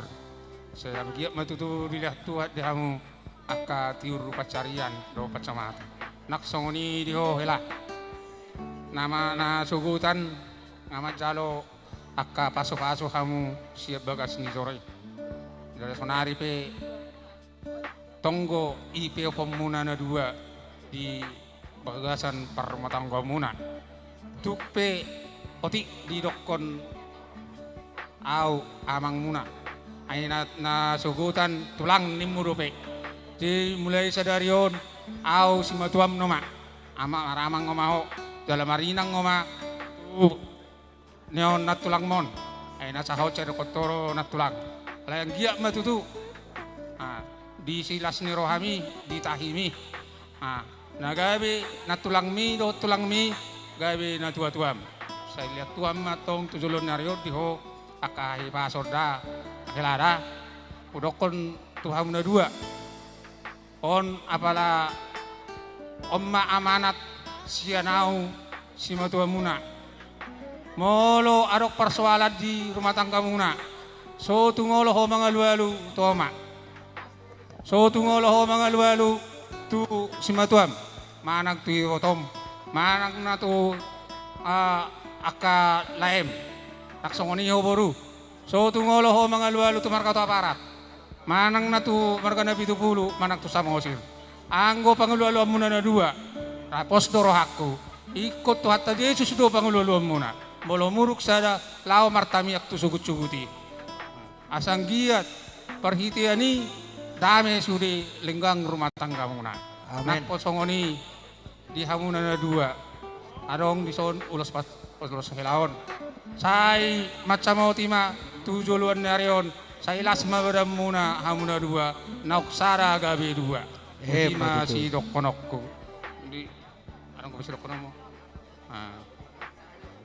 saya giat matutu dilihat tuat dihamu aka tiur pacarian do pacamata nak songoni diho hela nama na sugutan ngamat jalo aka paso-paso kamu siap bagas ni sore dari sonari pe tonggo ipe pemuna na dua di bagasan perumah tangga muna tupe otik di dokon au amang muna aina na sugutan tulang nimurupe di mulai sadarion au simatuam noma ama aramang ngomaho dalam marinang ngoma neon natulang mon aina saho cero kotoro natulang layang giak matutu di silas ni rohami di tahimi na gabi na tulang mi do tulang mi gabi na tuam saya lihat tuam matong tujulon nario diho akahi pasoda kelada udokon tuham na dua on apala omma amanat sianau si matua muna molo adok persoalan di rumah tangga muna so tungolo ho mga lualu toma so tungolo ho mga lualu tu si matuam manag tu otom manag na tu aka laem taksongoni ho boru so tungolo ho mga lualu tu marka to aparat manang na tu marka na 70 manag tu samosir anggo pangulualo muna na dua tapos doro hakku ikut tu hatta Yesus do pangulualo muna molo muruk sada lao martamiak tu sugut-suguti asang giat perhitiani dame sudi lenggang rumah tangga muna amen posongoni di hamuna na dua adong di son ulos helaon sai macam tima tujuluan narion sai lasma badam muna hamuna dua nauksara gabe dua tima si dokonokku di adong ko si dokonomo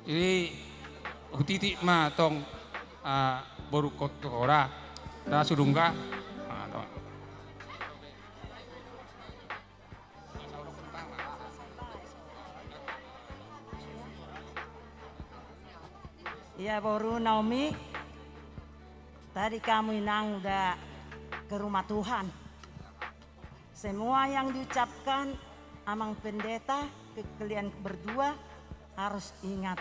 jadi hutiti ma tong borukot to ora da sudungga Ya baru Naomi, tadi kamu inang udah ke rumah Tuhan. Semua yang diucapkan amang pendeta ke kalian berdua harus ingat.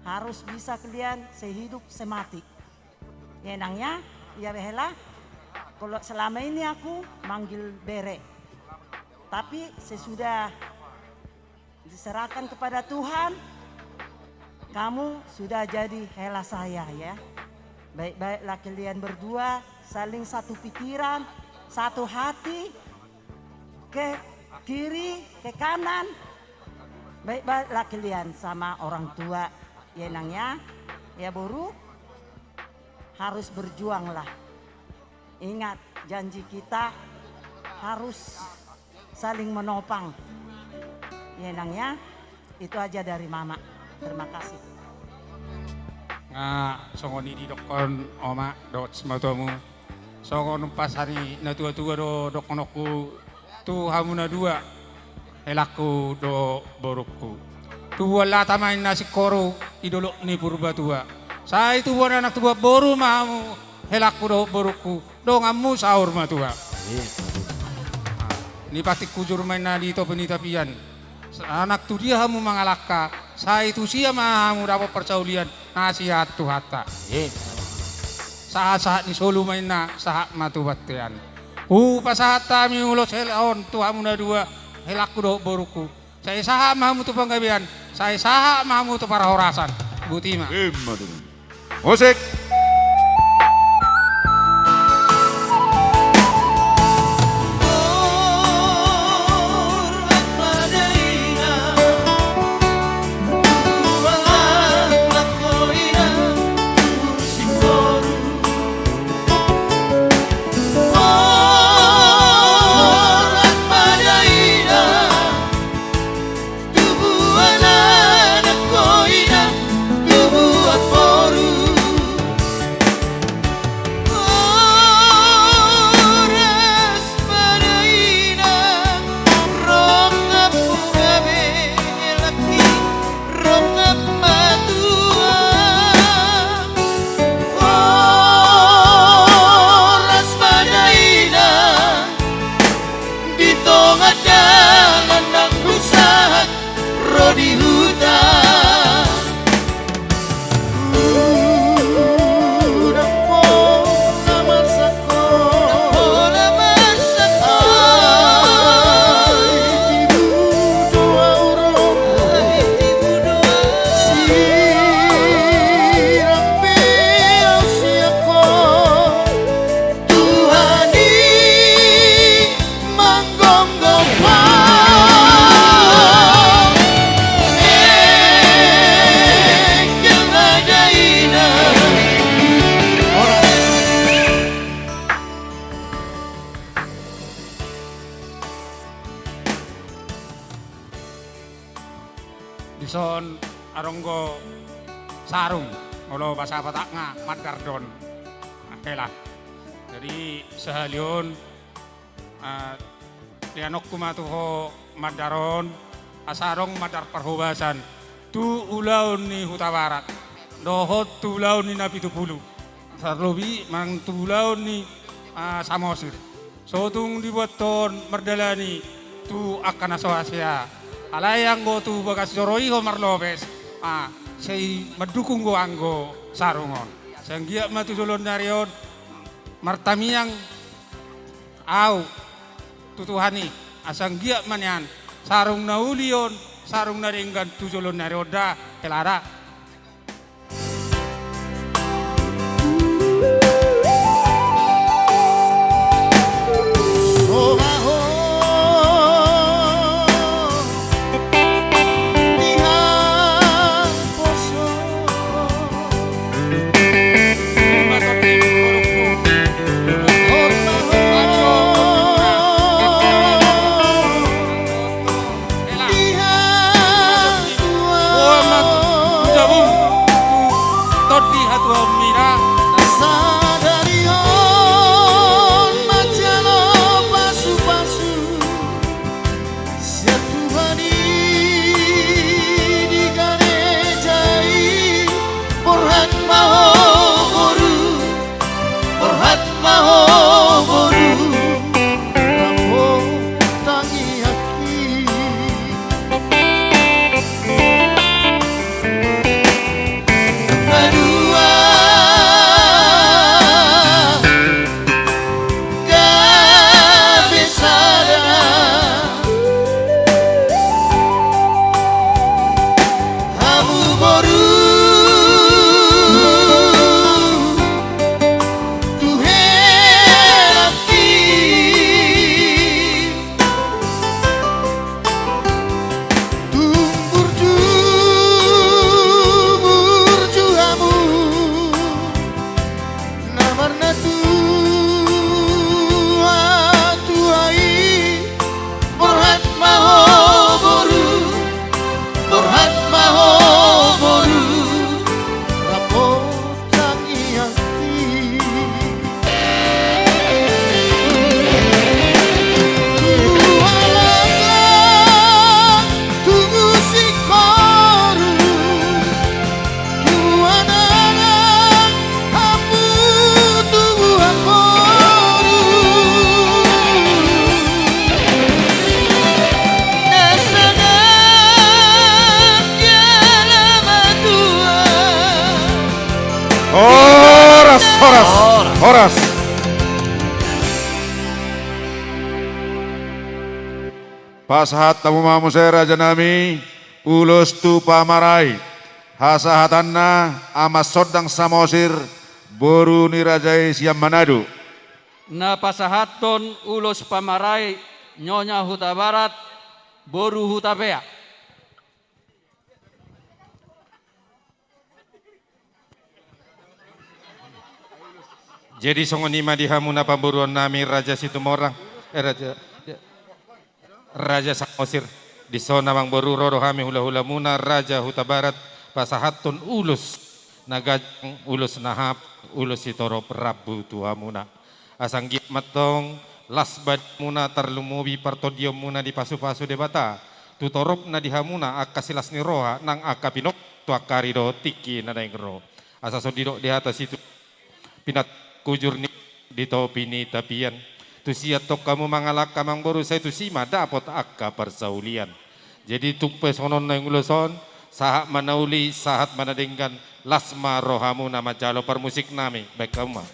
harus bisa kalian sehidup semati. Enangnya, ya behela, kalau selama ini aku manggil Bere. Tapi sesudah diserahkan kepada Tuhan, kamu sudah jadi hela saya ya. Baik-baiklah kalian berdua saling satu pikiran, satu hati, ke kiri, ke kanan. Baik-baiklah kalian sama orang tua. Ya nangnya, ya Boru, harus berjuanglah. Ingat janji kita harus saling menopang. Ya nangnya, itu aja dari Mama. Terima kasih. Nga songoni di dokon oma dot sematomu. Songon pasari na tua-tua do dokonoku tu hamuna dua helaku do borukku. Tu wala tamain nasi koro idolok ni purba tua. Saya itu buat anak tua boru mamu helaku do borukku do ngamu sahur ma tua. Ni pati kujur main nadi to penitapian. Anak tu dia hamu mangalaka. Saya itu sia mamu dapat percaulian nasihat tu hatta. Saat-saat ni solu main na sahat matu batian. Pasahat kami ulos helaon tu hamu na dua helaku do boruku. Saya sahak mamu tu panggabian. Saya sahak mamu tu para horasan. Butima. Musik. Di hutan Napo namar sako Tibu doa urong Sirampe ausiako Tuhani manggonggo Dison aronggo sarung kalau bahasa Bataknya madardon. Oke lah. Jadi sehalion tianokku matuho madaron asarong madar perhobasan tu ulaun ni Huta Barat dohot tu ulaun ni Napi Tupulu sarlobi mang tu ulaun ni Samosir sotung dibuat ton merdalani tu akan asoasia alayang go tu bagas joroi Homar Lopez say mendukung go anggo sarungon sanggia matu solon narion martamiang au tutuhani asang gia manyan sarung naulion sarung naringgan tu solon narioda kelara Horas. Pasahat tamu mamu saya Raja Nami, ulus tu pamarai, hasahatanna amas sodang samosir, boru ni rajai siam Manado. Na pasahaton ulos pamarai, nyonya Huta Barat, boru Huta Pea. Jadi songonima di hamuna pamburuan nami Raja Situmorang, Raja Samosir. Di sona mang boru rodo hami hula-hula muna Raja Huta Barat pasahatun ulus nagajang ulus nahap ulus sitorop Rabu tuhamuna. Asang giat matong lasbad muna terlumubi partodium muna di pasu-pasu debata. Tutorop na di hamuna akasilas ni roha nang akapinok tu akarido tiki na daingro. Asa sodido di atas itu pinat kujur ni di topi ni tapian. Tu siat tok kamu mangalak kamang boru saya tu sima dapot akka persaulian. Jadi tumpe sonon na yung uluson, sahat manauli, sahat manadenggan, lasma rohamu nama jalo permusik nami, baik kamu.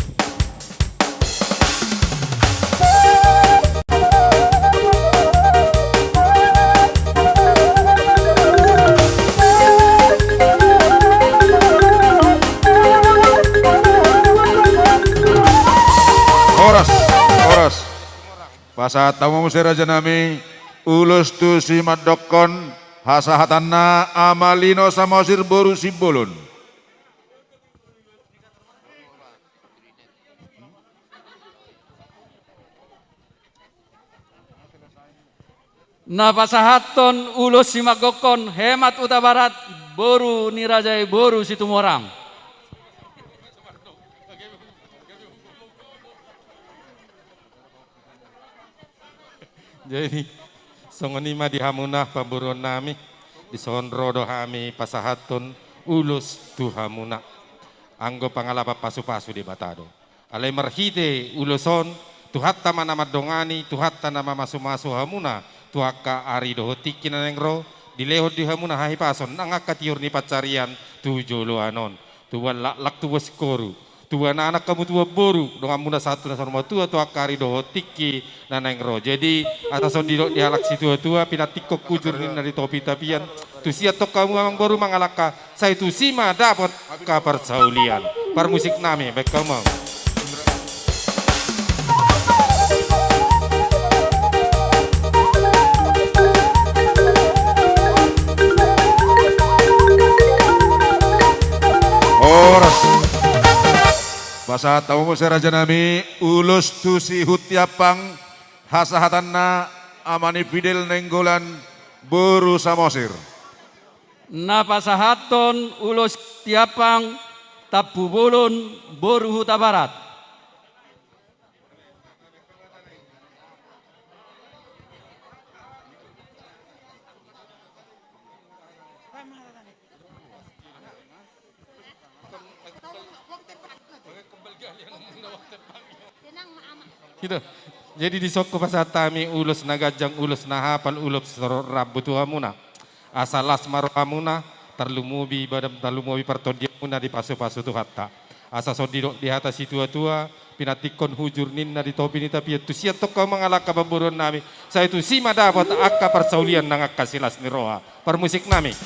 Horas. Pasat tamu musir Raja Nami, ulus tu si madokon, hasahatanna amalino samosir boru simbolon. Na pasahaton ulos simagokon hemat Huta Barat, boru ni rajai boru Situmorang. Jadi songonima di hamunah pamburuan nami di sonrodo hami pasahatun ulus tu hamunah anggo pangalapa pasu-pasu di batado alai marhite uluson tuhatta mana madongani tuhatta nama masu-masu hamuna tuaka ari doho tiki nanengro dilehod di hamuna hahi pason nang akatiur ni pacarian tu jolo anon tuan lak tu waskoru tuan anak kamu tua boru dengan muna satu na sorma tua tua kari doho tiki nanengro. Jadi atas ondiro dihalak si tua pinatikok kujur ni dari topi tapian. Tu siat tok kamu amang boru mangalaka. Saya tu sima dapat kabar saulian. Par musik nami baik kamu. Horas. Basa tamu musir Raja Nami, ulus tu si hutiapang, hasahatanna amani fidel nenggolan boru samosir. Na pasahaton ulos tiapang tapu bolon boru Huta Barat. Gitu. Jadi di soko pasatami ulus nagajang ulus nahapal ulus rabu tuhamuna. Asalas marohamuna terlumubi badam terlumubi partodiamuna di pasu-pasu tuhatta. Asa sodidok di atas si tua-tua pinatikon hujur ninna di topi ni tapi tu siat toko mengalaka pemburuan nami. Saya tu sima dapat akka persaulian nang akka silas ni roha. Permusik nami.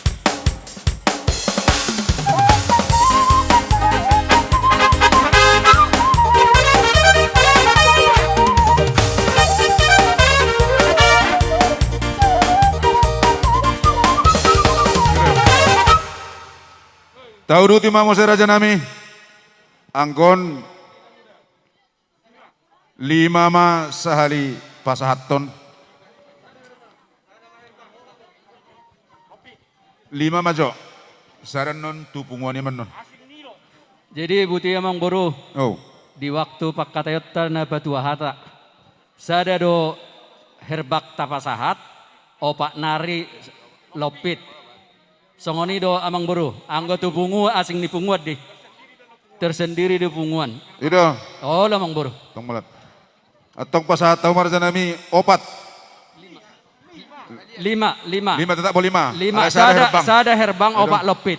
Tahu ti mamu Raja Nami, angkon 5 ma sahali pasahaton 5 majo saran non tupungwani man non. Jadi buti amang boru. Oh. Di waktu pakatayota na batua hata. Sada do herbak tapasahat opak nari lopit. Songoni do amang boru, anggo tu pungu asing ni punguat di. Tersendiri di punguan. Ido. Oh lamang boru. Tong malat. Atong pasahat tahu Raja Nami opat. 5 tetap boleh 5. 5 sada herbang opak lopit.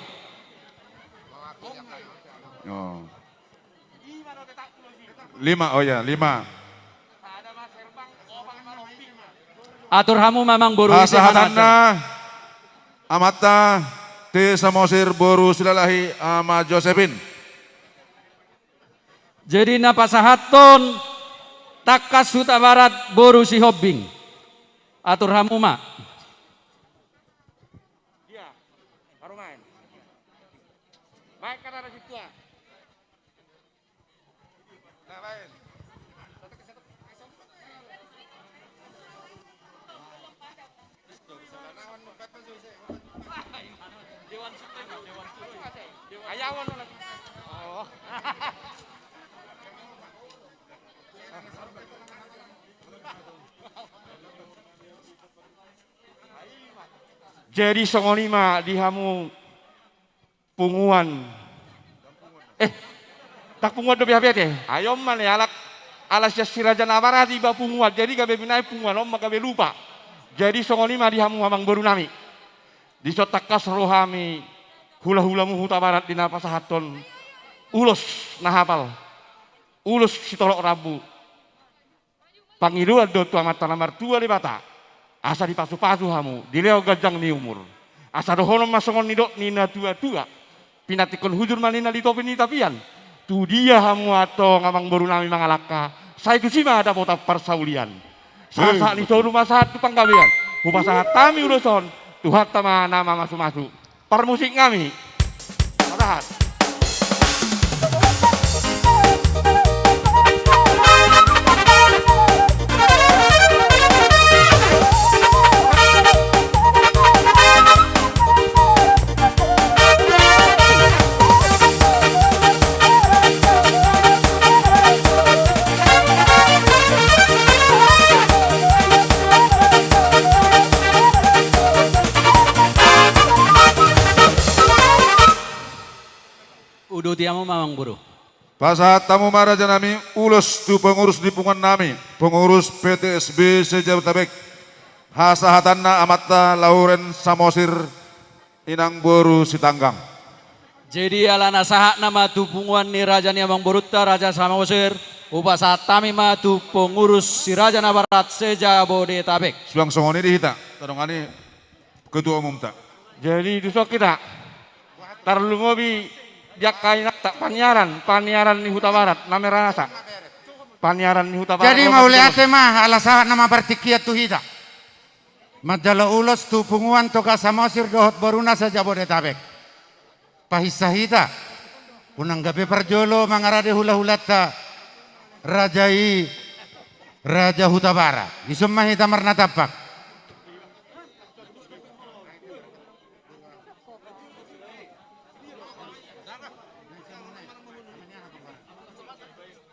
Oh. 5, oh ya, 5. Atur hamu mamang boru isi Hasahatanna amata te Samosir boru silalahi ama Josephine. Jadi napasahaton takas Huta Barat boru si Hobbing. Atur hamu ma. Baik kan ada situ. Ayawan lagi. Oh. Jadi songolima dihamu punguan. Tak punguan do biha teh. Ayo man ya alas Siraja Nabara tiba punguan. Jadi gabe binai punguan om gabe lupa. Jadi songolima dihamu mamang baru nami. Di sotakas rohami hula-hulamu Huta Barat di napasahaton. Ulos nahapal. Ulos sitolok rabu. Pangiruan do tua mata nomor 2 di bata. Asa di pasu-pasu hamu, di leo gajang ni umur. Asa dohono masongon nidok nina tua-tua. Pinatikon hujur manina di topi ni tapian. Tu dia hamu atau ngamang baru nami mangalaka. Saya kusima ada bota persaulian. Sasa ni so rumah sahat tu panggabean. Upah sahat kami uruson. Tuhan tama nama masuk-masuk. Permusik kami. Matahat. Udo tiamu mamang buru. Pasahat tamu maraja nami ulos tu pengurus di pungan nami, pengurus PTSB Sejabotabek. Hasahatanna amata Lauren Samosir inang boru sitanggang. Jadi alana sahak nama tu punguan ni Raja ni Amang Boruta Raja Samosir. Upasa tami ma tu pengurus si Raja Nabarat Sejabodetabek. Sulang songoni dihita, tarongani ketua umum tak. Jadi itu sok kita. Tarlu ngobi dia kain tak paniaran ni Huta Barat namera nasa. Paniaran ni Huta Barat. Jadi mau lihat mah alasan nama bertikiat tu hita. Madala ulos tu punguan toka Samosir dohot boruna saja Bodetabek. Pahisah hita. Unang gabi perjolo mangarade hula-hulata Raja Huta Barat. Isumma hita marna tapak.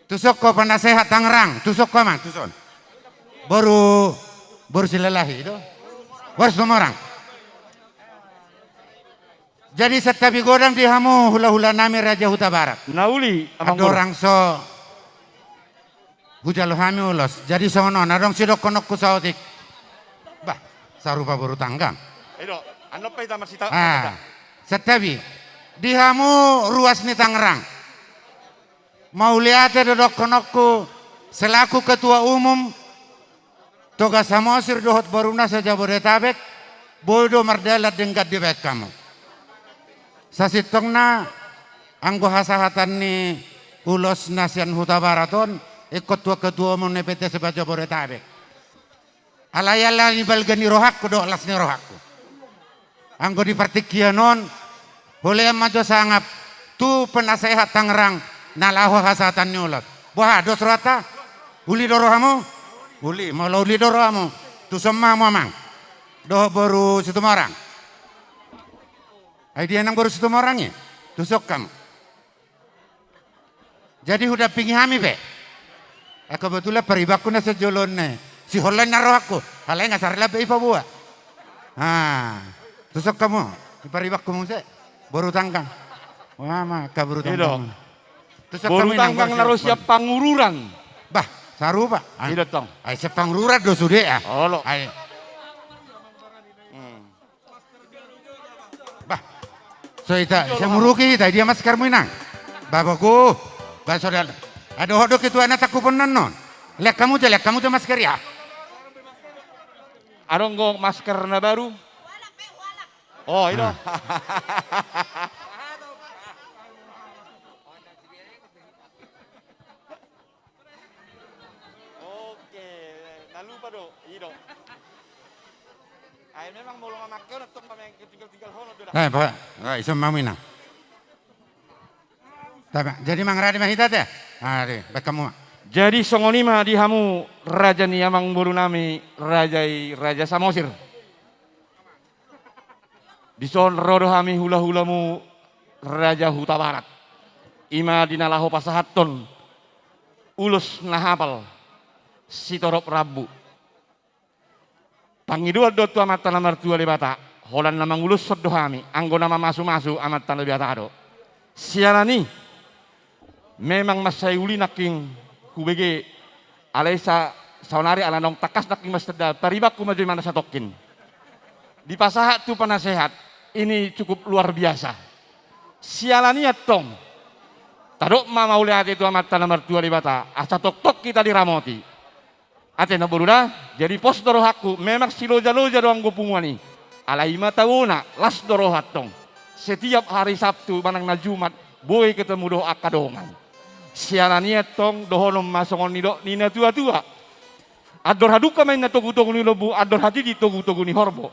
Tusok ko penasehat Tangerang, tusok ko mang, tuson. Baru silalahi itu. Baru semua orang. Jadi setabi godang dihamu hula-hula nami Raja Huta Barat. Nauli. Ada orang so hujalo hami ulos. Jadi sono nadong sidok konok kusautik. Bah, sarupa baru tanggang. Edo, ando pa ita masita. Setabi dihamu ruas ni Tangerang. Mau lihat dodok konokku selaku ketua umum toga Samosir dohot baruna saja Bodetabek bodo mardalat denggat di bek kamu. Sasitongna anggo hasahatan ni ulos nasian Huta Baraton ikut ketua umum PT sebagai Bodetabek. Alayala ni balgani rohakku do las ni rohakku. Anggo di partikianon boleh majo sangap tu penasehat Tangerang. Nalaho hasatan nyulat. Wah, dos rata. Uli dorohamu. Uli, malah uli dorohamu. Tu semua mamang. Doh baru situ orang. Dia nang baru situ orangnya. Tusok kamu. Jadi udah pingi hami be. Kebetulan peribaku na sejolon ne. Si holan naruh aku. Halai nggak sarila be ipa buat. Tusok kamu. Peribaku mungse. Baru tangkang. Wah, mah kaburu tangkang. Baru tanggang naruh siap pangururan. Bah, sarupa. Tidak tong. Ay siap pangururan do sude ah. Olo. Ay. Bah. So ita, saya muruki ita dia maskar minang. Babaku, bah saudara. Aduh, itu anak tak kupunan non. Lihat kamu tuh masker ya. Adong go masker na baru. Oh, itu. Oke, nalupa do, itu. Ay memang mau ngomong masker atau memang tinggal hono do. Pak, iso mau minang. Jadi mangradi mahita teh. Ari, kamu. Jadi songonima dihamu raja ni amang buru nami raja Samosir. Dison rodo hami hula-hulamu raja Huta Barat. Ima dinalaho pasahaton. Ulus nahapal. Sitorop Rabu. Pangidua dotu amat tanah mertua lebata. Holan namang ulus sodo hami. Anggo nama masu-masu amat tanah lebata ado. Sialani. Memang masai uli naking kubege alaisa saunari ala nong takas naking mas teda paribak kumaju mana satokin. Di pasahat tu penasehat ini cukup luar biasa. Sialaniat tong. Tadok mama ulihat itu amat tanah mertua libata. Asa tok kita diramoti. Ate na buruna jadi pos dorohaku memang siloja-loja doang gopungwani. Alaima tauna las dorohat tong. Setiap hari Sabtu manang na Jumat boy ketemu doa kadongan. Sialania tong dohonom masongon nido nina tua-tua. Ador haduka main na togu-togu ni lobu, ador hati di togu-togu ni horbo.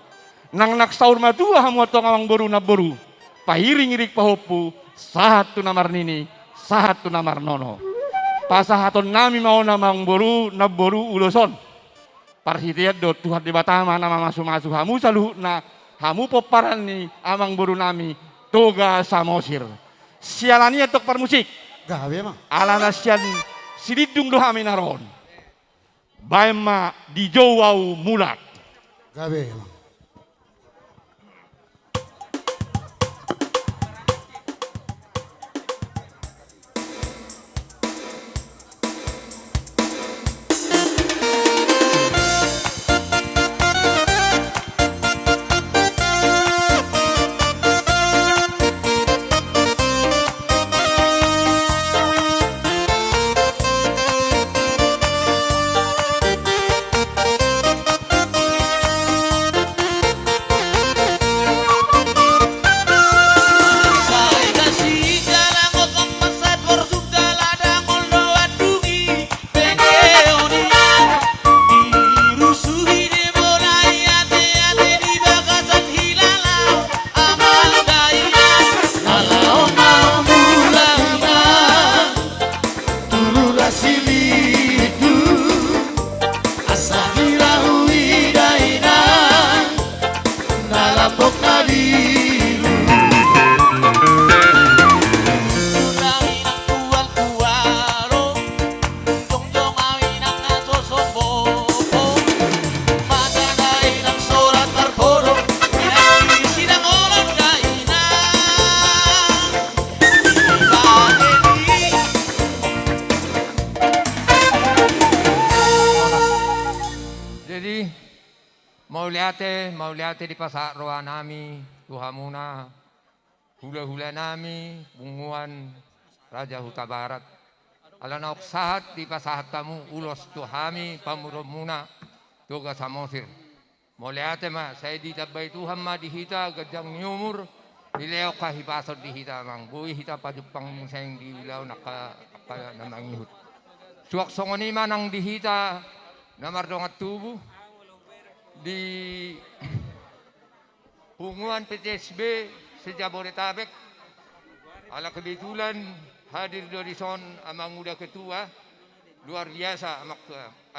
Nang naksaur matua hamu tong amang boru na boru. Pahiring irik pahopu, sahat tu namar nini, sahat tu namar nono. Pasahaton nami mau namang boru na boru uloson. Parhitiat do Tuhan di Batama nama masu-masu hamu saluh na hamu poparan ni amang boru nami Toga Samosir. Sialania tok permusik. Gawe mah. Ala nasian silidung doha minaron. Baima di jowau mulat. Gawe mah. Mauliate di pasak roa nami, tuhamuna, hula-hula nami, bunguan Raja Huta Barat. Alanaok sahat di pasahat tamu, ulos tuhami, pamurumuna, Toga Samosir. Mauliate ma, saya ditabay Tuhan ma dihita, gajang nyumur, dileok kahipasod dihita mang, buwi hita pajupang sayang diwilaw namangihut. Suwak songonima nang dihita, namardongat tubuh, di Punguan PTSB se-Jabodetabek. Ala kebetulan hadir dari son amang muda ketua luar biasa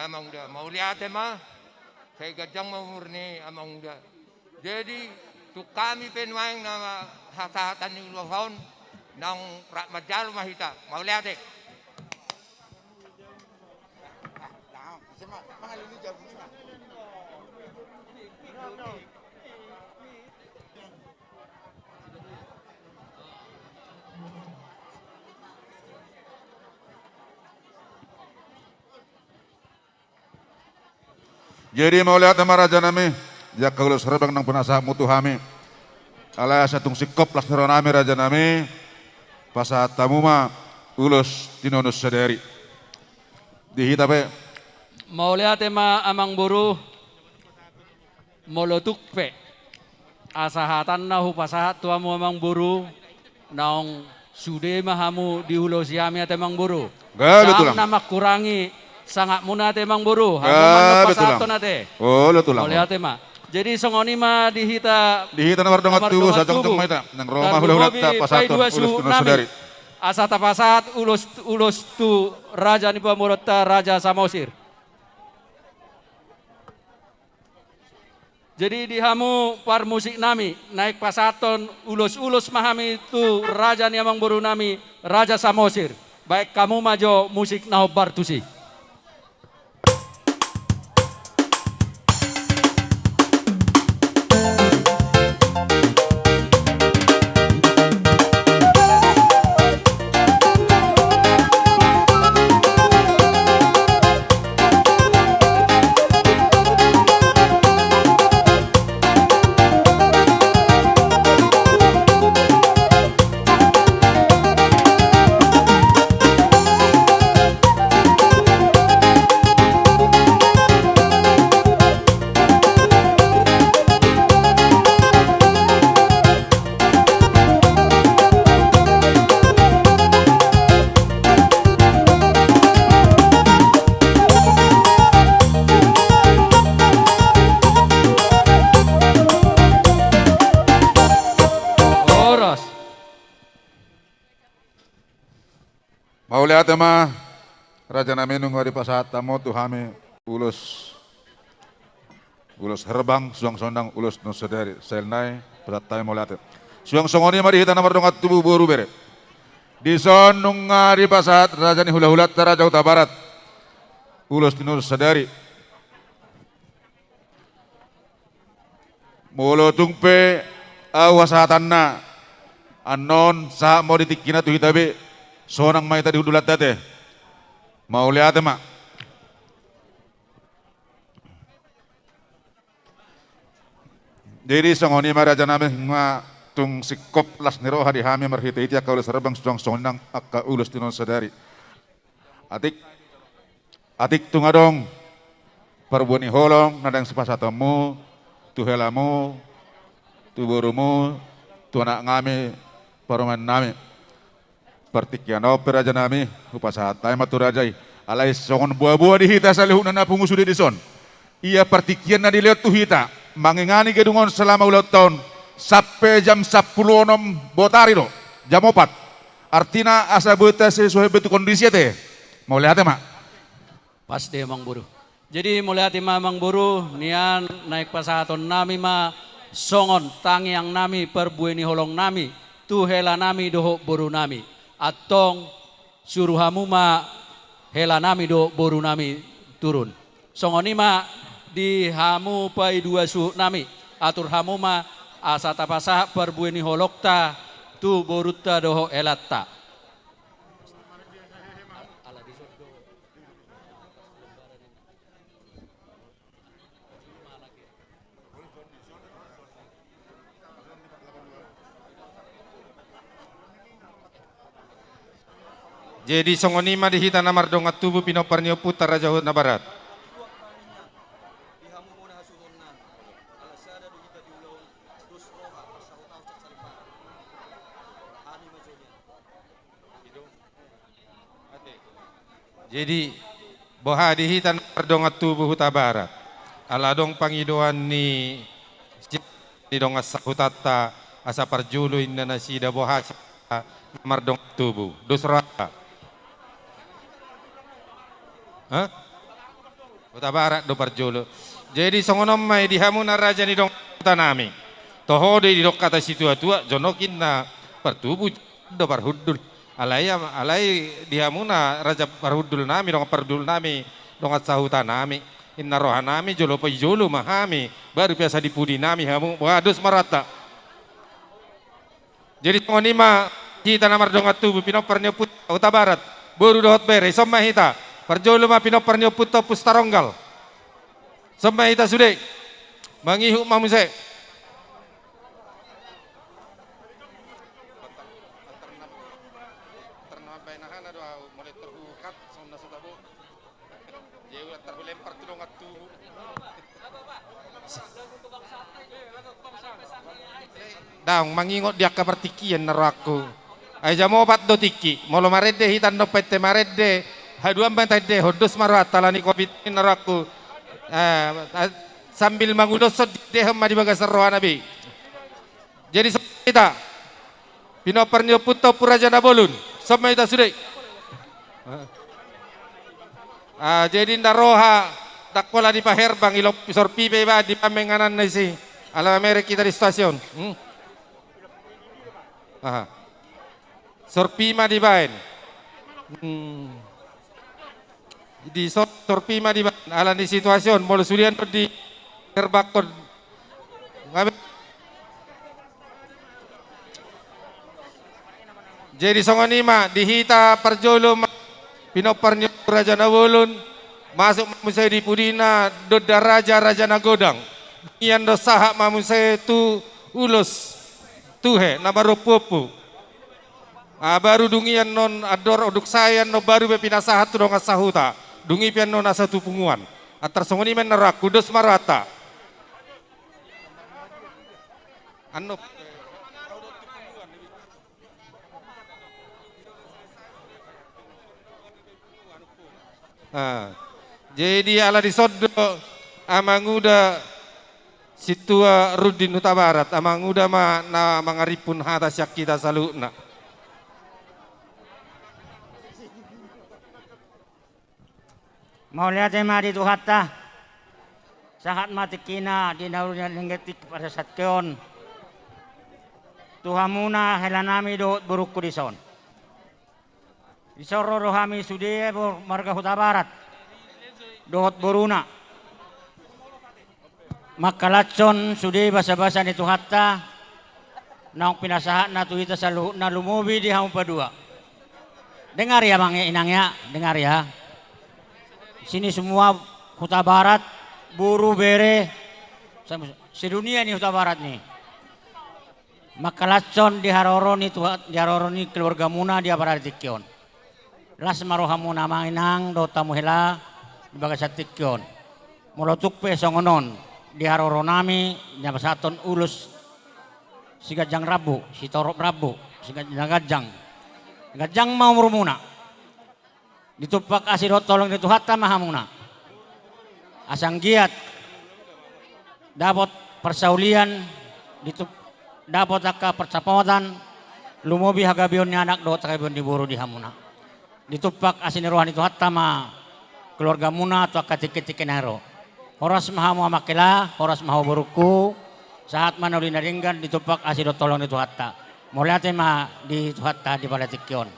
amang muda Mauliate mah saya gajang memurni amang muda. Jadi tu kami penwaing nama hata-hatan ni ulahon nang majal mahita Mauliate. Jadi maulihat sama raja nami, ya kalau serebang nang penasa mutu hami, ala satung sikop las nami raja nami, pasat tamu ma ulus tinonus sadari. Dihita pe. Mauliate ma amang buru molotukpe asahatan na hupasahat tuamu amang buru naong sude mahamu dihulo siami ate mang buru. Betul. Saan na makurangi sangat muna ate mang buru. Hamu Betul. pasahaton ate. Oh, betul. Mauliate ma. Jadi songoni ma dihita nomor dongat tubuh sajong tung maita nang Roma hula-hula ta pasaton ulus tuno saudari. Asa tapasat ulus tu raja ni pamurota Raja Samosir. Jadi dihamu par musik nami naik pasaton ulus mahami tu raja ni amang buru nami Raja Samosir. Baik kamu majo musik naho bartusi. Mauli atema raja nami nunggu di pasahat tamu tuhami ulus herbang suang sondang ulus nusadari selnai pasat tamu mauli atem suang songoni mari hita nomor dongat tubuh boru bere di son nungga di pasahat raja ni hula-hula Raja Huta Barat ulus nusadari molo tungpe awasahatanna anon sa mau ditikina tu hitabe sonang mai tadi hudulat tate mau lihat mak jadi songoni maraja nami ma tung sikop las niro hari hami marhita iti akau ulus rebang suang sonang akka ulus tinon sadari atik tungadong perbuani holong nadang sepasatamu tu helamu tu borumu tu anak ngami paruman nami partikiano peraja nami upasahat tay matu rajai alai songon buah-buah dihita salihuna na pungusu di dison ia partikian na dilihat tu hita mangingani gedungon selama ulat tahun sampai jam 10 botari do jam 4 artina asa beta sesuai betul kondisi teh mau lihat mak pas deh mang buru jadi mulai hati mang buru nian naik pasahaton nami ma songon tangiang nami perbueni holong nami tu hela nami doho buru nami atong suruh hamu ma hela nami do boru nami turun songoni ma di hamu pai dua suh nami atur hamu ma asata pasah perbueni holokta tu borutta doho elatta Jadi songonima dihita namar dongat tubuh pinoparnio putar Raja Huta Barat. Jadi boha dihita namar dongat tubuh Huta Barat. Aladong pangidoan ni dongat sakutata asa parjulu inna nasida boha namar dongat tubuh. Dusrata. Huta Barat do parjolo. Jadi songonom mai dihamu na raja ni dong tanami. Toho de di dok kata situ atua jonokin na pertubu do parhudul. Alai dihamu na raja parhudul nami dong parhudul nami dong sahuta nami. Inna rohanami jolo pai jolo mahami baru biasa dipudi nami hamu wadus marata. Jadi songonima kita namar dongat tubuh pinoparnio put Huta Barat. Boru dohot bere somma hita. Parjolo ma pinoparnio puto pustaronggal. Sampai hita sude. Mangihu mamuse. Daung mangingot dia kapertikian naraku. Aja mau bat do tiki, molo marede hitan do pete marede, haduan bantai de hodus marata lani covid naraku. Sambil mangudos de hema di bagas roha nabi. Jadi kita pinopernyo puto purajana bolun, sama kita sudah. Jadi ndaroha takkola di paherbang ilok pisor pipe ba di pamenganan nasi ala Amerika kita di stasiun. Sorpima di bain. Di sorpima di bain ala di situasiun molo sulian di terbakon. Jadi songonima dihita perjolo pinoparnya Raja Nawolun masuk mamusai di Pudina doda Raja Nagodang ian do sahak mamusai tu ulus tuhe nabaro popo baru dungian non ador oduk sayan no baru bepina sahat tu dong asahuta dungi pian non asatu punguan atar songonima nerak kudos marata anu jadi ala disodo amanguda situa Rudin Huta Barat amanguda na mangaripun hata syak kita saluna. Mau lihat di Tuhatta sahat mati kina di naurunya nenggetik pada satkeon Tuhamuna helanami dohot burukku dison. Isoro rohami sudia marga Huta Barat dohot boruna makalacon sudia basa-basa ni Tuhatta naong pinasahat na tuhita sa na lumubi di hampa dua. Dengar ya bang inangnya, dengar ya. Sini semua Huta Barat buru bere sedunia nih Huta Barat nih. Makalacon di haroroni keluarga muna dia para tikyon. Las marohamu nama inang do tamu hela di bagas tikyon. Molotuk pe songonon di haroro nami di pasaton ulus sigajang rabu, si torop rabu, gajang mau rumuna. Ditupak asidot tolong itu hatta mahamuna. Asang giat dapat persaulian dapat akka percapotan lumobi hagabionnya anak do takabion diburu di hamuna. Ditupak asin rohan itu hatta ma keluarga muna atau akatik-tik naro. Horas mahamu amakila, horas mahamu buruku, saat manuli naringgan ditupak asin tolong itu hatta. Muliate ma di hatta di pada tikyon.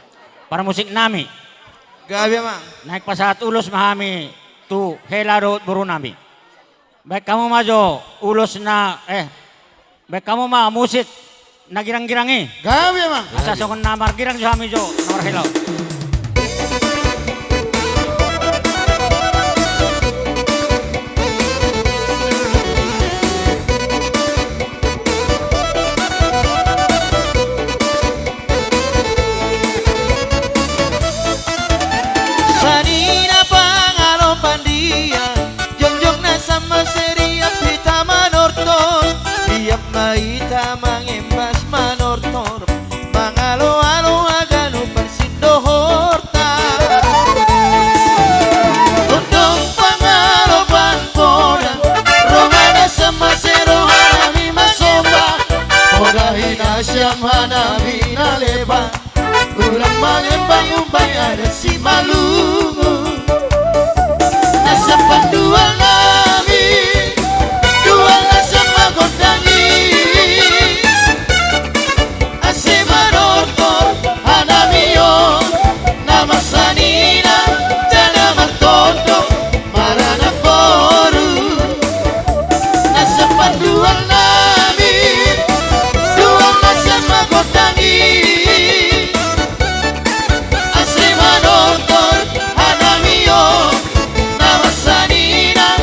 Para musik nami. Gabi mang. Naik pasahat ulus mahami tu hela do buru nami. Baik kamu majo ulus na baik kamu ma musik na girang-girangi. Gabi mang. Asa songon namar girang jo hami jo nomor hela. Maita mangembas manortor mangalo-alo agano persindo horta Undong pangalo pangkoda Romana sama serohana masomba Odahina syam hanabi naleba Ulang mangembang umbay ada si malungu Nasa panduan nami Dua nasa magondangi Sanina, jana martondo, marana boru Nasa panduan nami, dua nasa magotangi Asli manontor, hanamiyo Nama sanina,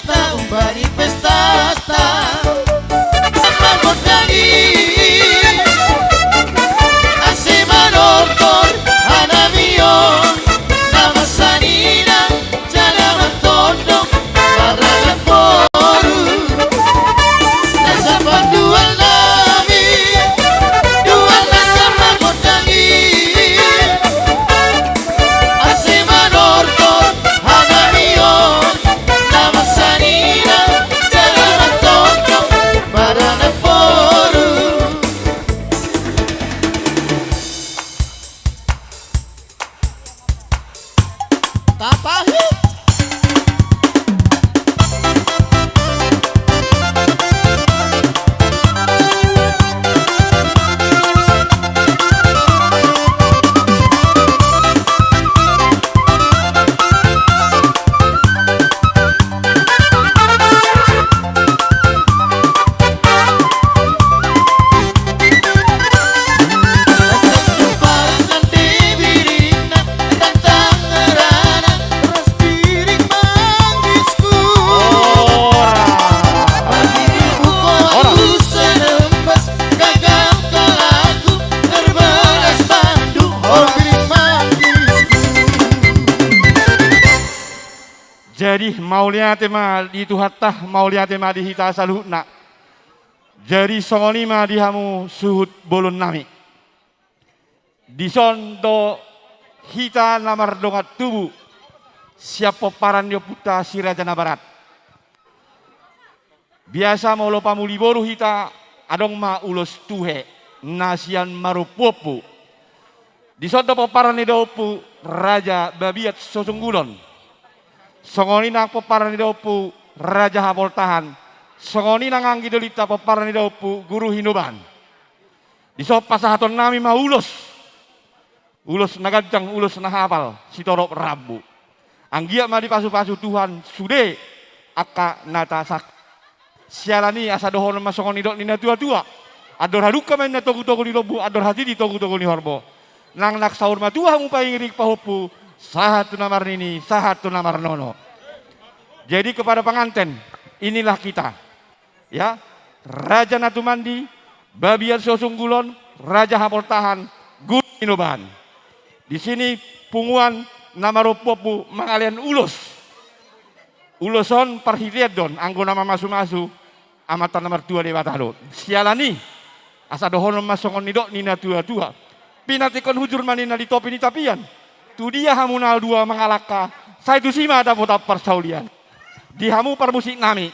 pesta umbari pesta Magot lagi Asima nonton Hanamion Nama sanina Jangan mentondong Barangan boru Nasa panduan nami Dua nasa magot lagi Asima nonton Hanamion Nama sanina Jangan mentondong Barangan boru Tapahit Jadi mau lihat tema di tuhattah mau lihat tema di hita saluhna. Jadi songoni ma dihamu suhut bolon nami. Dison do hita namar dongat tubuh. Siapa paran yo puta sirajana barat. Biasa mau lo pamuli boru hita adong ma ulos tuhe nasian marupopu. Dison do paran ni dopu raja babiat sosunggulon. Songoni nang peparan di dopu raja hapol tahan. Songoni nang anggi dolita peparan di dopu guru hinuban. Di sopa sahaton nami ma ulos. Ulos nagajang ulos na hafal sitorop rabu. Anggia ma di pasu-pasu Tuhan sude aka natasak. Sialani asa dohon ma songoni dok nina tua-tua. Ador haduka main na togu-togu di lobu ador hati di togu-togu di horbo. Nang nak sahur ma Tuhan mupai ngirik pahopu. Sahatu namar nini, sahatu namar nono. Jadi kepada pengantin, inilah kita. Ya, Raja Natumandi, Babian Sosunggulon, Raja Hapol Tahan, Guru Inoban. Di sini punguan nama ropopu mangalian ulos. Uloson parhitiadon, anggo nama masu-masu, amatan nomor 2 di Batalot. Sialani, asa dohonon masongon nidok nina tua-tua. Pinatikon hujur manina di topi ni tapian. Tu dia hamunal 2 mengalaka. Saya itu sima ada potap persaulian. Di hamu permusik nami.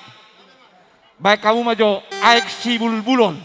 Baik kamu majo aik si bulbulon.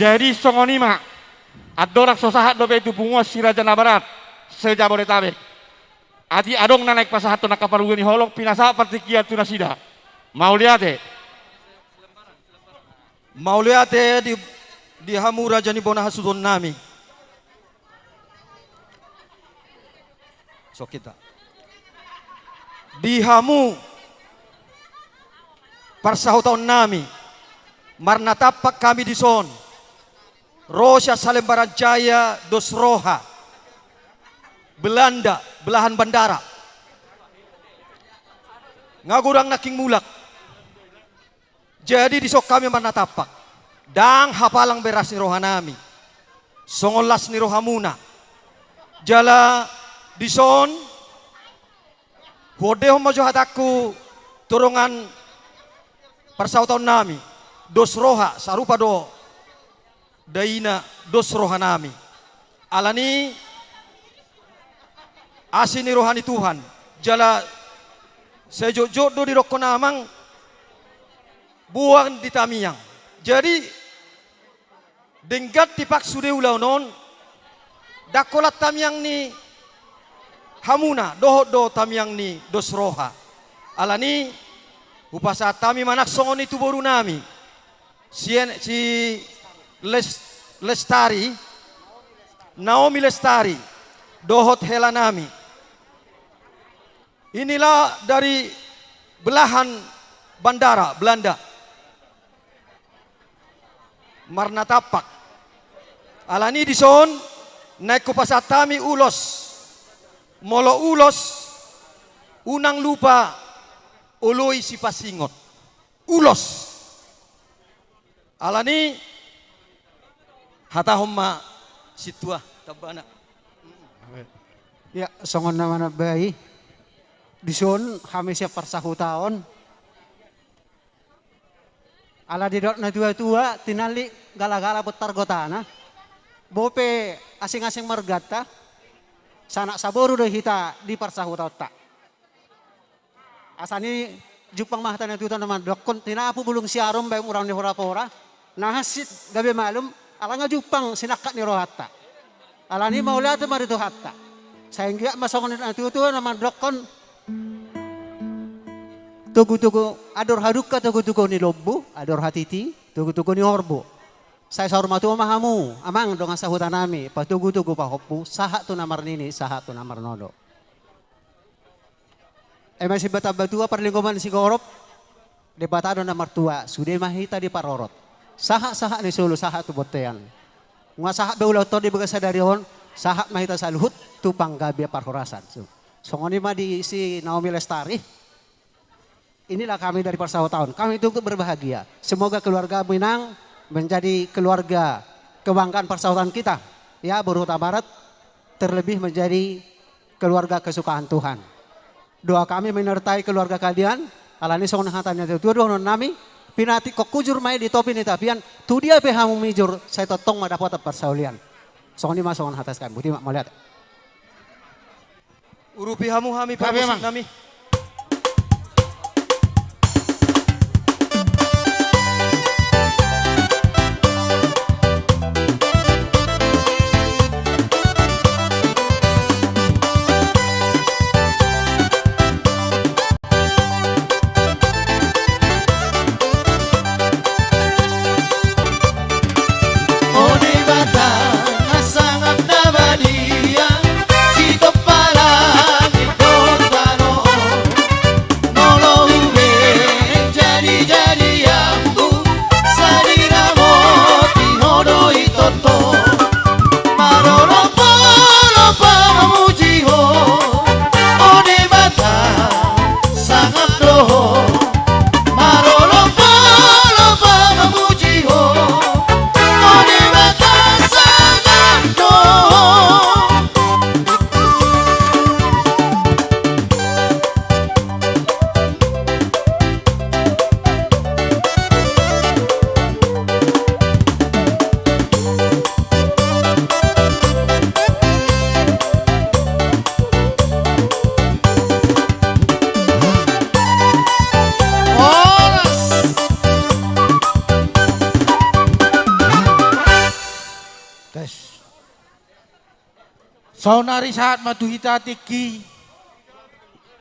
Jadi songonima adorak sosahat dobe itu bunga sirajana barat sejabodetabek. Adi adong naik pasahat to nakaparugani holok pinasa partikia tunasida. Mau lihat di hamu raja ni bona hasudon nami. So kita di hamu parsahuton nami marna tapak kami di son Rosya Salembaran Jaya Dos Roha Belanda belahan bandara ngagurang naking mulak jadi disok kami marna tapak dang hapalang beras ni rohanami songolas ni rohamuna jala dison hodehom majo hataku torongan persautan nami dos roha sarupa do daina dos roha nami alani asini rohani Tuhan jala sejo-jo do di rokko namang buang di tamiyang jadi denggat tipak sude ulau non dakolat tamiyang ni hamuna dohot do tamiyang ni dos roha alani upasa tami manak songoni tu boru nami si Lestari Naomi Lestari dohot hela nami inilah dari belahan bandara Belanda Marna Tapak alani dison naik ku pasatami ulos molo ulos unang lupa uloi si pasingot ulos alani hatahomma situa tabana ya songon namana bayi dison kami siap persahutaon ala didot na tua-tua tinali gala-gala putar gotana bope asing-asing margata sanak saboru do hita di persahutota asani jupang mahta na tuta naman dokon tinapu bulung siarom bayang urang ni hora-hora nahasit gabi malum ala nga jupang sinakat ni rohata alani maula tu marito hatta sehingga masongon na tuta naman dokon tugu-tugu ador haduka tugu-tugu ni lobbu ador hatiti tugu-tugu ni horbo saya hormatu mahamu amang dong sahutan nami patugu-tugu pahopu sahat tu namar nini sahat tu namar nodo masih bata-batua perlingkuman si gorop debatado namar tua sudah mahita di parorot sahat ni solo sahat tu botean nga sahat beulau to di bagasa dari hon sahat mahita saluhut tu panggabi parhorasan songoni mah di si Naomi Lestari inilah kami dari persautaan kami itu berbahagia semoga keluarga Minang menjadi keluarga kebanggaan persautaan kita ya Boru Huta Barat terlebih menjadi keluarga kesukaan Tuhan doa kami menyertai keluarga kalian alani songon hatanya itu doa nami pinati kok kujur mai di topi ni tapian tu dia pehamu mijur saya totong madapat persaulian songon ini masongon hatas kami budi mak melihat urupi hamu hami permusik nami Saunari saat matuhita tiki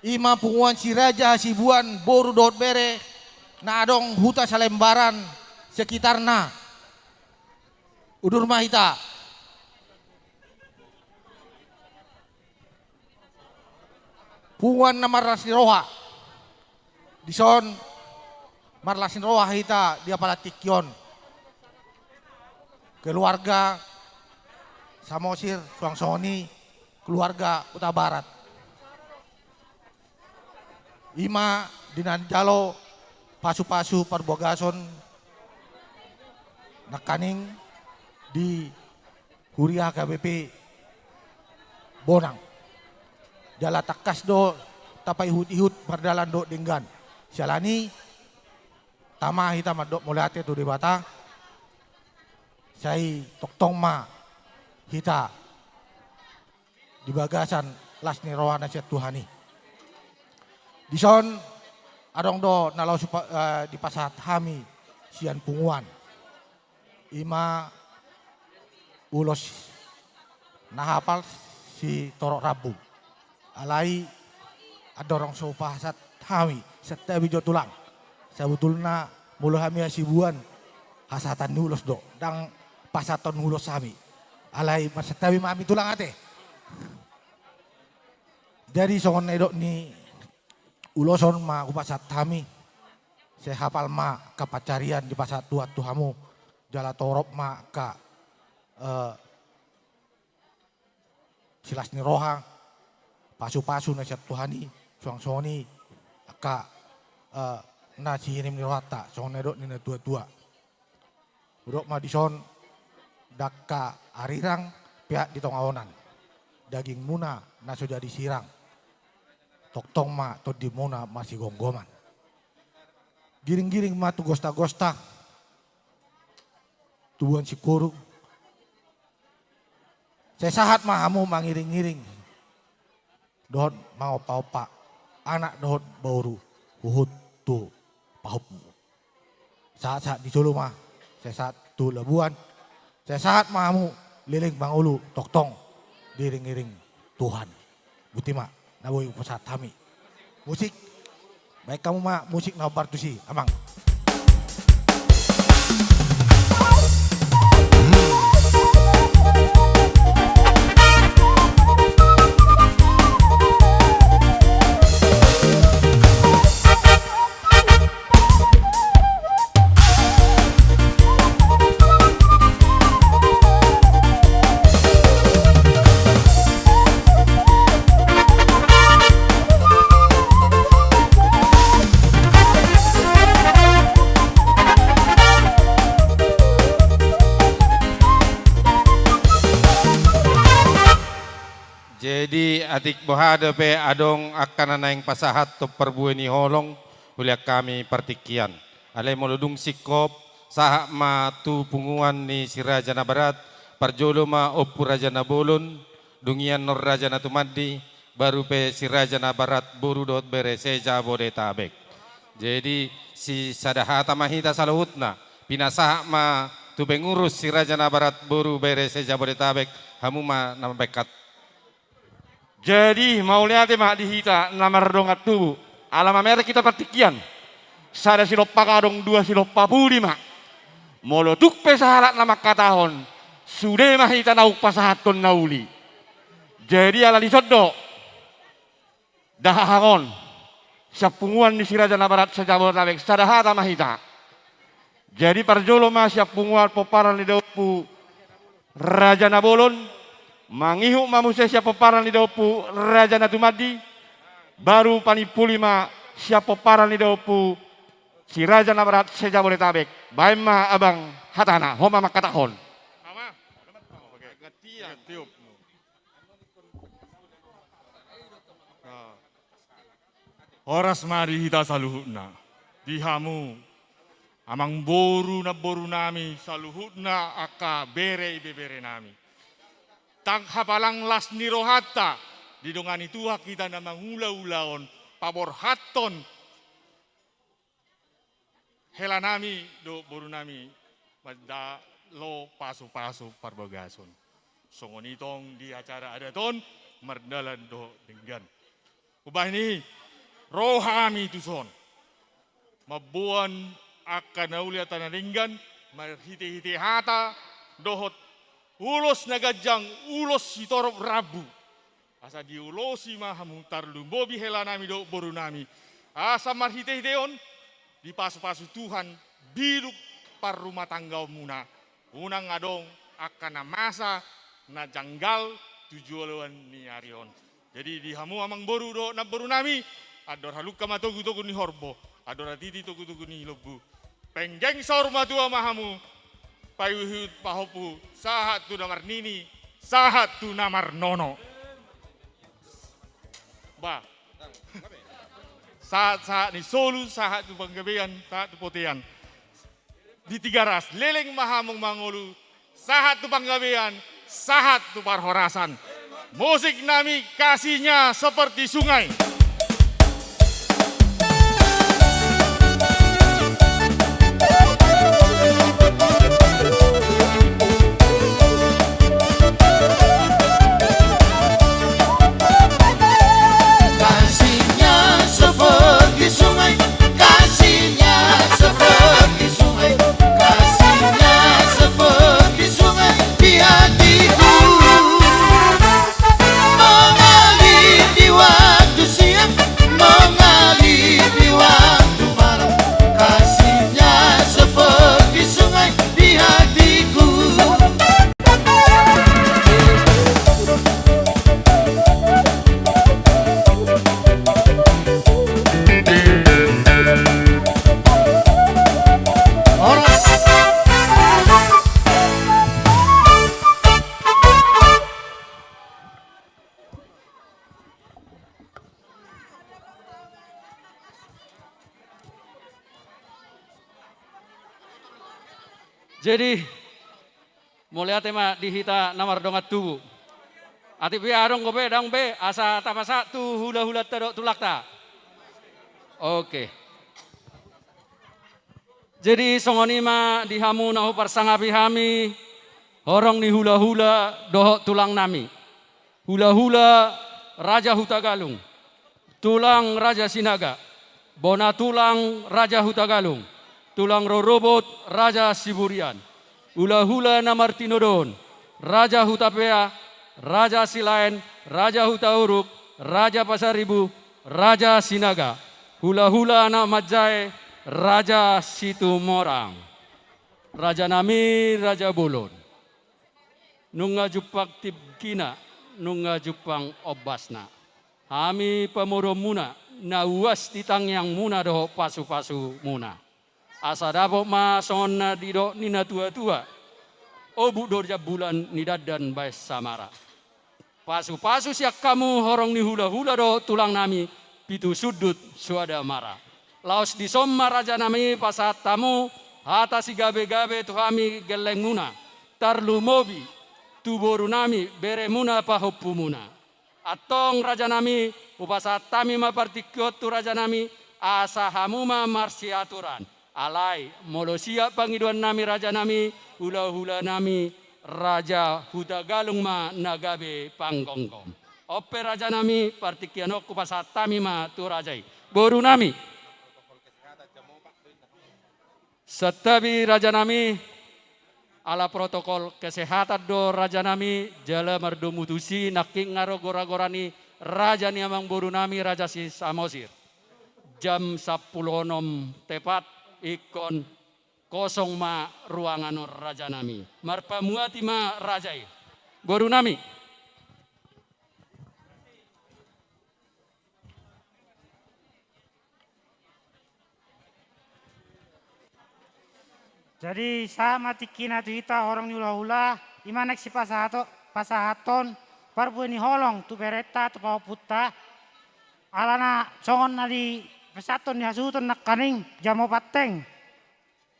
ima punguan si raja si buan boru dot bere na adong huta salembaran sekitarna udur mahita punguan na marlasin roha dison marlasin roha hita dia palatikyon keluarga Samosir, Suangsoni, keluarga Huta Barat. Ima dinanjalo pasu-pasu parbogason nakaning di Huria KBP Bonang. Jala takas do tapai ihut-ihut pardalan do denggan. Sialani tama hita madok muliate tu di bata. Saya toktong ma hita di bagasan lasni rohana siat Tuhani. Dison adong do nalau di pasat hami sian punguan. Ima ulos nahapal si torok rabu. Alai adorong sopasat hami setiap bijo tulang. Sebetulnya mulu hami asibuan hasatan nulos do. Dang pasaton nulos hami. Alai masetawi mami tulang ate. Jadi songon edok ni uloson ma upasat hami. Saya hafal ma kapacarian di pasat tua tuhamu. Jala torop ma ka silas ni roha. Pasu-pasu na siat Tuhani. Suang-suang ka na sihirim ni rohata. Songon edok ni na tua-tua. Udok ma dison dakka arirang pihak di tongaonan. Daging muna na sudah disirang. Toktong ma to di muna masih gonggoman. Giring-giring ma tu gosta-gosta. Tubuhan si kuru. Saya sahat ma hamu mangiring-ngiring. Dohot mau opa-opa. Anak dohot bauru. Uhut tu pahupu. Saat-saat di Solo ma. Saya saat tu labuan. Saya saat ma hamu liling bang ulu. Toktong. Diring-iring Tuhan. Butima. Naboy pusat kami. Musik. Baik kamu ma musik na bartusi. Amang. Jadi adik bohada pe adong akan naing pasahat to perbueni holong ulia kami partikian. Alai molodung sikop sahak ma tu punguan ni si Raja na Barat, parjolo ma opu Raja na Bolon, dungian nor Raja na Tumadi, baru pe si Raja na Barat buru dot bere seja Bodetabek. Jadi si sadahata mahita salahutna, pinasahak ma tu pengurus si Raja na Barat buru bere seja Bodetabek, hamu ma nama bekat. Jadi mau lihat mah dihita namar dongat tubuh. Alam merek kita partikian. Sada silopa kadong dua silopa pudi mah. Molotuk pesaharat nama katahon. Sudah mah hita nauk pasahaton nauli. Jadi ala disodok. Dahangon. Siapunguan di Raja na Barat Jabodetabek. Sadahata mah hita. Jadi parjolo mah siapunguan poparan di dopu Raja na Bolon. Mangihuk mamusia siapa paran di dopu Raja na Tumadi. Baru panipuli ma siapa paran di dopu si Raja na Barat Jabodetabek. Baik ma abang hatana homa makatahon. Horas mari hita saluhutna. Dihamu amang boru nami saluhutna aka bere ibe bere nami. Tang hapalang las nirohata didongani tuha kita na mangula-ulaon pabor haton hela nami do boru nami pada lo pasu-pasu parbagason songonitong di acara adaton merdalan do denggan ubah ini rohami tuson mabuan akan naulia tanah denggan marhiti-hiti hata dohot ulos nagajang, ulos si torop rabu. Asa diulosi mahamu tarlu bobi hela nami do boru nami. Asa marhite-hiteon di pasu-pasu Tuhan biluk par rumah tangga muna. Unang ngadong akan masa na janggal tujuan ni arion. Jadi di hamu amang boru do na boru nami. Ador haluk kama togu-togu ni horbo. Ador titi togu-togu ni lobu. Penggeng saur matua mahamu. Payuhut pahopu sahat tu namar nini sahat tu namar nono ba saat ni solu saat tu panggabean saat tu potean. Di tiga ras leleng mahamong mangolu saat tu panggabean saat tu parhorasan. Musik nami kasihnya seperti sungai. Kasihnya seperti sungai, kasihnya seperti sungai, kasihnya seperti sungai di hatiku. Mengalir di waktu siang, mengalir di waktu malam, kasihnya seperti sungai di hatiku. Jadi mulai tema dihita namar dongat tubuh. Ati be arong gobe dang be asa tapasa tu hula-hula tadok tulakta. Oke. Jadi songoni ma dihamu nahu parsangapi hami horong ni hula-hula dohok tulang nami. Hula-hula Raja Hutagalung. Tulang Raja Sinaga. Bona tulang Raja Hutagalung. Tulang rorobot Raja Siburian, hula-hula Namartinodon, Raja Hutapea, Raja Silain, Raja Hutauruk, Raja Pasaribu, Raja Sinaga, hula-hula anak Majai, Raja Situmorang, Raja Nami, Raja Bolon, nunga jupak tibkina, nunga jupang obasna, hami pamoro muna, nauas titang yang muna doho pasu-pasu muna. Asa dapok ma sona didok nina tua-tua. Obu dorja bulan nidadan baes samara. Pasu-pasu siak kamu horong ni hula-hula do tulang nami pitu sudut suada mara. Laos di somma raja nami pasat tamu hata si gabe-gabe tu kami geleng muna. Tarlu mobi tu boru nami bere muna pahoppu muna. Atong raja nami upasat tami ma partikot tu raja nami asa hamuma marsiaturan. Alai molosia pangiduan nami raja nami hula-hula nami Raja Hutagalung ma nagabe panggonggom. Ope raja nami partikianok kupasatami ma tu rajai. Boru nami. Setabi raja nami ala protokol kesehatan do raja nami jala mardo mutusi naking ngaro gora-gorani raja ni amang boru nami Raja si Samosir. Jam 10.06 tepat ikon kosong ma ruangan raja nami. Marpamuati ma rajai. Boru nami. Jadi sama tikina tu ita orang ni hula-hula imanek si pasahaton parbu ni holong tu bereta tu pau putta alana songon na di pesaton ni hasuton nak kaning jamo pateng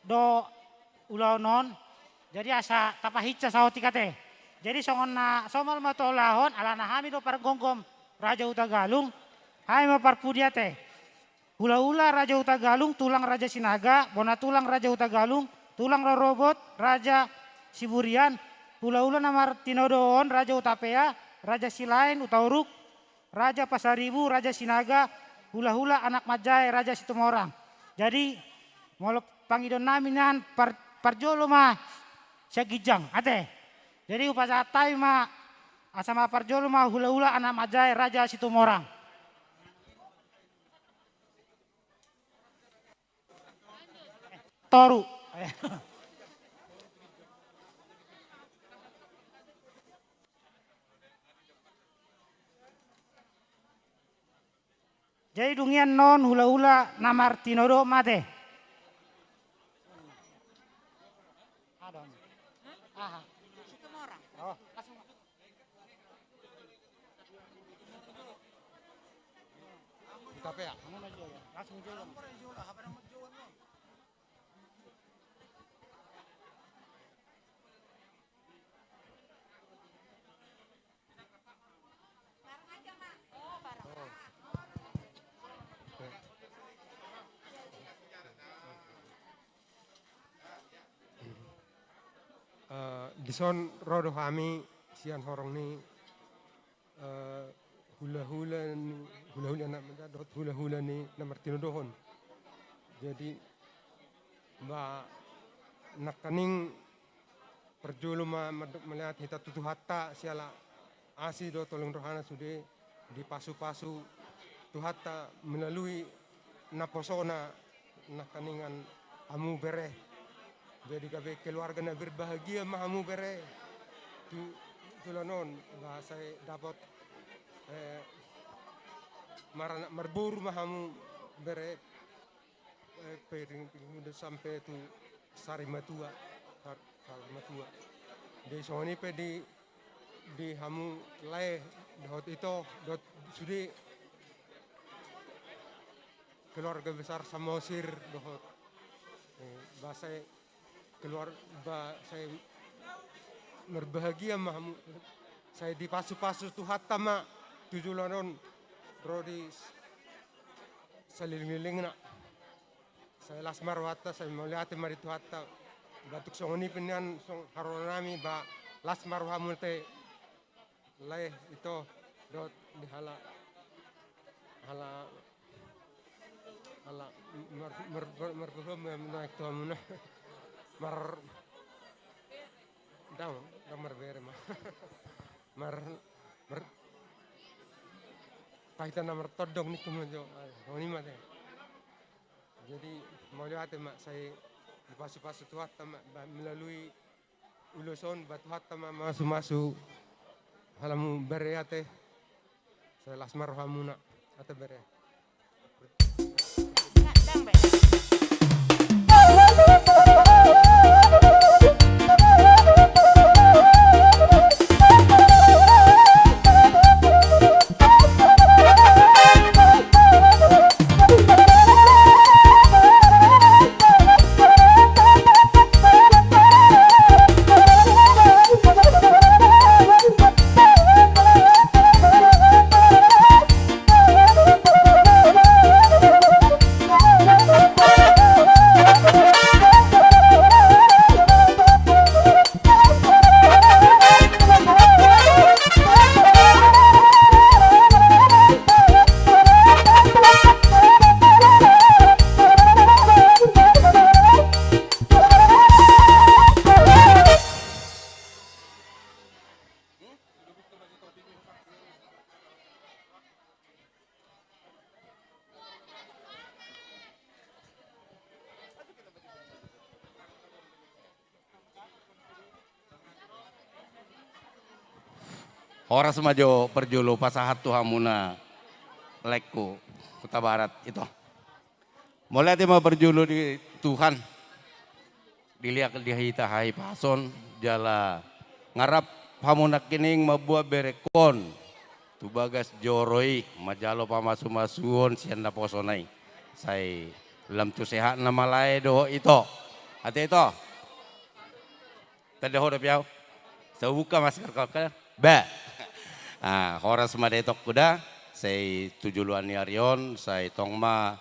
do ulau non jadi asa tapahitsa sao tikate jadi songon na somal matolahon alana hami do pargonggom Raja Hutagalung hai ma parpudiate hula-hula Raja Hutagalung tulang Raja Sinaga bona tulang Raja Hutagalung tulang robot Raja Siburian hula-hula Namartinodon Raja Hutapea Raja Silain Utauruk Raja Pasaribu Raja Sinaga hula-hula anak Majai Raja Situmorang. Jadi mau pangidon namin yan parjolo ma siya gijang ate. Jadi upasatay ma asama parjolo ma hula-hula anak Majai Raja Situmorang. Toru. Jadi dungian non hula-hula Namartinodo mate. Tapi ya, langsung jualan. Dison rodo kami sian horong ni hula-hula nak menjadot hula-hula ni na Martino dohon. Jadi ba nakaning perjulu melihat hita tutu hatta siala asi do tolong rohana sude di pasu-pasu tuhatta melalui naposona nakaningan amu bereh. Jadi kabe keluarga na berbahagia mahamu bere tu lanon bahasa dapat marbur mahamu bere piring udah sampai tu sari matua di soni pe di hamu lay dot itu dot sudi keluarga besar Samosir dot bahasa keluar saya berbahagia mah saya dipasu-pasu tuh hatta mak tujuanon rodi saliling nak saya lasmar wata saya melihat mari tuh hatta batuk songoni penian song haronami ba lasmar hamul te leh itu dot di hala naik tuh amuna mar bere mah pahitan nomor todong nih kemudian ini mah deh jadi mau lihat mak saya di pasu-pasu tuhat melalui uluson batu hatta masuk halamu bere teh saya lasmar hamuna atau bere Horas majo perjulu pasahat tuhamuna lekku Kuta Barat itu. Mulai tema berjulu di Tuhan. Dilihat dia hita hai pason jala ngarap hamuna kining mabuah berekon. Tu bagas joroi majalo pamasu-masuon sianda posonai. Sai lam tu sehat nama lae doh itu. Hati itu. Tadi hodop yau. Saya buka masker kau kan. Ba. Ah, horas madetok kuda, saya tujuluan Arion, saya tongma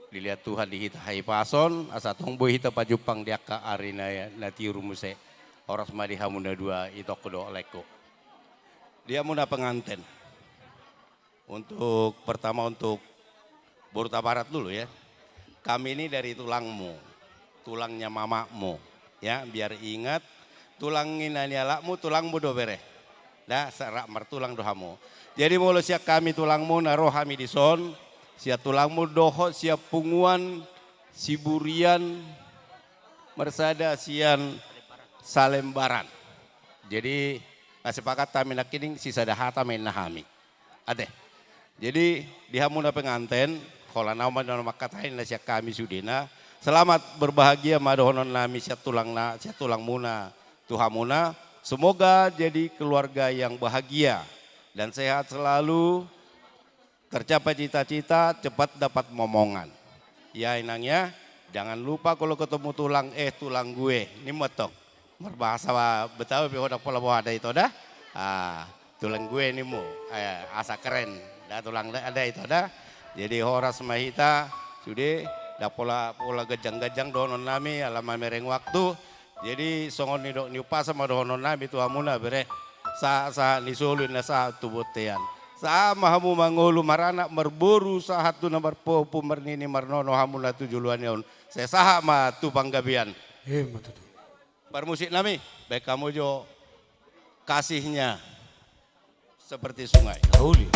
dilihat Tuhan dihita hai pason, asa tongbo hita pajupang diaka arina ya nati rumuse. Horas madi hamuna dua itok kudo leko. Dia muna pengantin. Untuk pertama untuk Kuta Barat dulu ya. Kami ini dari tulangmu, tulangnya mamamu, ya biar ingat tulangin anyalakmu, tulangmu do bere. Dah serak mertulang dohamu. Jadi mulu siap kami tulangmu naroh kami di son, siap tulangmu doho siap punguan, siburian, mersada sian salembaran. Jadi sepakat kami nakining sisa dahata main nahami. Ade. Jadi dihamuna penganten, kalau nama katain lah siap kami sudina. Selamat berbahagia madohonon nami siap tulang muna tuhamuna. Semoga jadi keluarga yang bahagia dan sehat selalu, tercapai cita-cita, cepat dapat momongan. Ya inangnya, jangan lupa kalau ketemu tulang gue, ini motok. Berbahasa Betawi udah pola bawa ada itu dah. Tulang gue ini mu, asa keren. Dah tulang ada itu dah. Jadi horas mahita sudah dah pola gejang-gejang donon nami alama mereng waktu. Jadi songon ni dok nyupa sama donon nami tu amuna bere sa ni suluin na sa tubutean. Sama hamu mangulu marana merboru sahatu nomor popu mernini marnono hamula tujuluan yaun. Saya sahak ma tu panggabian. Permusik nami, baik kamu jo kasihnya seperti sungai. Dahulu.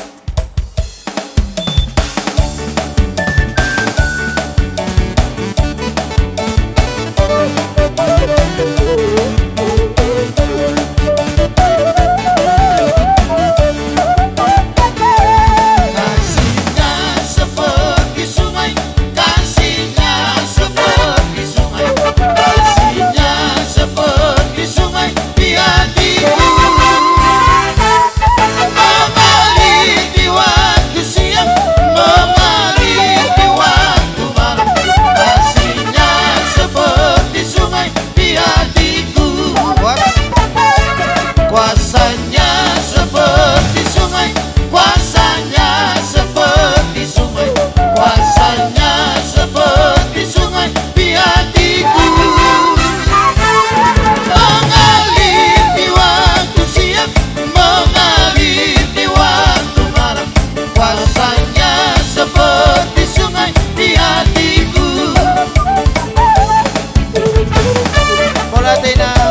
Kuasanya seperti sungai, kuasanya seperti sungai, kuasanya seperti sungai di hatiku. Mengalir di waktu siang, mengalir di waktu malam, kuasanya seperti sungai di hatiku. Bola tenang.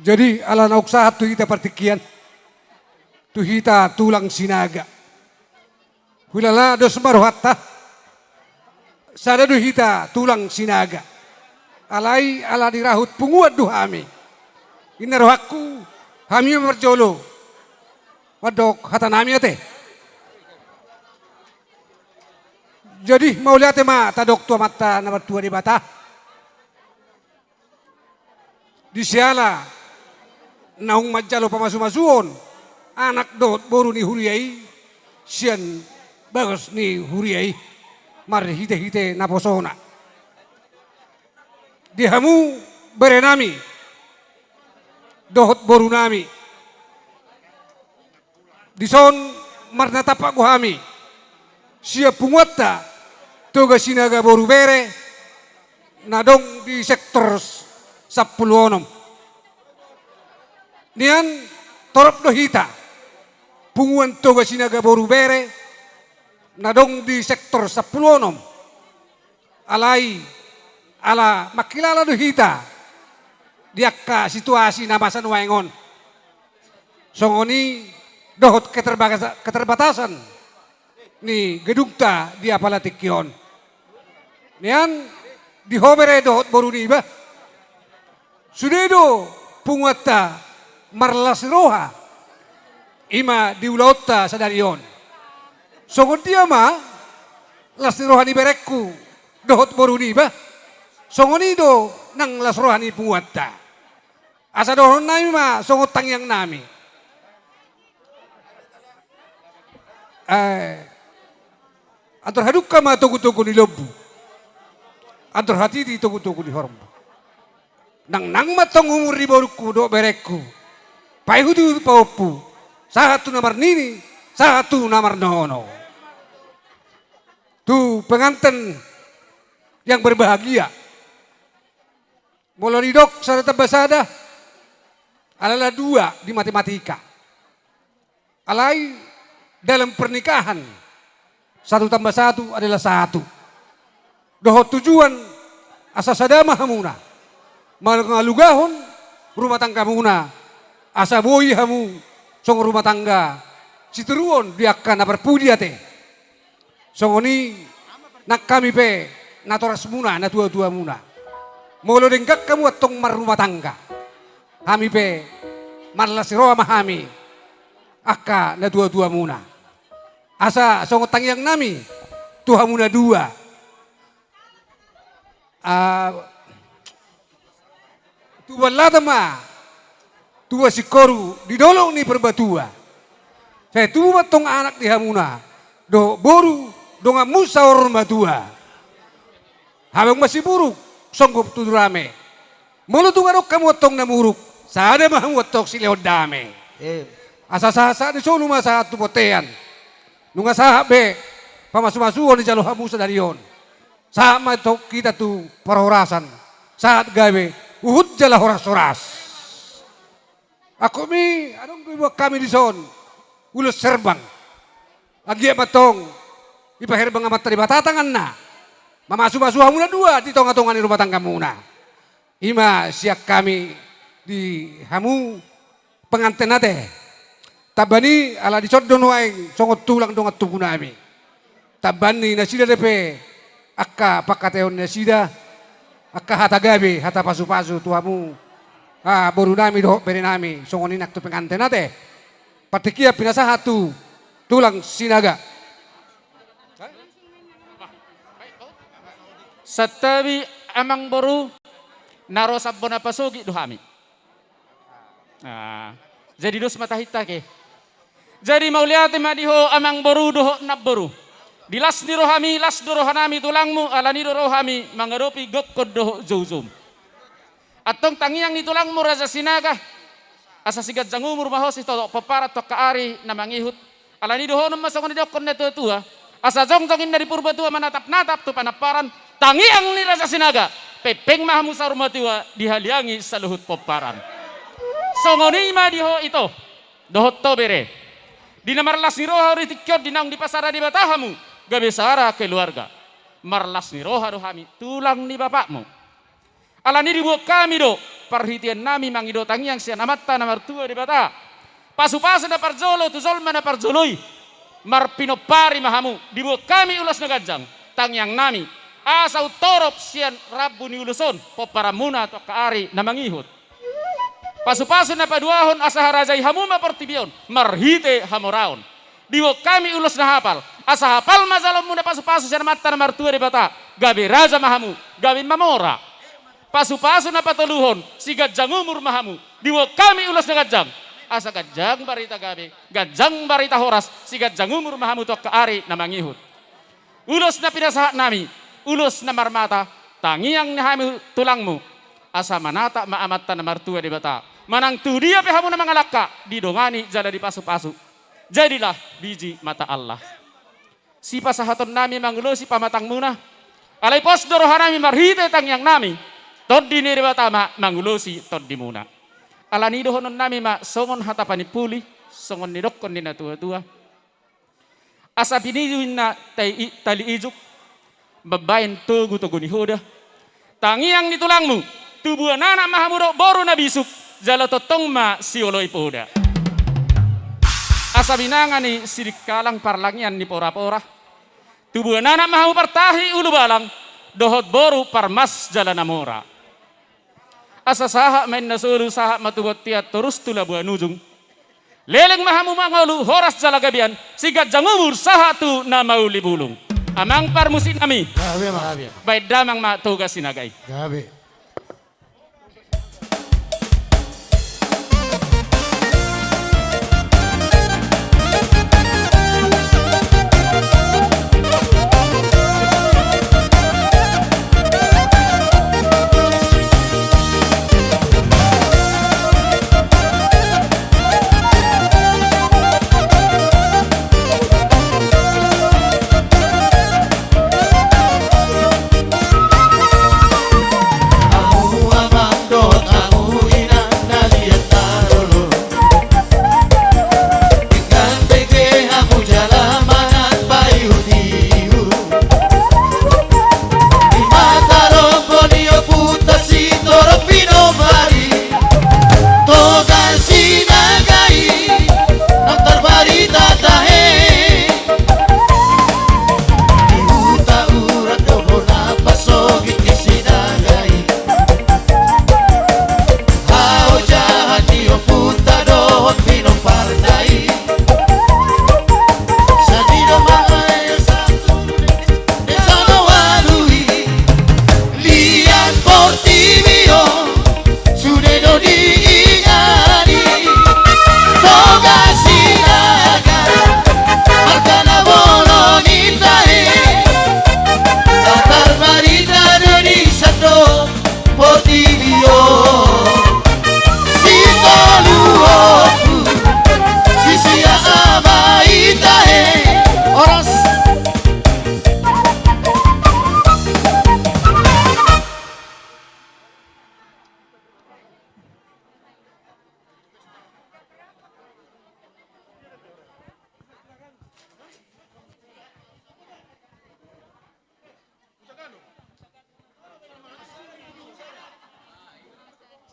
Jadi ala nauksahat tu hita partikian, tu hita tulang sinaga. Hulala dos maruhatta, sada du hita tulang sinaga. Alai ala dirahut punguat du hami. Inarohaku hami merjolo. Wadok hata nami ate. Jadi mau lihat ma tadok tua mata nomor 2 di bata. Di siala naung majalo pamasu-masuon anak dot boru ni huriai sian bagus ni huriai mari hite-hite naposona dihamu berenami dohot boru nami dison marna tapak guhami siap punguatta toga sinaga boru bere nadong di sektor 10 nian torop do hita punguan toga sinaga boru bere nadong di sektor 10 alai ala makilala do hita diakka situasi namasan waengon songoni dohot keterbatasan ni gedungta dia palatikion nian dihobere dohot boru niba sudedo punguatta marlas roha ima diulauta sadarion songon dia ma las roha ni berekku dohot boru ni ba songon ido nang las roha ni punguatta asa dohon nami ma songot tangyang nami atur hadukka ma tugu-tugu ni lobu atur hati di tugu-tugu ni hormo nang matong umur di boruku do berekku pai hudu paupu satu nomor nini satu nomor nono tu pengantin yang berbahagia mulai dok sarata basada adalah 2 di matematika alai dalam pernikahan 1 tambah 1 adalah 1 dohot tujuan asa sadama hamuna mangalugahon rumah tangga muna. Asa boi hamu song rumah tangga. Situruon diakan berpudi ate. Songoni nak kami pe natoras muna na tua-tua muna. Molo denggak kamu atong mar rumah tangga. Kami pe marlas roa mahami. Akka na tua-tua muna. Asa songot tangyang nami tuha muna dua. Tuwa latama. Tuwa si koru didolong ni perbatua. Saya tuwa tong anak di hamuna. Do boru donga musa orang batua. Habang masih buruk songgop tu rame. Mulu tu ngarok kamu tong namuruk. Sada mah watok si leod dame. Asa-asa di solo masa tu potean. Nunga sahabe pamasu-masuon di jalo hamu sadarion. Sama itu kita tu perhorasan. Saat gawe uhud jala horas-horas. Aku mi adong ibu kami di son. Ulos serbang. Lagi matong. Ipaherbang amat tadi batatangan na. Mamasu-masu hamuna dua di tonga-tongan di rumah tangga muna. Ima siak kami di hamu pengantin nate. Tabani ala di sodon waeng songot tulang dongat tubuh nami. Tabani nasida depe akka pakateon nasida akka hata gabe hata pasu-pasu tuamu. Boru nami doh bere nami songonin aktu pengantin nate. Patikia pinasa hatu tulang sinaga. Satabi amang boru naro sabona pasugi duhami. Jadi dos matahita ke. Jadi mauliate madiho amang boru doho nabboru. Dilas ni rohami las dorohanami tulangmu alani dorohami mangaropi gokkod doho zouzum. Atong tangiang ni tulangmu raja sinaga. Asa sigat jangumur mahosi toto peparat to kaari na mangihut. Alani doho num masongon dokon na tua. Asa jongjongin dari purba tua manatap-natap tu panaparan. Tangiang ni raja sinaga. Pepeng mahamu sarumatiwa dihaliangi saluhut peparan. Songoni ma diho ito. Dohot to bere. Dina marlas ni roha ritikyod dinang di pasara di batahamu. Gabesara keluarga. Marlas ni roha rohami tulang ni bapakmu. Alani dibuat kami do. Perhitian nami mangido tangiang sian amatta na martua di bata. Pasu-pasu na parjolo tu zolma na parjoloi. Marpinopari mahamu. Dibuat kami ulas na gajang. Tangiang nami. Asau torop sian rabu ni uluson. Poparamuna to kaari na mangihut. Pasu-pasu na paduahon asa harajai hamu mapertibion. Marhite hamoraon. Dibuat kami ulas na hapal. Asa hapal mazalom muna pasu-pasu sian amatta na martua di bata. Gabi raja mahamu. Gabi mamora. Pasu-pasu na patuluhon, si gajang umur mahamu, diwa kami ulas na gajang. Asa gajang barita gabi, gajang barita horas, si gajang umur mahamu to kaari na mangihut. Ulos na pinasahat nami, ulos na marmata, tangiang na hami tulangmu. Asa manata maamata na martua di bata. Manang tudia pehamu na mga laka, didongani jala di pasu-pasu. Jadilah biji mata Allah. Si pasahaton nami mangulosi pamatang muna. Alay pos dorohanami marhite tangiang nami. Todi ni ribatama mangulosi todi muna. Alani dohonon nami ma songon hatapani puli, songon ni dokkon ni na tua-tua. Asa piniyuin na tali ijuk, babayin tugu ni hoda. Tangiang ni tulangmu, tubuhan anak mahamuro boru na bisuk, jala totong ma sioloy poda. Asa binangan ni sirikalang parlangyan ni pora-pora. Tubuhan anak mahamu partahi ulu balang, dohot boru parmas jala namora. Asa saha main nasulu saha matubot tiat terus tula buah nujung. Leleng mahamu mangolu horas jala gabian sigat jangumur saha tu na mauli bulung. Amang parmusin kami. Gabe. Baik damang ma tugas sinagai. Gabe.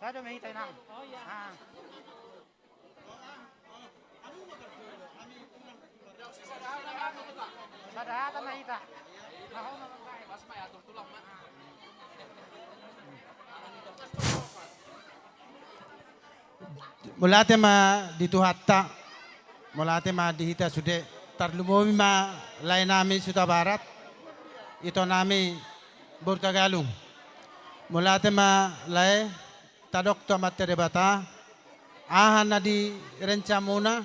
Saya ada mahita nang. Oh iya. Sada hata mahita. Mulate ma dituhatta, mulate ma dihita sude, tarlumomi ma lain nami Suta Barat, ito nami Burkagalung. Mulate ma lain tadok to materi bata, ahan na di renca muna,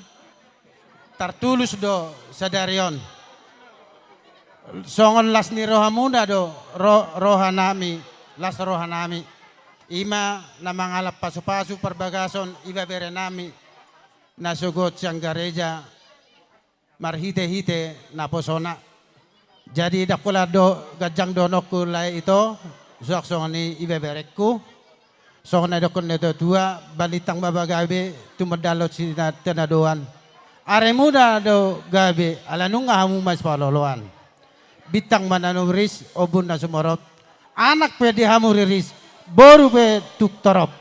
tartulus do sadarion. Songon las ni roha muna do roha nami, las roha nami. Ima na mangalap pasu-pasu perbagason iba bere nami nasugot siyang gareja marhite-hite na posona. Jadi dakula do gajang donokku lai itu suak songani iba berekku songana dokon neto tua balitang babagabe tumedalot sina tenadoan. Are muda do gabe ala nunga hamu mas paloloan. Bitang mananuris obun na sumorot. Anak pedi hamu riris. Boru be tuk torop.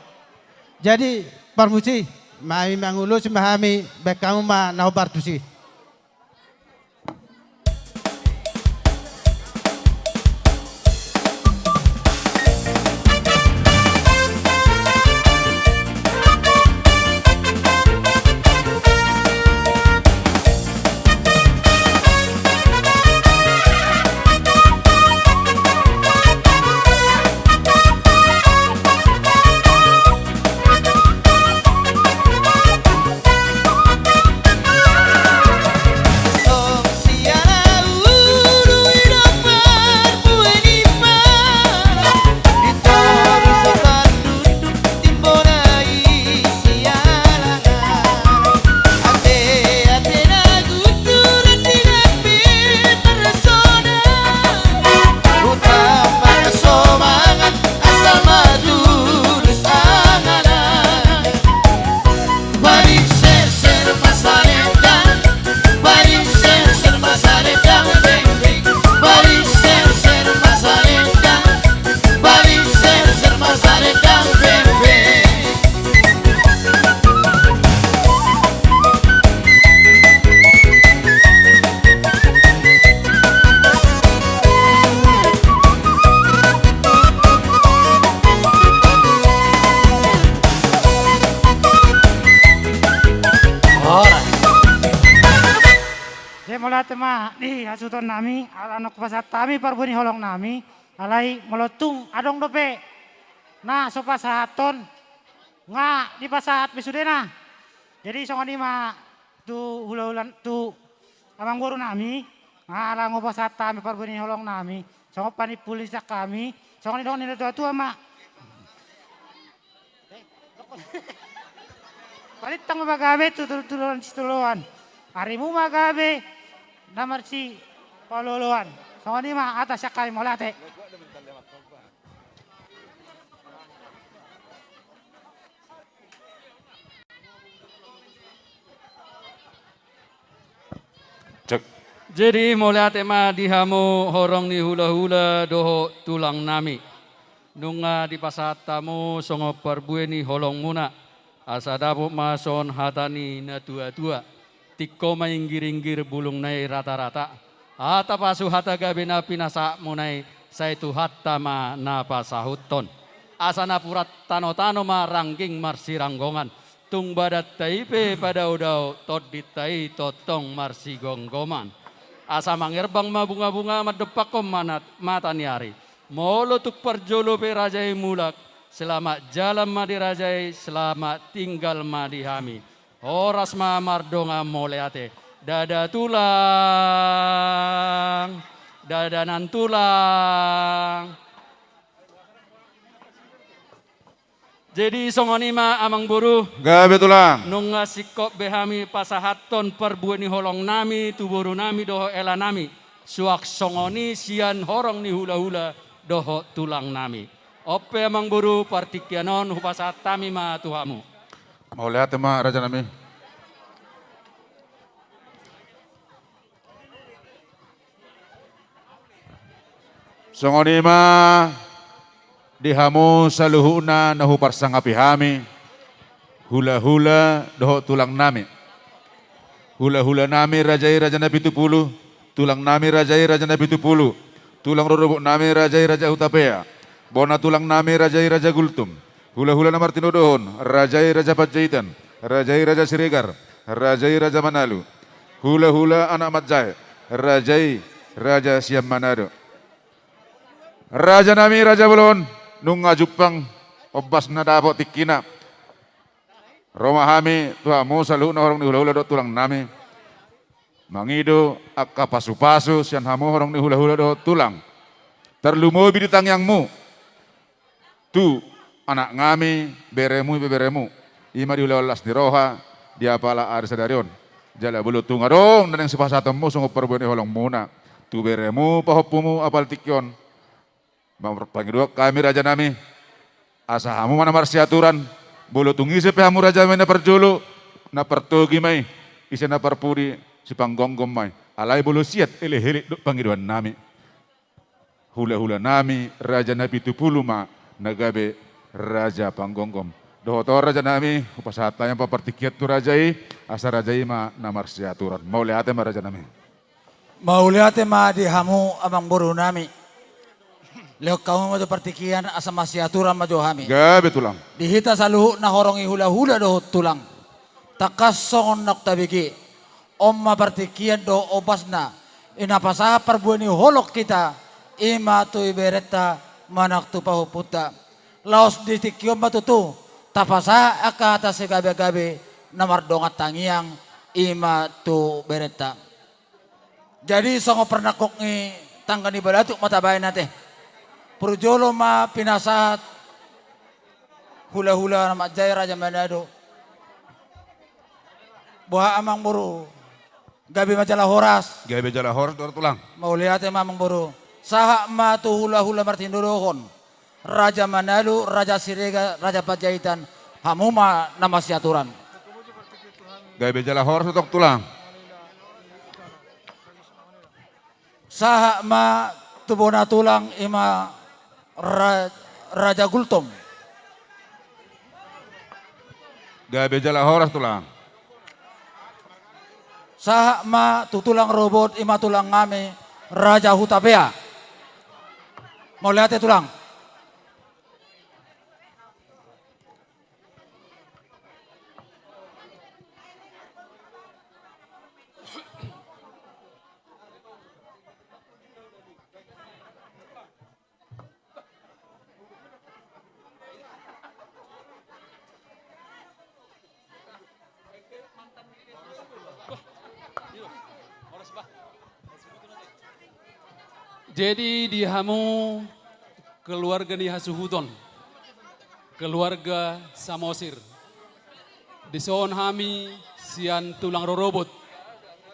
Jadi permusi, mami mangulus mahami baik kamu ma nau bartusi. Tema di hasuton nami alanok pasat tami parbuni holong nami alai melotung adong dope nah sopa sahaton nga di pasahat besudena jadi songani ma tu hula-hulan tu amang guru nami nga alang pasat tami parbuni holong nami songo pani pulisak kami songani dong nila tua ma palit tang magabe tu tuluan situluan harimu magabe namar si paluluan. So ni mah atas sakay molate. Cek. Jadi molate mah dihamu horong ni hula-hula doho tulang nami. Nunga di pasatamu songo perbueni holong muna. Asadabu mason hatani na tua-tua. Tiko mainggir-inggir bulung nai rata-rata. Hata pasu hata gabe na pinasa munai saitu hatta ma na pasahuton. Asana purat tano-tano ma rangging marsi ranggongan. Tung badat taipe pada udau tot ditai totong marsi gonggoman. Asa mangerbang ma bunga-bunga madepakom manat mata niari. Molo tuk perjolo pe rajai mulak. Selamat jalan ma dirajai, selamat tinggal ma dihami. Horas ma mardonga moleate, dada tulang, dadanan tulang. Jadi songonima amang buru. Gabe tulang. Nunga sikop behami pasahaton perbueni holong nami, tuburu nami doho ela nami. Suak songoni sian horong ni hula-hula doho tulang nami. Ope amang buru partikianon hupasahat tami ma tuhamu. Mau lihat tema raja nami. Songonima Dihamu saluhuna nahu parsangapi hami. Hula-hula doho tulang nami. Hula-hula nami rajai raja nabi tupulu. Tulang nami rajai raja nabi tupulu. Tulang rorobok nami rajai raja Hutapea. Bona tulang nami rajai raja Gultum. Hula-hula na Martino Dohon. Rajai raja Pajaitan. Rajai raja Siregar. Rajai raja Manalu. Hula-hula anak Matjai. Rajai raja Siam Manado. Raja nami raja Belon. Nunga Jupang. Obas na dapo tikina. Roma hami tuhamu saluhuna horong ni hula-hula do tulang nami. Mangido akka pasu-pasu sian hamu horong ni hula-hula do tulang. Terlumobi di tangyangmu. Tu anak ngami beremu beremu. Ima di hula-hula di roha dia pala arisa darion. Jala bulu tunga dong dan yang sepasatemu sungguh perbuani holong muna. Tu beremu pahopumu apal tikyon. Bang pangidua kami raja nami. Asa hamu mana marsiaturan. Bolo tungi sepe hamu raja mena perjolo. Na pertogi mai. Isa na perpudi si panggonggom mai. Alai bolo siat ele-hele duk pangiduan nami. Hula-hula nami raja nabi tupulu ma. Nagabe raja panggonggom. Dohotor raja nami. Upasata yang papartikiat tu rajai. Asa rajai ma na marsiaturan. Mau lihat ma raja nami. Mau lihat ma di hamu amang boru nami. Leo kamu maju partikian asa masih aturan maju hami. Gabe tulang. Dihita saluhu na horongi hula-hula do tulang. Takas songon nak tabiki. Omma partikian do obasna. Inapasa perbuani holok kita. Ima tu ibereta manak tu pahuputa. Laos ditikiom batutu. Tapasa aka atas gabe-gabe. Namar dongat tangiang. Ima tu bereta. Jadi songo pernah kokngi tanggani balatuk mata bayi nate. Perjolo ma pinasat hula-hula nama jaya raja Manado. Buah amang buru. Gabi majalah horas. Gabi majalah horas dor tulang. Mau lihat amang buru. Saha ma tu hula-hula martindodohon. Raja Manado, Raja Sirega, Raja Pajaitan. Hamuma nama siaturan. Gabi majalah horas dor tulang. Saha ma tu bona tulang ima Raja Gultom. Gabe jala horas tulang. Saha ma tutulang robot ima tulang ngame Raja Hutapea. Mau lihat ya tulang? Jadi di hamu keluarga ni hasuhudon, keluarga Samosir. Di son hami sian tulang rorobot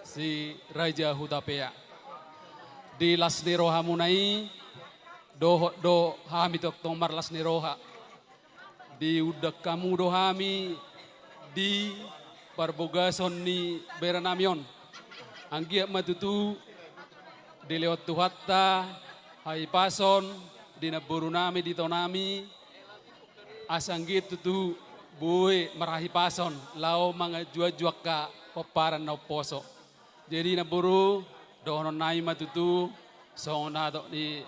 si Raja Hutapea. Di lasnero hamunai do hami tok tomar lasneroha. Di udak kamu do hami di parbogason ni Beranamion. Anggiak matutu di lewat tuhatta, hai pason, di naburu nami, di tonami, asanggit tu buwe marahi pason, lau mga juak ka paparan na poso. Jadi naburu, doon nai matutu, song na to di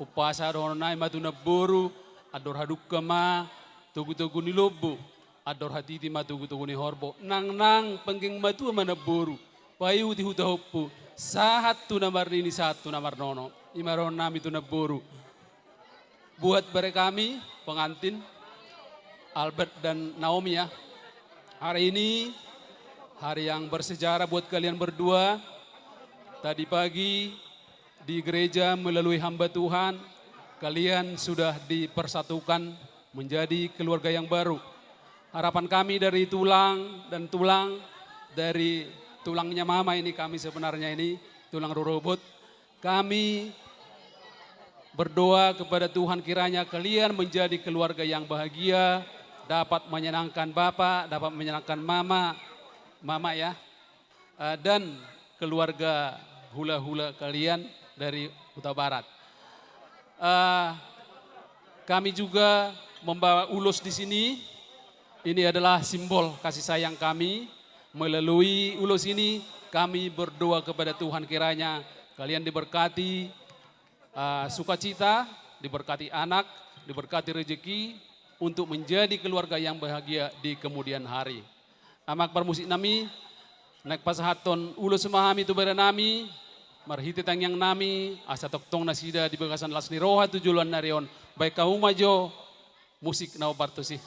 upasa doon nai matu naburu, ador haduk kama, tugu-tugu ni lobo, ador hatiti matugu-tugu ni horbo, nang pengging matu manaburu, payu di hutahopu. Sahat tu namar ini satu namar nono. Imaron nami tu naburu. Buat mereka kami pengantin Albert dan Naomi ya. Hari ini hari yang bersejarah buat kalian berdua. Tadi pagi di gereja melalui hamba Tuhan kalian sudah dipersatukan menjadi keluarga yang baru. Harapan kami dari tulang dan tulang dari tulangnya mama ini kami sebenarnya ini tulang rorobot. Kami berdoa kepada Tuhan kiranya kalian menjadi keluarga yang bahagia, dapat menyenangkan Bapak, dapat menyenangkan Mama ya, dan keluarga hula-hula kalian dari Huta Barat. Kami juga membawa ulos di sini. Ini adalah simbol kasih sayang kami. Melalui ulos ini kami berdoa kepada Tuhan kiranya kalian diberkati sukacita, diberkati anak, diberkati rezeki untuk menjadi keluarga yang bahagia di kemudian hari. Amak permusik nami, naik pasahaton ulos semahami tu nami, marhiti tangyang nami, asa toktong nasida di bagasan lasni roha tujulan narion, baik kau majo, musik nau bartosi.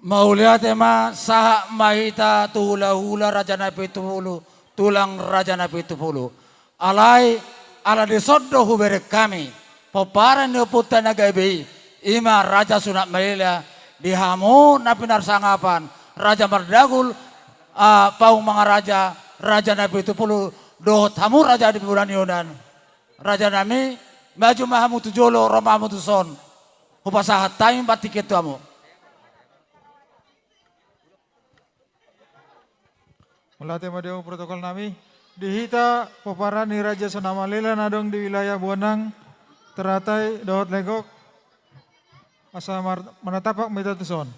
Maulia tema saha mahita hula raja na pitupulu tulang raja na pitupulu alai ala disoddo hubere kami poparan ni puta nagabi ima raja sunat melila dihamu na pinarsangapan raja mardagul paung mga raja na pitupulu dohot hamu raja di bulan yunan raja nami maju mahamu tujolo romamu tuson hupasahat taim batiket tuamu. Melatih madeu protokol nami dihita paparan ni Raja Sonamalela nadong di wilayah Bonang teratai dohot legok asa menatapak mita tuson.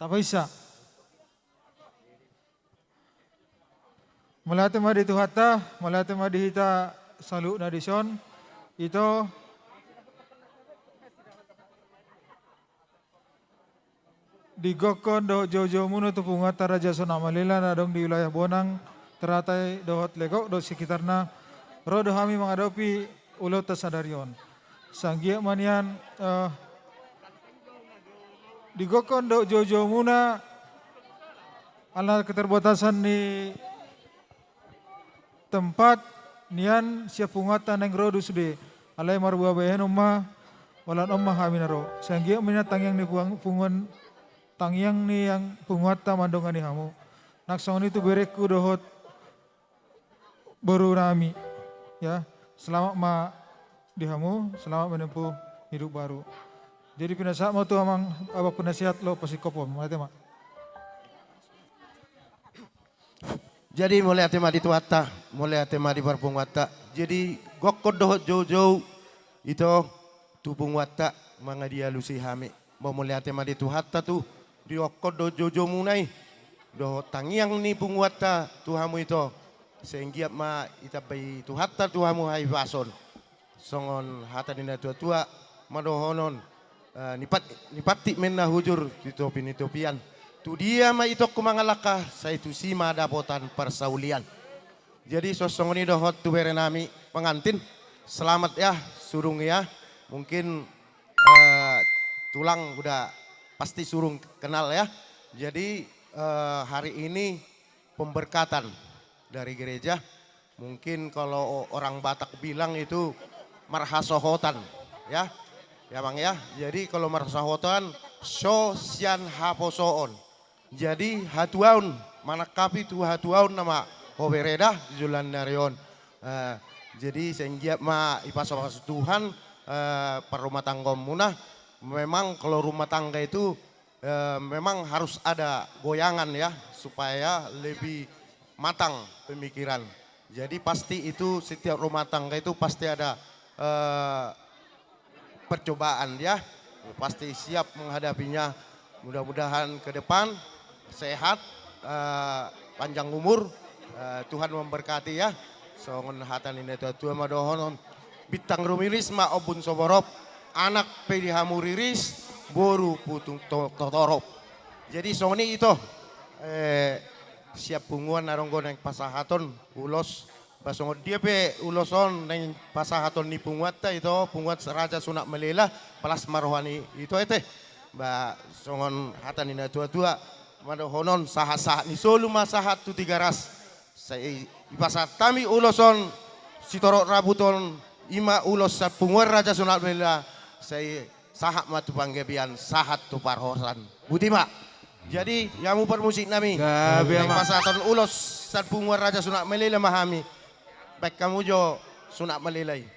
Tak bisa. Melatih madi tuhata, melatih madi hita salu nadison, itu digokon doh jojo muno tu pungata Raja Sonamalela nadong di wilayah Bonang teratai dohot legok do sekitarna rodo hami menghadapi ulo tasadarion. Sanggia manian digokon do jojo muna ala keterbatasan di tempat nian siap pungatan yang rodu sude alai marbuah bayan umma walan umma haminaro sanggia mina tangyang ni pungon tangyang ni yang pungata mandongan ni hamu naksong itu bereku dohot baru rami ya selamat ma dihamu selamat menempuh hidup baru. Jadi pinasa mau tu amang abak penasihat lo pasti kopom, mati mak. Jadi mulai tema di tuata, mulai tema di barpung wata. Jadi gokod dohot jauh-jauh itu tupung wata mangadia lusi hame. Mau mulai tema di tuata tu di gokod dohot jauh-jauh munai. Dohot tangiang ni pung wata tuhamu itu. Sehingga ma itapai tuhata tuhamu hai bason. Songon hata dina tua-tua madohonon. Nipati menna hujur di topian. Tu dia ma itok kumangalaka sa itu sima dapotan persaulian. Jadi sosong ini dohot tu berenami pengantin. Selamat ya surung ya. Mungkin tulang udah pasti surung kenal ya. Jadi hari ini pemberkatan dari gereja. Mungkin kalau orang Batak bilang itu marhasohotan ya. Ya bang ya, jadi kalau marsahotan sosian haposoon. Jadi hatuaun, manakapi tu hatuaun nama hobereda julan narion. Jadi sehingga ma ipasokas Tuhan perumah tangga munah. Memang kalau rumah tangga itu memang harus ada goyangan ya supaya lebih matang pemikiran. Jadi pasti itu setiap rumah tangga itu pasti ada percobaan ya, pasti siap menghadapinya. Mudah-mudahan ke depan sehat, panjang umur, Tuhan memberkati ya. songon hatan ini tua madohonon bitang rumiris ma obun soborop anak pedi hamuriris boru putung totorop. Jadi songoni itu siap punguan naronggo neng pasahaton ulos basongo dia pe uloson neng pasahaton ni punguat itu punguat raja sunak melela palas marwani itu ba songon hatan ini tua madohonon sahat ni solu masahat tu 3 ras saya ipasat tami uloson sitorok rabuton ima ulos sa punguan raja sunak melela saya sahat matu panggebian sahat tu parhosan butima. Jadi yang upar musik nami pasaton ulos sa punguan raja sunak melela mahami baik kamu jo sunak melelai.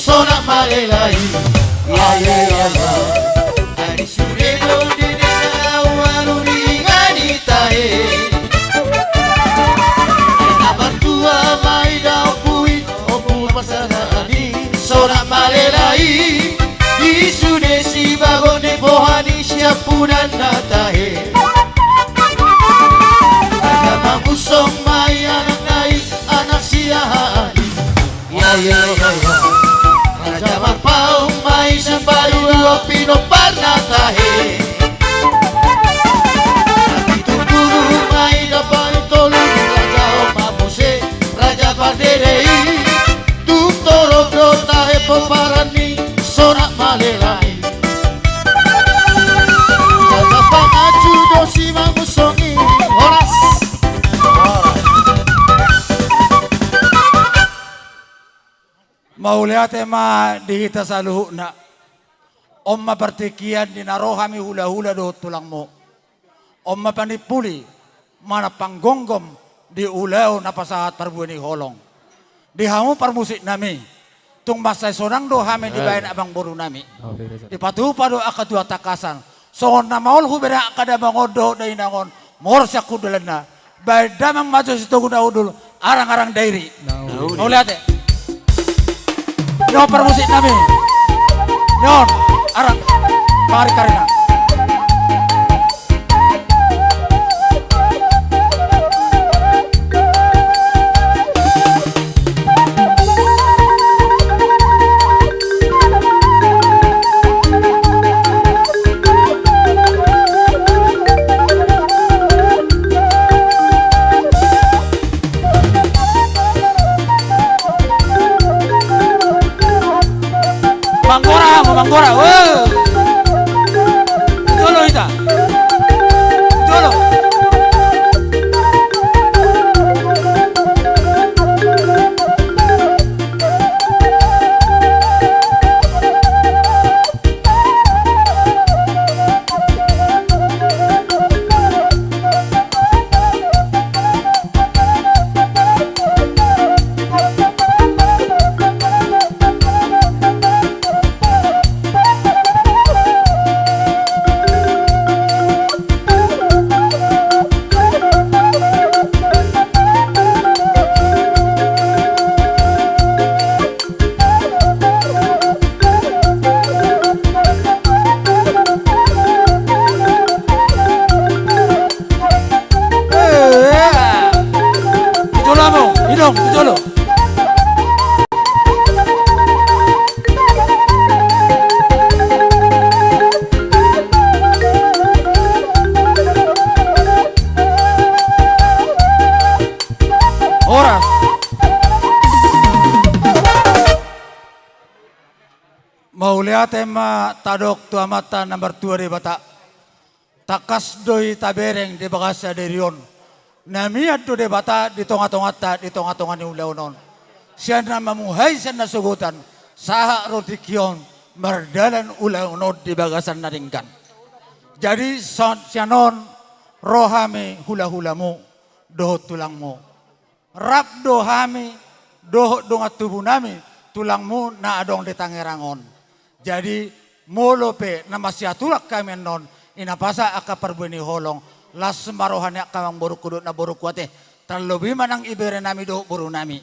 Sonak malelai, ya Adi surelo di desa walu ringani tae. Nabar tua mai dau puit, opu pasarani. Sonak malelai, di sudesi bagone pohani siapunan natae. Agama musong mai anak nai, anak siahani. Ya. Raja marpau mai separu pino parna tahe. Tapi tumburu mai dapat tolu raja mabuse raja parderei. Tuk torok do tahe peparani sorak malelai. Raja pangaju dosi mangusongi horas. Mauliate ma dihita sa luhu na omma partikian di narohami hula-hula do tulangmo omma panipuli mana panggonggom di uleo na pasahat parbuani holong di hamu parmusik nami tung masay sonang do hami di bayan abang boru nami di patupa do akadua takasan soon na maul hubera akada bangodo da inangon morsya kudulan na bayan damang maju situ guna udul arang-arang dairi mauliate nyon permusik nami nyon arang mari karina Manggora, wow. Dulu ita. Dulu. Mauliate ma tadok tua mata nomor 2 di bata. Takas doi tabereng di bagasa derion. Namiat do de bata di tonga-tonga ni ulaunon. Siya na mamuhay siya na sugutan. Saha rotikion merdalan ulaunon di bagasan naringkan. Jadi siya non rohame hula-hulamu dohot tulangmu. Rap dohami dohot dongat tubuh nami tulangmu na adong di tangerangon. Jadi molope na masyatulak kami non inapasa aka perbueni holong las marohanya kamang boru kudut na boru kuate terlebih manang ibere nami do boru nami.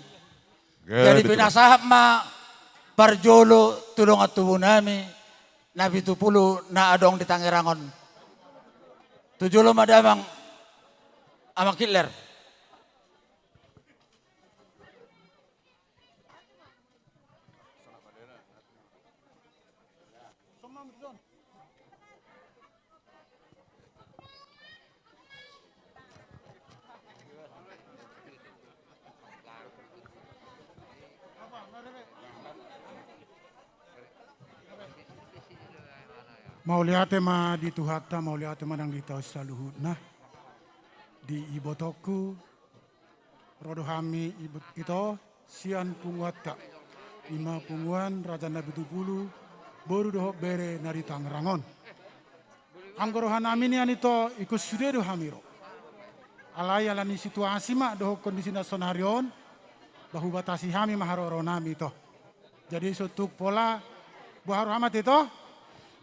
Jadi pinasahap ma parjolo tulong at tubuh nami nabi 70 na adong di Tangerangon. Tujulo madamang amang Hitler. Mauliate ma di tuhata, mauliate manang di tau saluhutna. Di ibotoku, rodohami ibut ito, sian punguata. Ima punguan Raja Nabi Tupulu, boru dohok bere nari Tangerangon. Anggorohan amin yan ito, ikut sudah dohamiro. Alay alani situasi mak dohok kondisi nasonarion, bahu batasi hami maharoro nami ito. Jadi sutuk pola, buharu amat ito,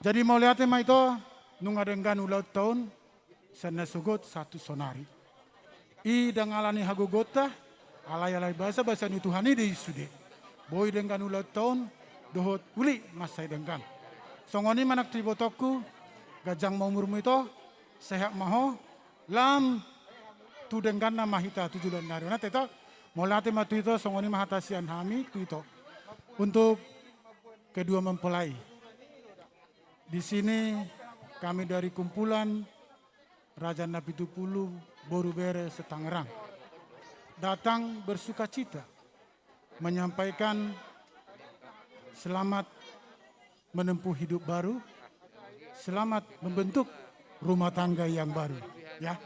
jadi mau lihat ma itu nung adenggan ulau tahun sana sugot satu sonari. I dangalani hagogota alay bahasa ni Tuhani di sude. Boy denggan ulau tahun dohot uli masai denggan. Songoni manak tribotoku gajang mau murmu itu sehat maho lam tu denggan na mahita tujuan nari. Nah itu mau lihat ma tu itu songoni mahatasian hami tu itu untuk kedua mempelai. Di sini kami dari kumpulan Raja Nabi Tupulu Boru Bere Setangerang datang bersuka cita menyampaikan selamat menempuh hidup baru, selamat membentuk rumah tangga yang baru, ya.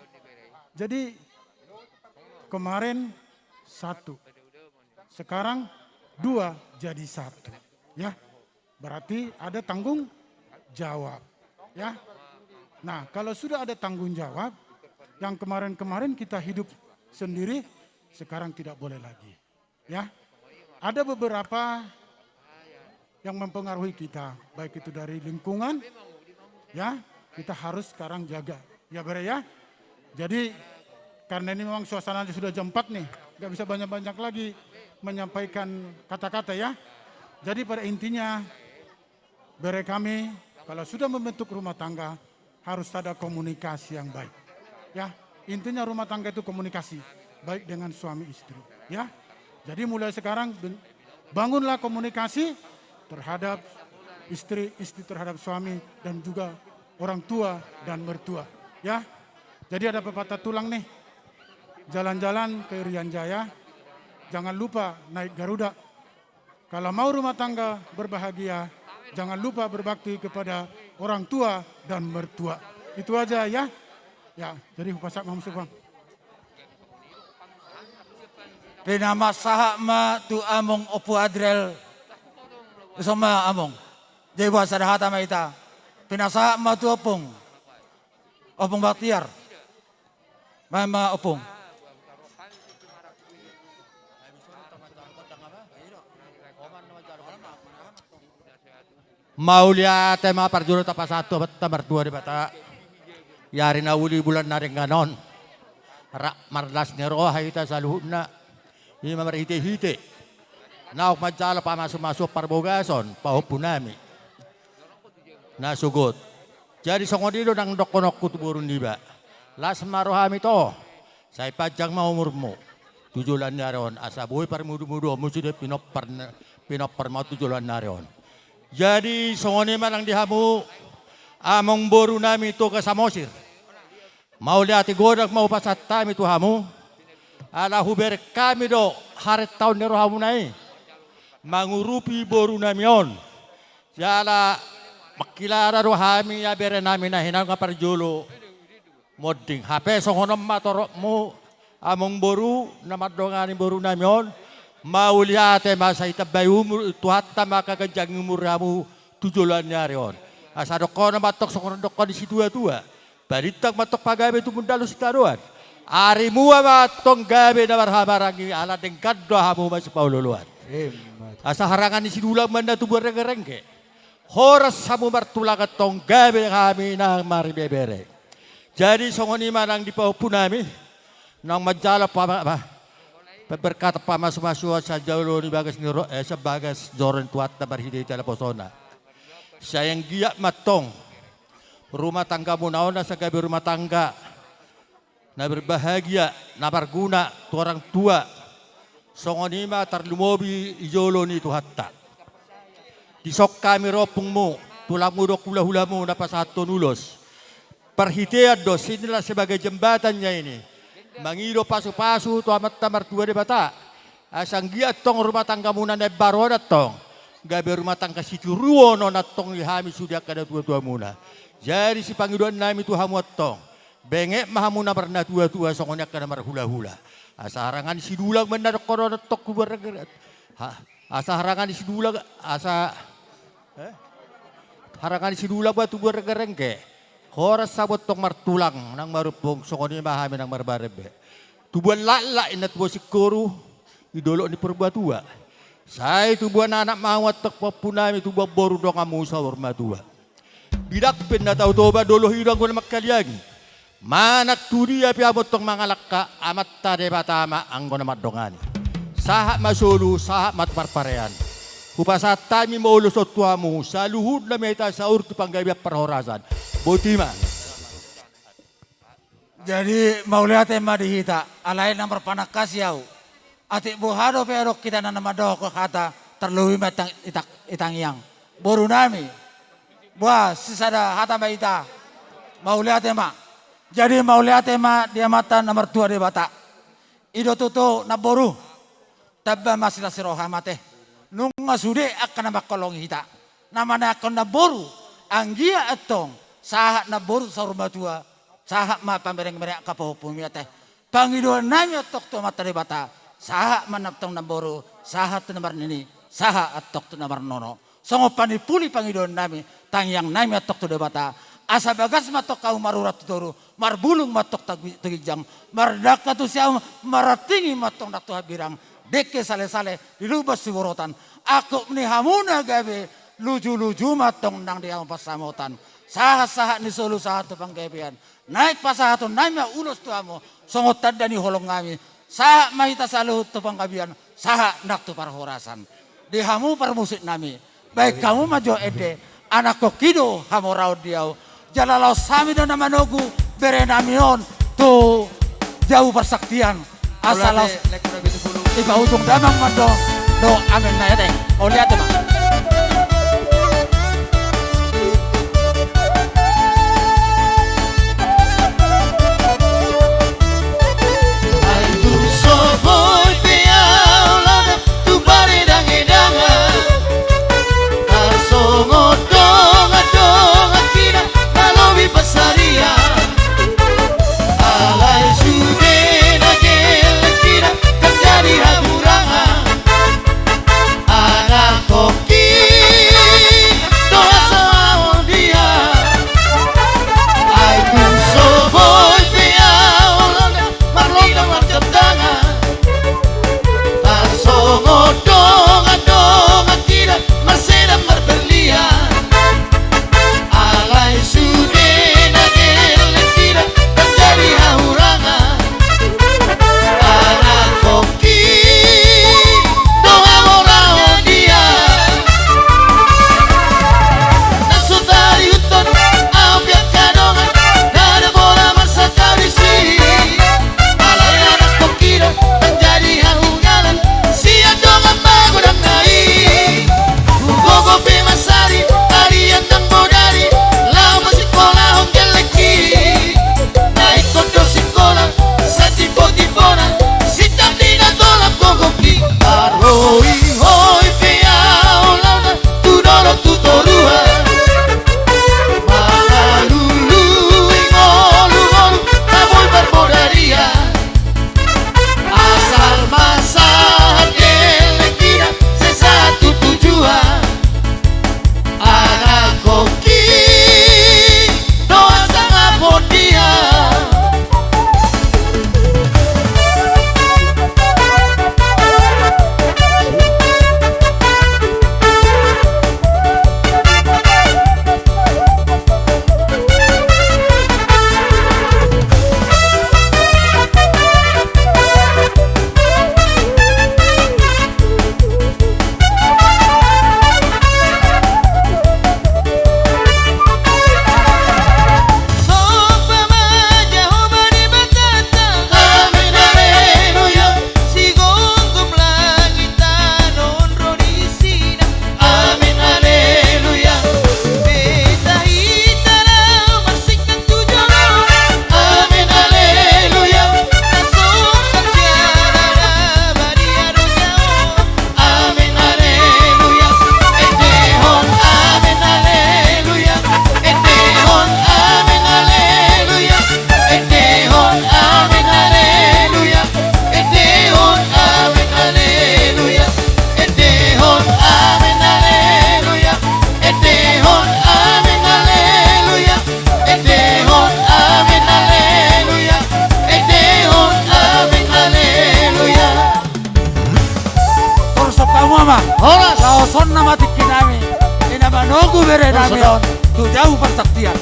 Jadi kemarin 1, sekarang 2 jadi 1, ya. Berarti ada tanggung jawab, ya. Nah, kalau sudah ada tanggung jawab, yang kemarin-kemarin kita hidup sendiri, sekarang tidak boleh lagi, ya. Ada beberapa yang mempengaruhi kita, baik itu dari lingkungan, ya, kita harus sekarang jaga, ya Bre ya. Jadi karena ini memang suasananya sudah jam 4 nih, nggak bisa banyak-banyak lagi menyampaikan kata-kata ya. Jadi pada intinya, Bre kami kalau sudah membentuk rumah tangga harus ada komunikasi yang baik. Ya, intinya rumah tangga itu komunikasi baik dengan suami istri, ya. Jadi mulai sekarang bangunlah komunikasi terhadap istri terhadap suami dan juga orang tua dan mertua, ya. Jadi ada pepatah tulang nih. Jalan-jalan ke Irian Jaya, jangan lupa naik Garuda. Kalau mau rumah tangga berbahagia, jangan lupa berbakti kepada orang tua dan mertua. Itu aja ya. Ya, jadi pasak mamsu bang. Penama sahak ma tu among opu adrel. Sama among. Jadi bahasa dahata ma ita. Penasahak ma tu opung. Opung baktiar. Mama opung. Maulia tema parjuro tapa 1 tamar 2 di bata. Yari na uli bulan naring ganon. Rak marlas ni roha ita saluhuna. Ima marhite-hite. Naok mancala pa masuk-masuk parbogason. Pahupunami. Nasugot. Jadi songodido nang dokonok kutuburun diba. Las marohami to. Say pajang maumurmo. Tujulan naron. Asabuhi parmudu-mudu. Musudah pinopar mau tujulan naron. Jadi songoni manang dihamu among boru nami to ka Samosir. Mau lihat godak mau pasat tami tu hamu. Ala huber kami do haret tahun nero hamu nai. Mangurupi boru nami on. Jala makilara do hami ya bere nami na hinang kaparjolo. Modding HP songonom matorok mu among boru namadongani boru nami on. Mauliate masa itabay umur tuhatta makagajang umur kamu 7 nyarion. Asa dokon matok sokon dokon di situ tua. Baritang matok pagabe tu mundalu sitaruan. Ari mua matong gabe na marhamarangi ala dengkad dohamu mas paululuan. Asa harangan di sidula manda tu berengke. Horas samu martulaga tong gabe kami na mari bebere. Jadi songoni manang di paupunami nang majala berkata pamas-masua sa jaulo ni bagas ni sa bagas joren tuat na barhidi tala posona. Sayang giyak matong rumah tangga mo naon na sa gabi rumah tangga na berbahagia na berguna tu orang tua songonima tarlumobi ijolo ni tuhatta. Disok kami ropung mo tulang mo dok hula-hula mo na pasato nulos. Perhitian dos inilah sebagai jembatannya ini. Mangido pasu-pasu tu amat tamar tua de bata. Asang giat tong rumah tangga muna na baro tong. Gabi rumah tangga situ ruono na tong lihami sudah kada tua-tua muna. Jadi si pangiduan nami tu hamuat tong. Bengek mahamuna pernah tua-tua songonya kada mar hula-hula. Asa harangan si dulang benar korona tok kubar. Asa harangan si dulang asa harangan si dulang batu bergerengke. Horas sabot tong martulang nang marupong sokoni mahami nang marbarebe. Tubuan lala inat bo sikuru idolo ni perbatua. Sai tubuan anak mawat tek papunami tubuan boru dong amusa hormatua. Bidak pen na tau toba dolo hidang guna makkaliagi. Manak tudi api abot tong mangalakka amat tade batama ang guna madongani. Saha masulu saha mat parparean. Kupasat tami maulus otuamu sa luhud na meta sa urtu panggabiak perhorasan. Botima. Jadi mauliat ema dihita alain nomor panakas yau. Ati buhado perok kita na namado ko kata terluwi matang itang yang. Boru nami. Buah sisada hata maita. Mauliat ema. Jadi mauliat ema dia mata nomor 2 di bata. Ido tuto na boru. Tabba masila siroha mate. Nung masude akan makolong hita. Namanya akan na boru. Anggia atong. Sahat na boru sa rumah tua. Sahat ma pamereng-mereng kapopumi teh. Pangiduan nami atok to mata bata. Sahat manaptong na boru. Sahat to namar nini. Sahat atok to namar nono. Songo panipuli pangiduan nami. Tangyang nami atok to bata. Asa bagas matok kau marurat turu. Marbulung matok tagijang. Mardaka tu siya maratingi matok na tuha birang. Deke sale-sale dilubas si worotan. Ako ni hamuna gabi. Luju-luju matong nang dia pasamutan. Sahat-sahat ni solo sahat tu panggabian. Naik pasahaton naik ulos tu amo. Songot tanda ni holong kami. Sahat mahita saluhut tu panggabian. Sahat nak tu parhorasan. Di hamu parmusik nami. Baik kamu majo ede. Anak kokido hamu raud diau. Jalalau sami do namanogu. Bere namion. Tu jauh persaktian. Asalau. Iba ujung damang mando. Do amin na yate. O lihat ma. Soboy piau lana tu pare dange-dangan. Karsongo donga-donga kina malobi pasaria. Alay sude na gel kina kan jadi haburangan. Anak kok Laoson nama tiki nami. Ina manogu bere nami on. Tu jauh persaktian.